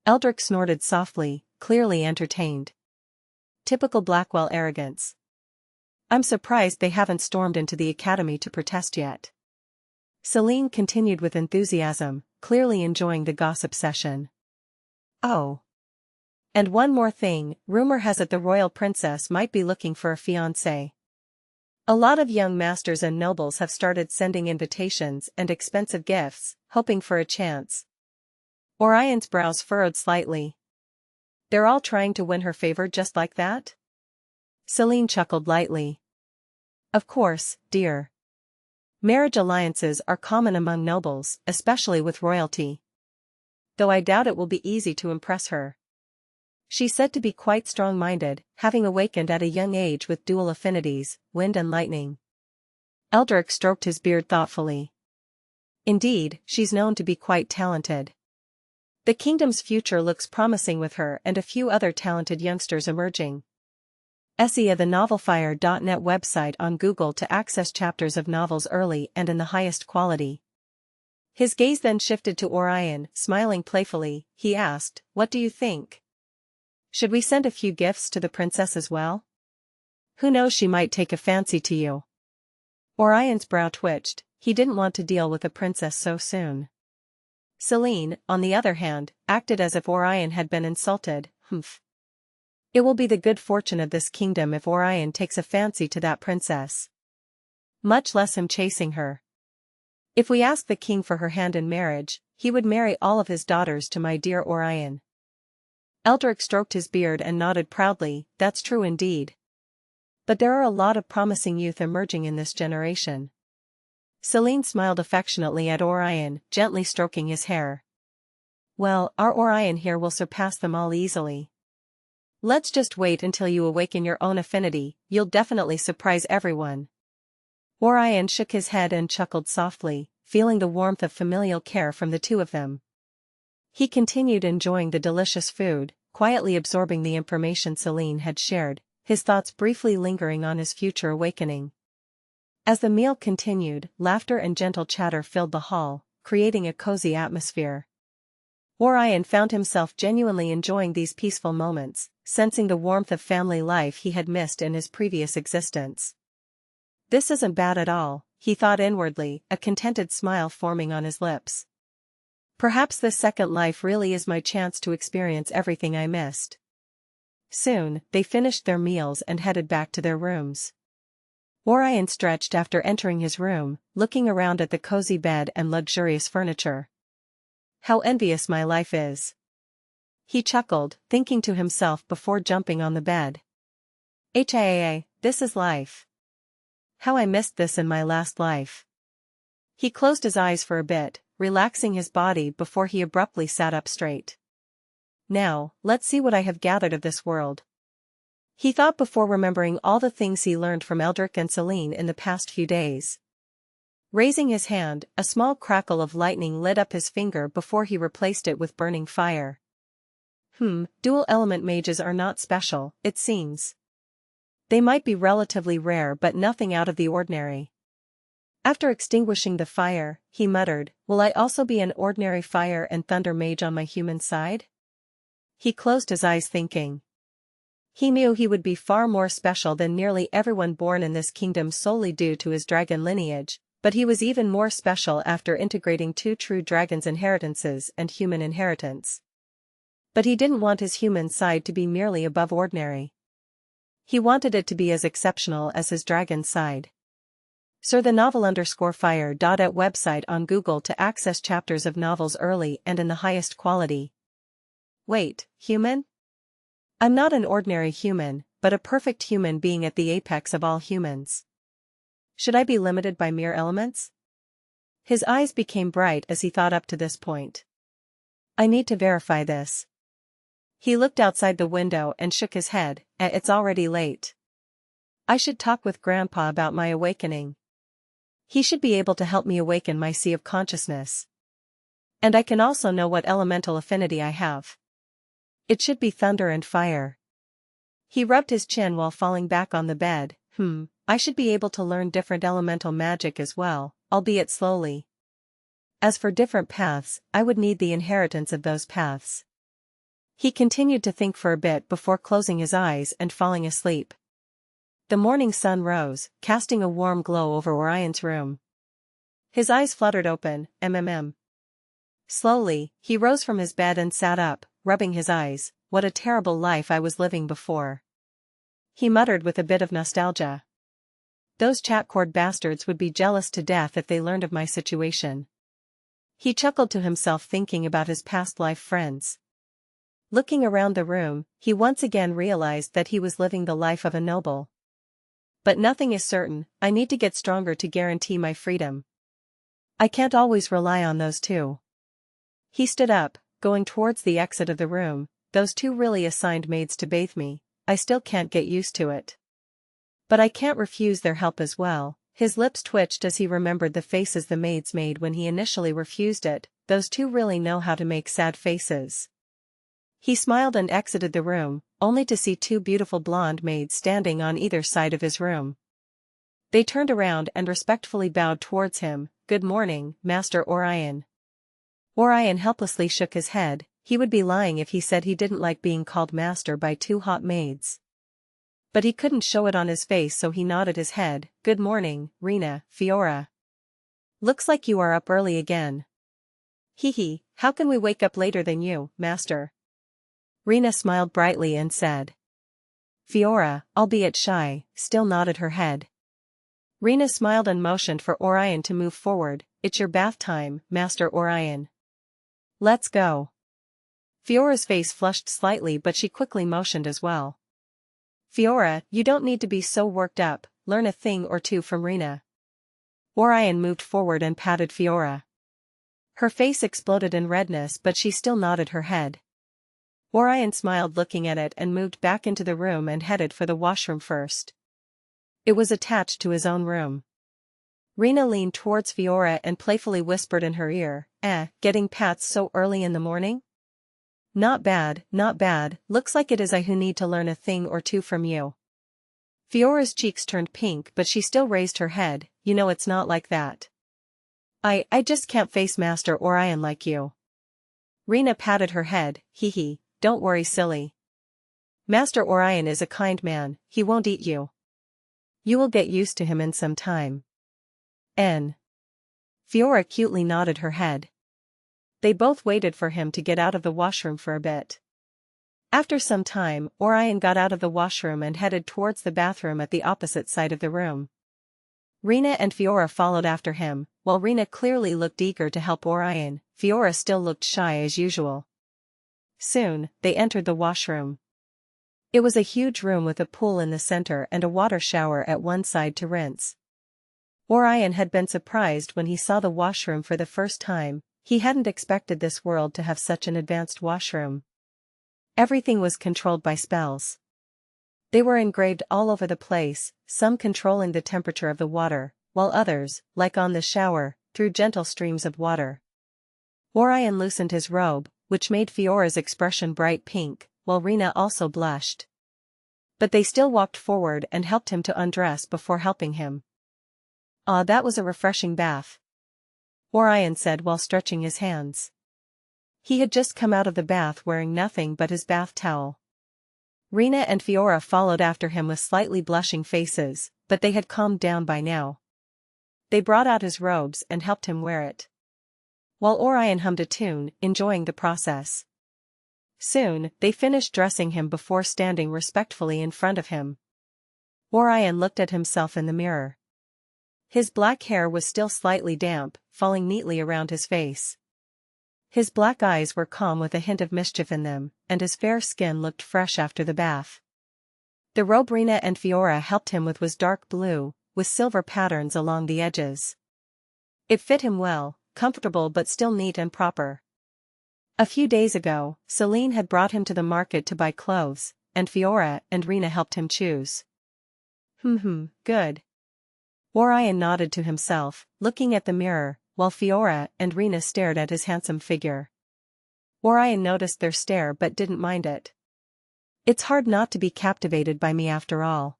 Eldric snorted softly, clearly entertained. Typical Blackwell arrogance. I'm surprised they haven't stormed into the academy to protest yet. Selene continued with enthusiasm, clearly enjoying the gossip session. Oh. And one more thing, rumor has it the royal princess might be looking for a fiancé. A lot of young masters and nobles have started sending invitations and expensive gifts, hoping for a chance. Orion's brows furrowed slightly. They're all trying to win her favor just like that? Selene chuckled lightly. Of course, dear. Marriage alliances are common among nobles, especially with royalty. Though I doubt it will be easy to impress her. She's said to be quite strong-minded, having awakened at a young age with dual affinities, wind and lightning. Eldric stroked his beard thoughtfully. Indeed, she's known to be quite talented. The kingdom's future looks promising with her and a few other talented youngsters emerging. Xianxia the novelfire.net website on Google to access chapters of novels early and in the highest quality. His gaze then shifted to Orion, smiling playfully. He asked, "What do you think? Should we send a few gifts to the princess as well? Who knows, she might take a fancy to you." Orion's brow twitched. He didn't want to deal with a princess so soon. Selene, on the other hand, acted as if Orion had been insulted. Humph. It will be the good fortune of this kingdom if Orion takes a fancy to that princess. Much less him chasing her. If we ask the king for her hand in marriage, he would marry all of his daughters to my dear Orion. Eldric stroked his beard and nodded proudly. That's true indeed. But there are a lot of promising youth emerging in this generation. Selene smiled affectionately at Orion, gently stroking his hair. Well, our Orion here will surpass them all easily. Let's just wait until you awaken your own affinity, you'll definitely surprise everyone. Orion shook his head and chuckled softly, feeling the warmth of familial care from the two of them. He continued enjoying the delicious food, quietly absorbing the information Selene had shared, his thoughts briefly lingering on his future awakening. As the meal continued, laughter and gentle chatter filled the hall, creating a cozy atmosphere. Orion found himself genuinely enjoying these peaceful moments, sensing the warmth of family life he had missed in his previous existence. This isn't bad at all, he thought inwardly, a contented smile forming on his lips. Perhaps this second life really is my chance to experience everything I missed. Soon, they finished their meals and headed back to their rooms. Orion stretched after entering his room, looking around at the cozy bed and luxurious furniture. How envious my life is. He chuckled, thinking to himself before jumping on the bed. This is life. How I missed this in my last life. He closed his eyes for a bit, relaxing his body before he abruptly sat up straight. Now, let's see what I have gathered of this world. He thought before remembering all the things he learned from Eldric and Selene in the past few days. Raising his hand, a small crackle of lightning lit up his finger before he replaced it with burning fire. Dual element mages are not special, it seems. They might be relatively rare but nothing out of the ordinary. After extinguishing the fire, he muttered, "Will I also be an ordinary fire and thunder mage on my human side?" He closed his eyes thinking. He knew he would be far more special than nearly everyone born in this kingdom solely due to his dragon lineage, but he was even more special after integrating two true dragon's inheritances and human inheritance. But he didn't want his human side to be merely above ordinary. He wanted it to be as exceptional as his dragon side. Search the novel_fire.at website on Google to access chapters of novels early and in the highest quality. Wait, human? I'm not an ordinary human, but a perfect human being at the apex of all humans. Should I be limited by mere elements? His eyes became bright as he thought up to this point. I need to verify this. He looked outside the window and shook his head. It's already late. I should talk with Grandpa about my awakening. He should be able to help me awaken my sea of consciousness. And I can also know what elemental affinity I have. It should be thunder and fire. He rubbed his chin while falling back on the bed. I should be able to learn different elemental magic as well, albeit slowly. As for different paths, I would need the inheritance of those paths. He continued to think for a bit before closing his eyes and falling asleep. The morning sun rose, casting a warm glow over Orion's room. His eyes fluttered open. Slowly, he rose from his bed and sat up, rubbing his eyes. What a terrible life I was living before. He muttered with a bit of nostalgia. Those chatcord bastards would be jealous to death if they learned of my situation. He chuckled to himself thinking about his past life friends. Looking around the room, he once again realized that he was living the life of a noble. But nothing is certain, I need to get stronger to guarantee my freedom. I can't always rely on those two. He stood up, going towards the exit of the room. Those two really assigned maids to bathe me, I still can't get used to it. But I can't refuse their help as well. His lips twitched as he remembered the faces the maids made when he initially refused it. Those two really know how to make sad faces. He smiled and exited the room, only to see two beautiful blonde maids standing on either side of his room. They turned around and respectfully bowed towards him. "Good morning, Master Orion." Orion helplessly shook his head. He would be lying if he said he didn't like being called master by two hot maids. But he couldn't show it on his face, so he nodded his head. "Good morning, Rina, Fiora. Looks like you are up early again." "Hee, how can we wake up later than you, master?" Rina smiled brightly and said. Fiora, albeit shy, still nodded her head. Rina smiled and motioned for Orion to move forward. "It's your bath time, Master Orion. Let's go." Fiora's face flushed slightly, but she quickly motioned as well. "Fiora, you don't need to be so worked up, learn a thing or two from Rina." Orion moved forward and patted Fiora. Her face exploded in redness, but she still nodded her head. Orion smiled looking at it and moved back into the room and headed for the washroom first. It was attached to his own room. Rina leaned towards Fiora and playfully whispered in her ear, getting pats so early in the morning? Not bad, not bad, looks like it is I who need to learn a thing or two from you." Fiora's cheeks turned pink, but she still raised her head. "You know it's not like that. I just can't face Master Orion like you." Rina patted her head. Hee, don't worry silly. Master Orion is a kind man, he won't eat you. You will get used to him in some time. Fiora cutely nodded her head. They both waited for him to get out of the washroom for a bit. After some time, Orion got out of the washroom and headed towards the bathroom at the opposite side of the room. Rina and Fiora followed after him. While Rina clearly looked eager to help Orion, Fiora still looked shy as usual. Soon, they entered the washroom. It was a huge room with a pool in the center and a water shower at one side to rinse. Orion had been surprised when he saw the washroom for the first time. He hadn't expected this world to have such an advanced washroom. Everything was controlled by spells. They were engraved all over the place, some controlling the temperature of the water, while others, like on the shower, threw gentle streams of water. Orion loosened his robe, which made Fiora's expression bright pink, while Rina also blushed. But they still walked forward and helped him to undress before helping him. "Ah, that was a refreshing bath," Orion said while stretching his hands. He had just come out of the bath wearing nothing but his bath towel. Rina and Fiora followed after him with slightly blushing faces, but they had calmed down by now. They brought out his robes and helped him wear it, while Orion hummed a tune, enjoying the process. Soon, they finished dressing him before standing respectfully in front of him. Orion looked at himself in the mirror. His black hair was still slightly damp, falling neatly around his face. His black eyes were calm with a hint of mischief in them, and his fair skin looked fresh after the bath. The robe Rina and Fiora helped him with was dark blue, with silver patterns along the edges. It fit him well, comfortable but still neat and proper. A few days ago, Selene had brought him to the market to buy clothes, and Fiora and Rina helped him choose. Good. Orion nodded to himself, looking at the mirror, while Fiora and Rina stared at his handsome figure. Orion noticed their stare but didn't mind it. It's hard not to be captivated by me after all.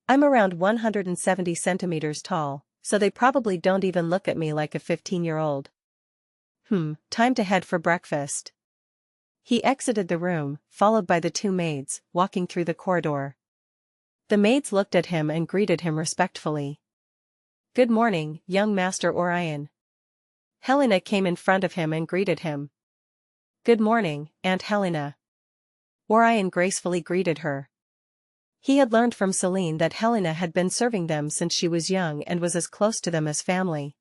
I'm around 170 centimeters tall, so they probably don't even look at me like a 15-year-old. Time to head for breakfast. He exited the room, followed by the two maids, walking through the corridor. The maids looked at him and greeted him respectfully. "Good morning, young Master Orion." Helena came in front of him and greeted him. "Good morning, Aunt Helena." Orion gracefully greeted her. He had learned from Selene that Helena had been serving them since she was young and was as close to them as family.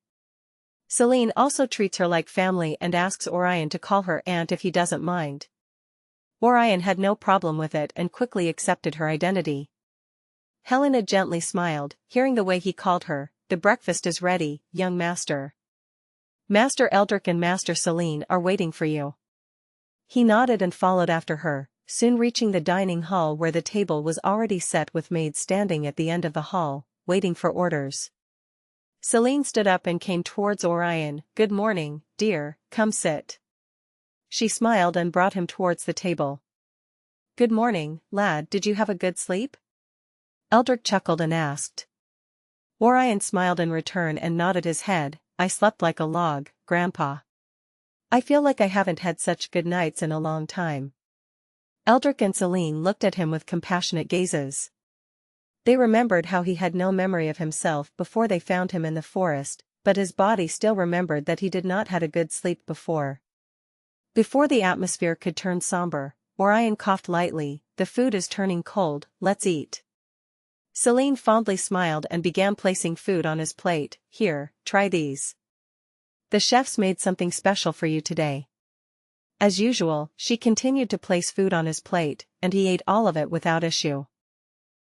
Selene also treats her like family and asks Orion to call her aunt if he doesn't mind. Orion had no problem with it and quickly accepted her identity. Helena gently smiled, hearing the way he called her. "The breakfast is ready, young master. Master Eldric and Master Selene are waiting for you." He nodded and followed after her, soon reaching the dining hall where the table was already set with maids standing at the end of the hall, waiting for orders. Selene stood up and came towards Orion. "Good morning, dear, come sit." She smiled and brought him towards the table. "Good morning, lad, did you have a good sleep?" Eldric chuckled and asked. Orion smiled in return and nodded his head. "I slept like a log, Grandpa. I feel like I haven't had such good nights in a long time." Eldric and Selene looked at him with compassionate gazes. They remembered how he had no memory of himself before they found him in the forest, but his body still remembered that he did not had a good sleep before. Before the atmosphere could turn somber, Orion coughed lightly. "The food is turning cold, let's eat." Selene fondly smiled and began placing food on his plate. "Here, try these. The chef's made something special for you today." As usual, she continued to place food on his plate, and he ate all of it without issue.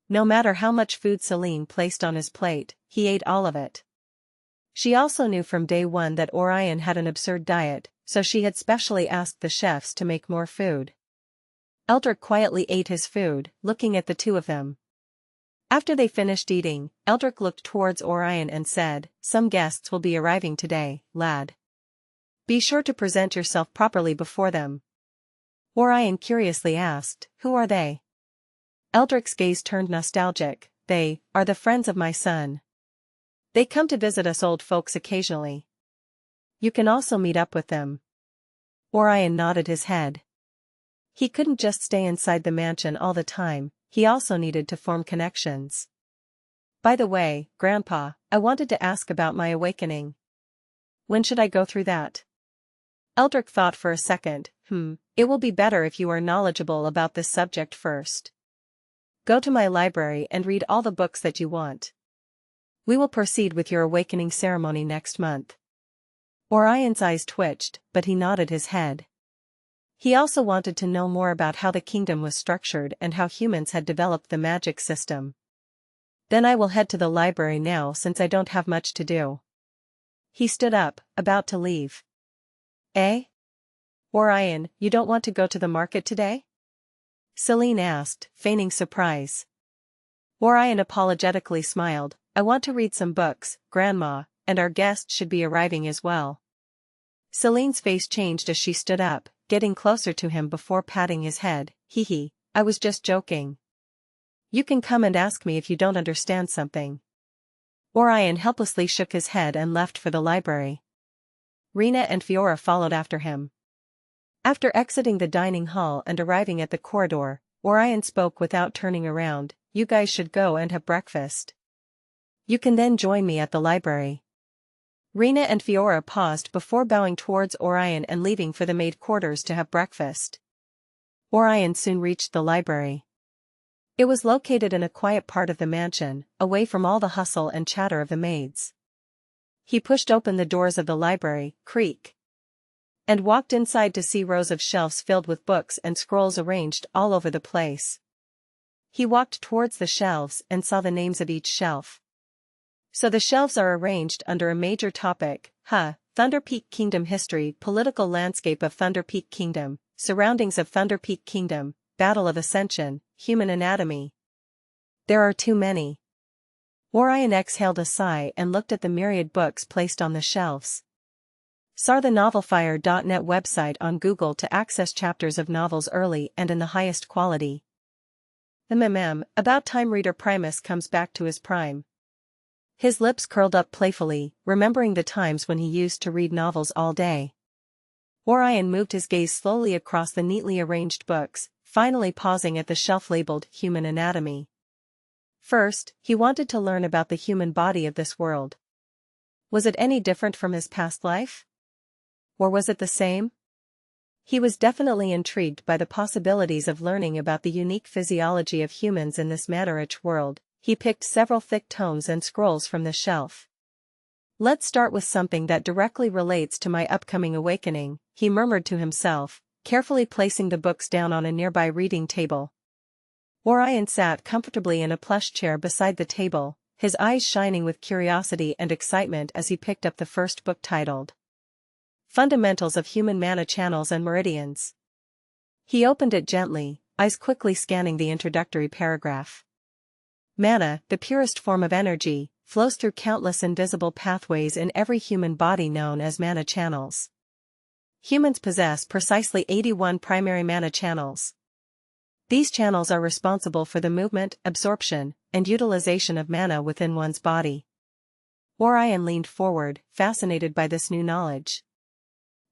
No matter how much food Selene placed on his plate, he ate all of it. She also knew from day one that Orion had an absurd diet, so she had specially asked the chefs to make more food. Eldric quietly ate his food, looking at the two of them. After they finished eating, Eldric looked towards Orion and said, "Some guests will be arriving today, lad. Be sure to present yourself properly before them." Orion curiously asked, "Who are they?" Eldric's gaze turned nostalgic. "They are the friends of my son. They come to visit us old folks occasionally. You can also meet up with them." Orion nodded his head. He couldn't just stay inside the mansion all the time, he also needed to form connections. "By the way, Grandpa, I wanted to ask about my awakening. When should I go through that?" Eldric thought for a second. It will be better if you are knowledgeable about this subject first. Go to my library and read all the books that you want. We will proceed with your awakening ceremony next month." Orion's eyes twitched, but he nodded his head. He also wanted to know more about how the kingdom was structured and how humans had developed the magic system. "Then I will head to the library now since I don't have much to do." He stood up, about to leave. "Eh? Orion, you don't want to go to the market today?" Selene asked, feigning surprise. Orion apologetically smiled. "I want to read some books, Grandma, and our guests should be arriving as well." Selene's face changed as she stood up, getting closer to him before patting his head. "Hee, I was just joking. You can come and ask me if you don't understand something." Orion helplessly shook his head and left for the library. Rena and Fiora followed after him. After exiting the dining hall and arriving at the corridor, Orion spoke without turning around. "You guys should go and have breakfast. You can then join me at the library." Rena and Fiora paused before bowing towards Orion and leaving for the maid quarters to have breakfast. Orion soon reached the library. It was located in a quiet part of the mansion, away from all the hustle and chatter of the maids. He pushed open the doors of the library, creak, and walked inside to see rows of shelves filled with books and scrolls arranged all over the place. He walked towards the shelves and saw the names of each shelf. So the shelves are arranged under a major topic, Thunder Peak Kingdom history, political landscape of Thunder Peak Kingdom, surroundings of Thunder Peak Kingdom, battle of ascension, human anatomy. There are too many. Orion exhaled a sigh and looked at the myriad books placed on the shelves. Saw the novelfire.net website on Google to access chapters of novels early and in the highest quality. About time reader Primus comes back to his prime. His lips curled up playfully, remembering the times when he used to read novels all day. Orion moved his gaze slowly across the neatly arranged books, finally pausing at the shelf labeled Human Anatomy. First, he wanted to learn about the human body of this world. Was it any different from his past life? Or was it the same? He was definitely intrigued by the possibilities of learning about the unique physiology of humans in this mana-rich world. He picked several thick tomes and scrolls from the shelf. Let's start with something that directly relates to my upcoming awakening, he murmured to himself, carefully placing the books down on a nearby reading table. Orion sat comfortably in a plush chair beside the table, his eyes shining with curiosity and excitement as he picked up the first book titled Fundamentals of Human Mana Channels and Meridians. He opened it gently, eyes quickly scanning the introductory paragraph. Mana, the purest form of energy, flows through countless invisible pathways in every human body known as mana channels. Humans possess precisely 81 primary mana channels. These channels are responsible for the movement, absorption, and utilization of mana within one's body. Orion leaned forward, fascinated by this new knowledge.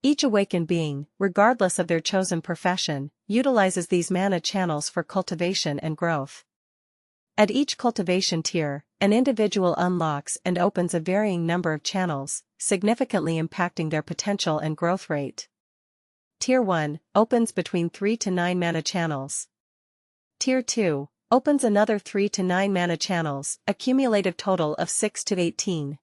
Each awakened being, regardless of their chosen profession, utilizes these mana channels for cultivation and growth. At each cultivation tier, an individual unlocks and opens a varying number of channels, significantly impacting their potential and growth rate. Tier 1 opens between 3 to 9 mana channels. Tier 2 opens another 3 to 9 mana channels, a cumulative total of 6 to 18.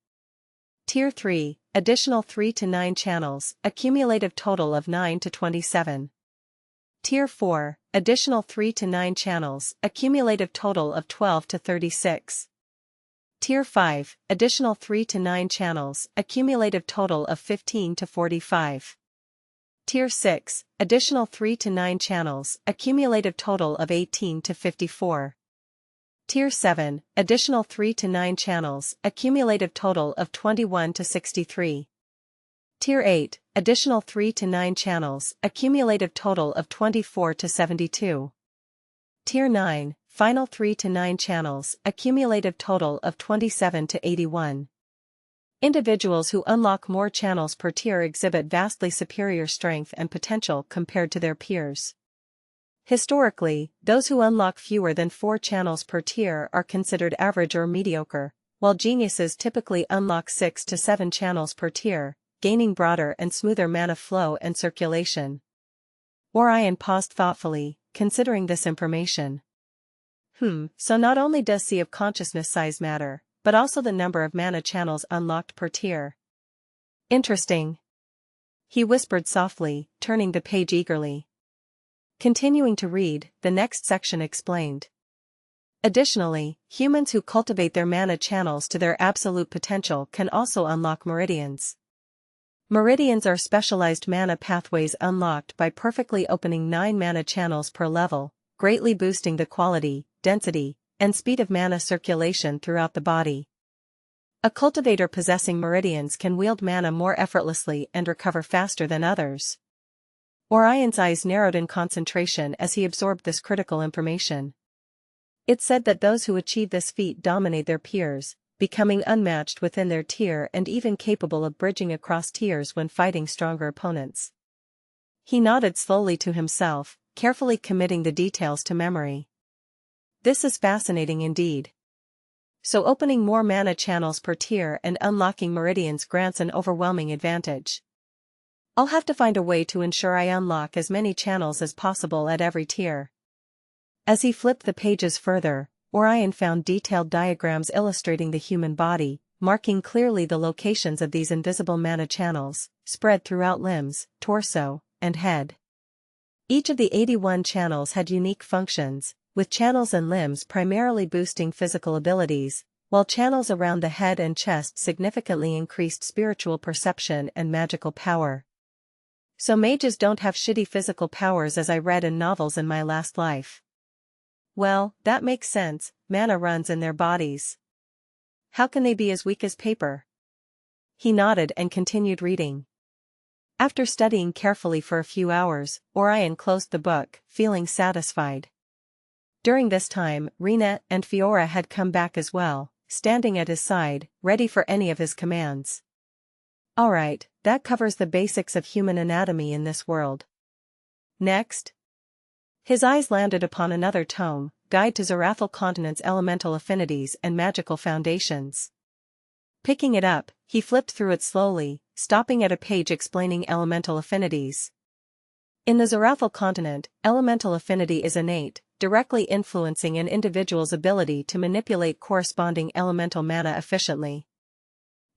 Tier 3, additional 3 to 9 channels, a cumulative total of 9 to 27. Tier 4, additional 3 to 9 channels, a cumulative total of 12 to 36. Tier 5, additional 3 to 9 channels, a cumulative total of 15 to 45. Tier 6, additional 3 to 9 channels, a cumulative total of 18 to 54. Tier 7, additional 3 to 9 channels, a cumulative total of 21 to 63. Tier 8, additional 3 to 9 channels, a cumulative total of 24 to 72. Tier 9, final 3 to 9 channels, a cumulative total of 27 to 81. Individuals who unlock more channels per tier exhibit vastly superior strength and potential compared to their peers. Historically, those who unlock fewer than 4 channels per tier are considered average or mediocre, while geniuses typically unlock 6 to 7 channels per tier, gaining broader and smoother mana flow and circulation. Orion paused thoughtfully, considering this information. So not only does Sea of Consciousness size matter, but also the number of mana channels unlocked per tier. Interesting. He whispered softly, turning the page eagerly. Continuing to read, the next section explained. Additionally, humans who cultivate their mana channels to their absolute potential can also unlock meridians. Meridians are specialized mana pathways unlocked by perfectly opening 9 mana channels per level, greatly boosting the quality, density, and speed of mana circulation throughout the body. A cultivator possessing meridians can wield mana more effortlessly and recover faster than others. Orion's eyes narrowed in concentration as he absorbed this critical information. It said that those who achieve this feat dominate their peers, becoming unmatched within their tier and even capable of bridging across tiers when fighting stronger opponents. He nodded slowly to himself, carefully committing the details to memory. This is fascinating indeed. So opening more mana channels per tier and unlocking meridians grants an overwhelming advantage. I'll have to find a way to ensure I unlock as many channels as possible at every tier. As he flipped the pages further, Orion found detailed diagrams illustrating the human body, marking clearly the locations of these invisible mana channels, spread throughout limbs, torso, and head. Each of the 81 channels had unique functions, with channels and limbs primarily boosting physical abilities, while channels around the head and chest significantly increased spiritual perception and magical power. So mages don't have shitty physical powers as I read in novels in my last life. Well, that makes sense, mana runs in their bodies. How can they be as weak as paper? He nodded and continued reading. After studying carefully for a few hours, Orion closed the book, feeling satisfied. During this time, Rena and Fiora had come back as well, standing at his side, ready for any of his commands. Alright, that covers the basics of human anatomy in this world. Next. His eyes landed upon another tome, Guide to Zarathal Continent's Elemental Affinities and Magical Foundations. Picking it up, he flipped through it slowly, stopping at a page explaining elemental affinities. In the Zarathal continent, elemental affinity is innate, directly influencing an individual's ability to manipulate corresponding elemental mana efficiently.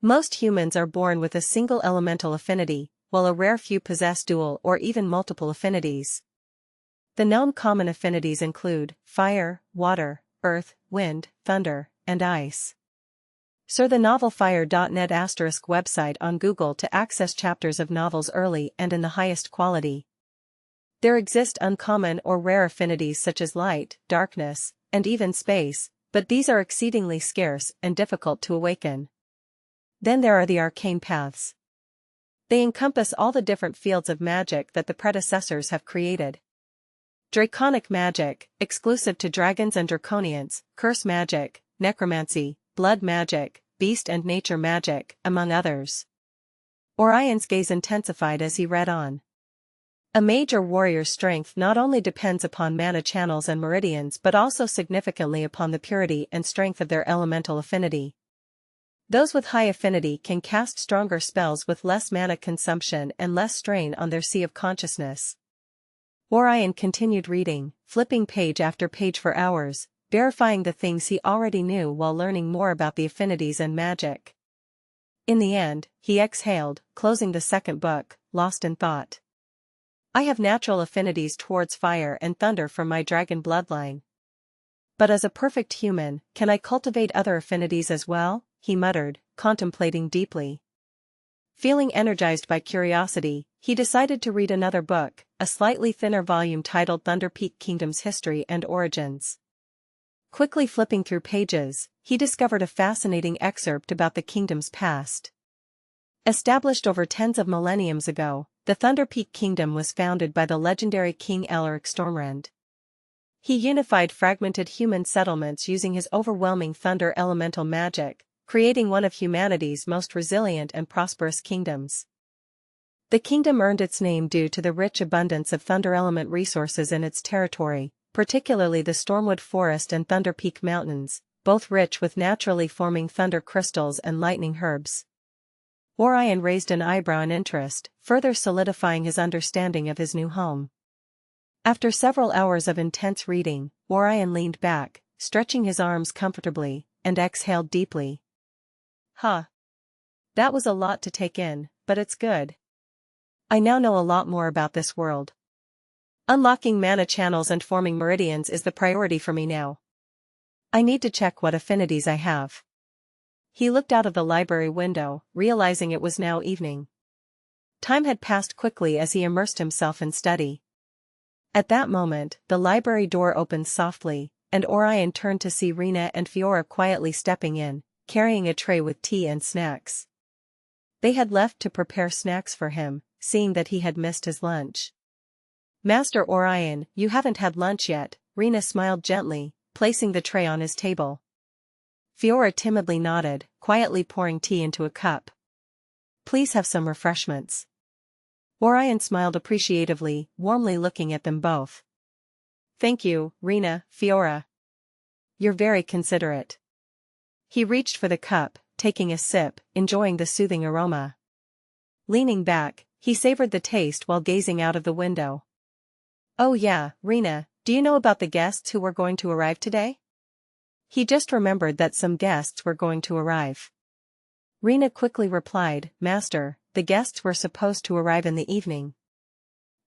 Most humans are born with a single elemental affinity, while a rare few possess dual or even multiple affinities. The known common affinities include fire, water, earth, wind, thunder, and ice. Search the novelfire.net ** website on Google to access chapters of novels early and in the highest quality. There exist uncommon or rare affinities such as light, darkness, and even space, but these are exceedingly scarce and difficult to awaken. Then there are the arcane paths. They encompass all the different fields of magic that the predecessors have created. Draconic magic, exclusive to dragons and draconians, curse magic, necromancy, blood magic, beast and nature magic, among others. Orion's gaze intensified as he read on. A mage or warrior's strength not only depends upon mana channels and meridians but also significantly upon the purity and strength of their elemental affinity. Those with high affinity can cast stronger spells with less mana consumption and less strain on their sea of consciousness. Orion continued reading, flipping page after page for hours, verifying the things he already knew while learning more about the affinities and magic. In the end, he exhaled, closing the second book, lost in thought. I have natural affinities towards fire and thunder from my dragon bloodline. But as a perfect human, can I cultivate other affinities as well? He muttered, contemplating deeply. Feeling energized by curiosity, he decided to read another book, a slightly thinner volume titled Thunderpeak Kingdom's History and Origins. Quickly flipping through pages, he discovered a fascinating excerpt about the kingdom's past. Established over tens of millenniums ago, the Thunderpeak Kingdom was founded by the legendary King Eldric Stormrend. He unified fragmented human settlements using his overwhelming thunder elemental magic, creating one of humanity's most resilient and prosperous kingdoms. The kingdom earned its name due to the rich abundance of thunder element resources in its territory, particularly the Stormwood Forest and Thunderpeak Mountains, both rich with naturally forming thunder crystals and lightning herbs. Orion raised an eyebrow in interest, further solidifying his understanding of his new home. After several hours of intense reading, Orion leaned back, stretching his arms comfortably, and exhaled deeply. That was a lot to take in, but it's good. I now know a lot more about this world. Unlocking mana channels and forming meridians is the priority for me now. I need to check what affinities I have. He looked out of the library window, realizing it was now evening. Time had passed quickly as he immersed himself in study. At that moment, the library door opened softly, and Orion turned to see Rina and Fiora quietly stepping in, carrying a tray with tea and snacks. They had left to prepare snacks for him, seeing that he had missed his lunch. Master Orion, you haven't had lunch yet, Rina smiled gently, placing the tray on his table. Fiora timidly nodded, quietly pouring tea into a cup. Please have some refreshments. Orion smiled appreciatively, warmly looking at them both. Thank you, Rina, Fiora. You're very considerate. He reached for the cup, taking a sip, enjoying the soothing aroma. Leaning back, he savored the taste while gazing out of the window. Oh yeah, Rina, do you know about the guests who were going to arrive today? He just remembered that some guests were going to arrive. Rina quickly replied, Master, the guests were supposed to arrive in the evening.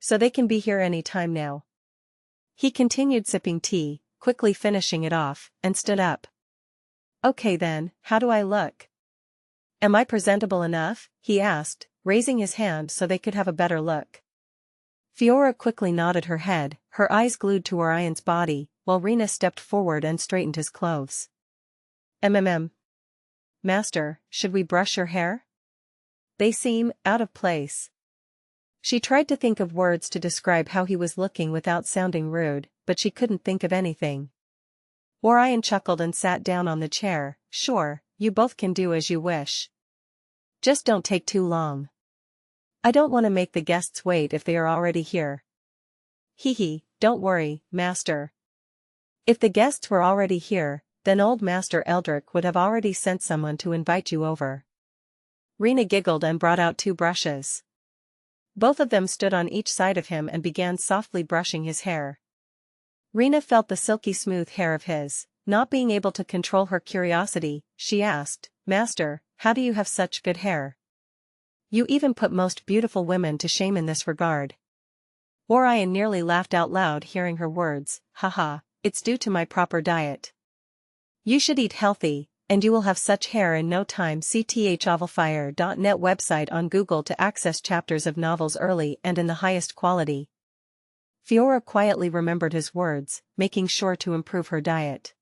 So they can be here any time now. He continued sipping tea, quickly finishing it off, and stood up. Okay then, how do I look? Am I presentable enough? He asked, raising his hand so they could have a better look. Fiora quickly nodded her head, her eyes glued to Orion's body, while Rina stepped forward and straightened his clothes. Master, should we brush your hair? They seem out of place. She tried to think of words to describe how he was looking without sounding rude, but she couldn't think of anything. Orion chuckled and sat down on the chair. Sure, you both can do as you wish. Just don't take too long. I don't want to make the guests wait if they are already here. Don't worry, Master. If the guests were already here, then old Master Eldric would have already sent someone to invite you over. Rina giggled and brought out 2 brushes. Both of them stood on each side of him and began softly brushing his hair. Rena felt the silky smooth hair of his. Not being able to control her curiosity, she asked, "Master, how do you have such good hair? You even put most beautiful women to shame in this regard." Orion nearly laughed out loud hearing her words. "Haha, it's due to my proper diet. You should eat healthy, and you will have such hair in no time." See thnovelsfire.net website on Google to access chapters of novels early and in the highest quality. Fiora quietly remembered his words, making sure to improve her diet.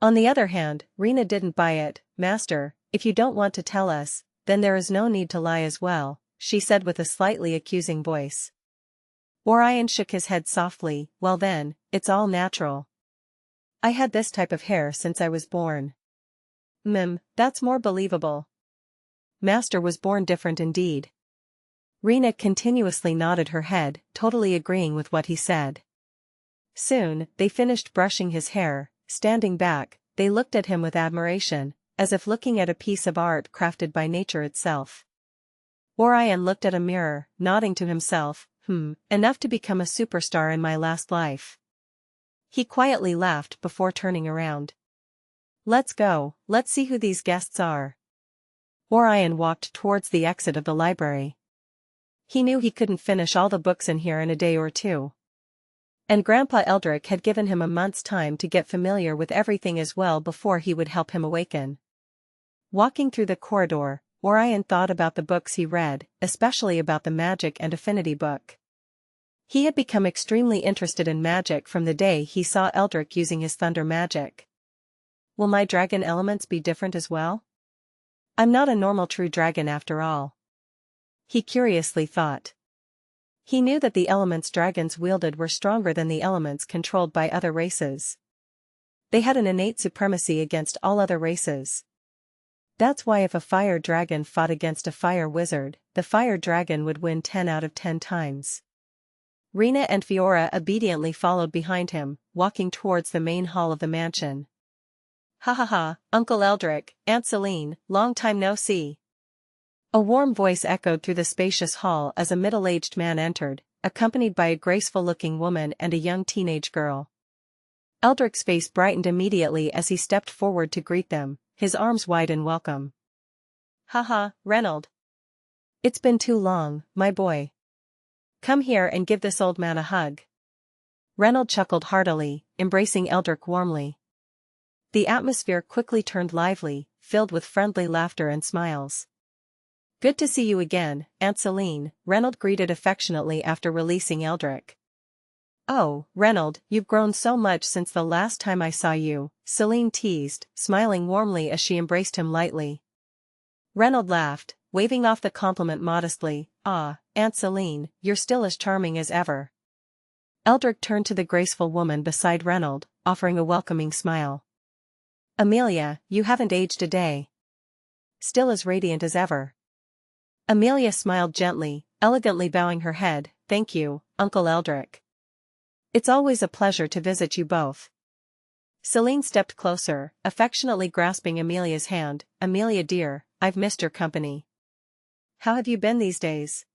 On the other hand, Rena didn't buy it. "Master, if you don't want to tell us, then there is no need to lie as well," she said with a slightly accusing voice. Orion shook his head softly. "Well then, it's all natural. I had this type of hair since I was born." That's more believable. Master was born different indeed." Rena continuously nodded her head, totally agreeing with what he said. Soon, they finished brushing his hair. Standing back, they looked at him with admiration, as if looking at a piece of art crafted by nature itself. Orion looked at a mirror, nodding to himself, enough to become a superstar in my last life." He quietly laughed before turning around. "Let's go, let's see who these guests are." Orion walked towards the exit of the library. He knew he couldn't finish all the books in here in a day or two. And Grandpa Eldric had given him a month's time to get familiar with everything as well before he would help him awaken. Walking through the corridor, Orion thought about the books he read, especially about the magic and affinity book. He had become extremely interested in magic from the day he saw Eldric using his thunder magic. Will my dragon elements be different as well? I'm not a normal true dragon after all. He curiously thought. He knew that the elements dragons wielded were stronger than the elements controlled by other races. They had an innate supremacy against all other races. That's why if a fire dragon fought against a fire wizard, the fire dragon would win 10 out of 10 times. Rena and Fiora obediently followed behind him, walking towards the main hall of the mansion. "Ha ha ha, Uncle Eldric, Aunt Selene, long time no see." A warm voice echoed through the spacious hall as a middle-aged man entered, accompanied by a graceful-looking woman and a young teenage girl. Eldric's face brightened immediately as he stepped forward to greet them, his arms wide in welcome. "Haha, Reynold. It's been too long, my boy. Come here and give this old man a hug." Reynold chuckled heartily, embracing Eldric warmly. The atmosphere quickly turned lively, filled with friendly laughter and smiles. "Good to see you again, Aunt Selene," Reynold greeted affectionately after releasing Eldric. "Oh, Reynold, you've grown so much since the last time I saw you," Selene teased, smiling warmly as she embraced him lightly. Reynold laughed, waving off the compliment modestly. "Ah, Aunt Selene, you're still as charming as ever." Eldric turned to the graceful woman beside Reynold, offering a welcoming smile. "Amelia, you haven't aged a day. Still as radiant as ever." Amelia smiled gently, elegantly bowing her head. "Thank you, Uncle Eldric. It's always a pleasure to visit you both." Selene stepped closer, affectionately grasping Amelia's hand. "Amelia dear, I've missed your company. How have you been these days?"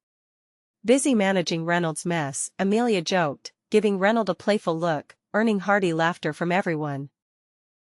"Busy managing Reynolds' mess," Amelia joked, giving Reynold a playful look, earning hearty laughter from everyone.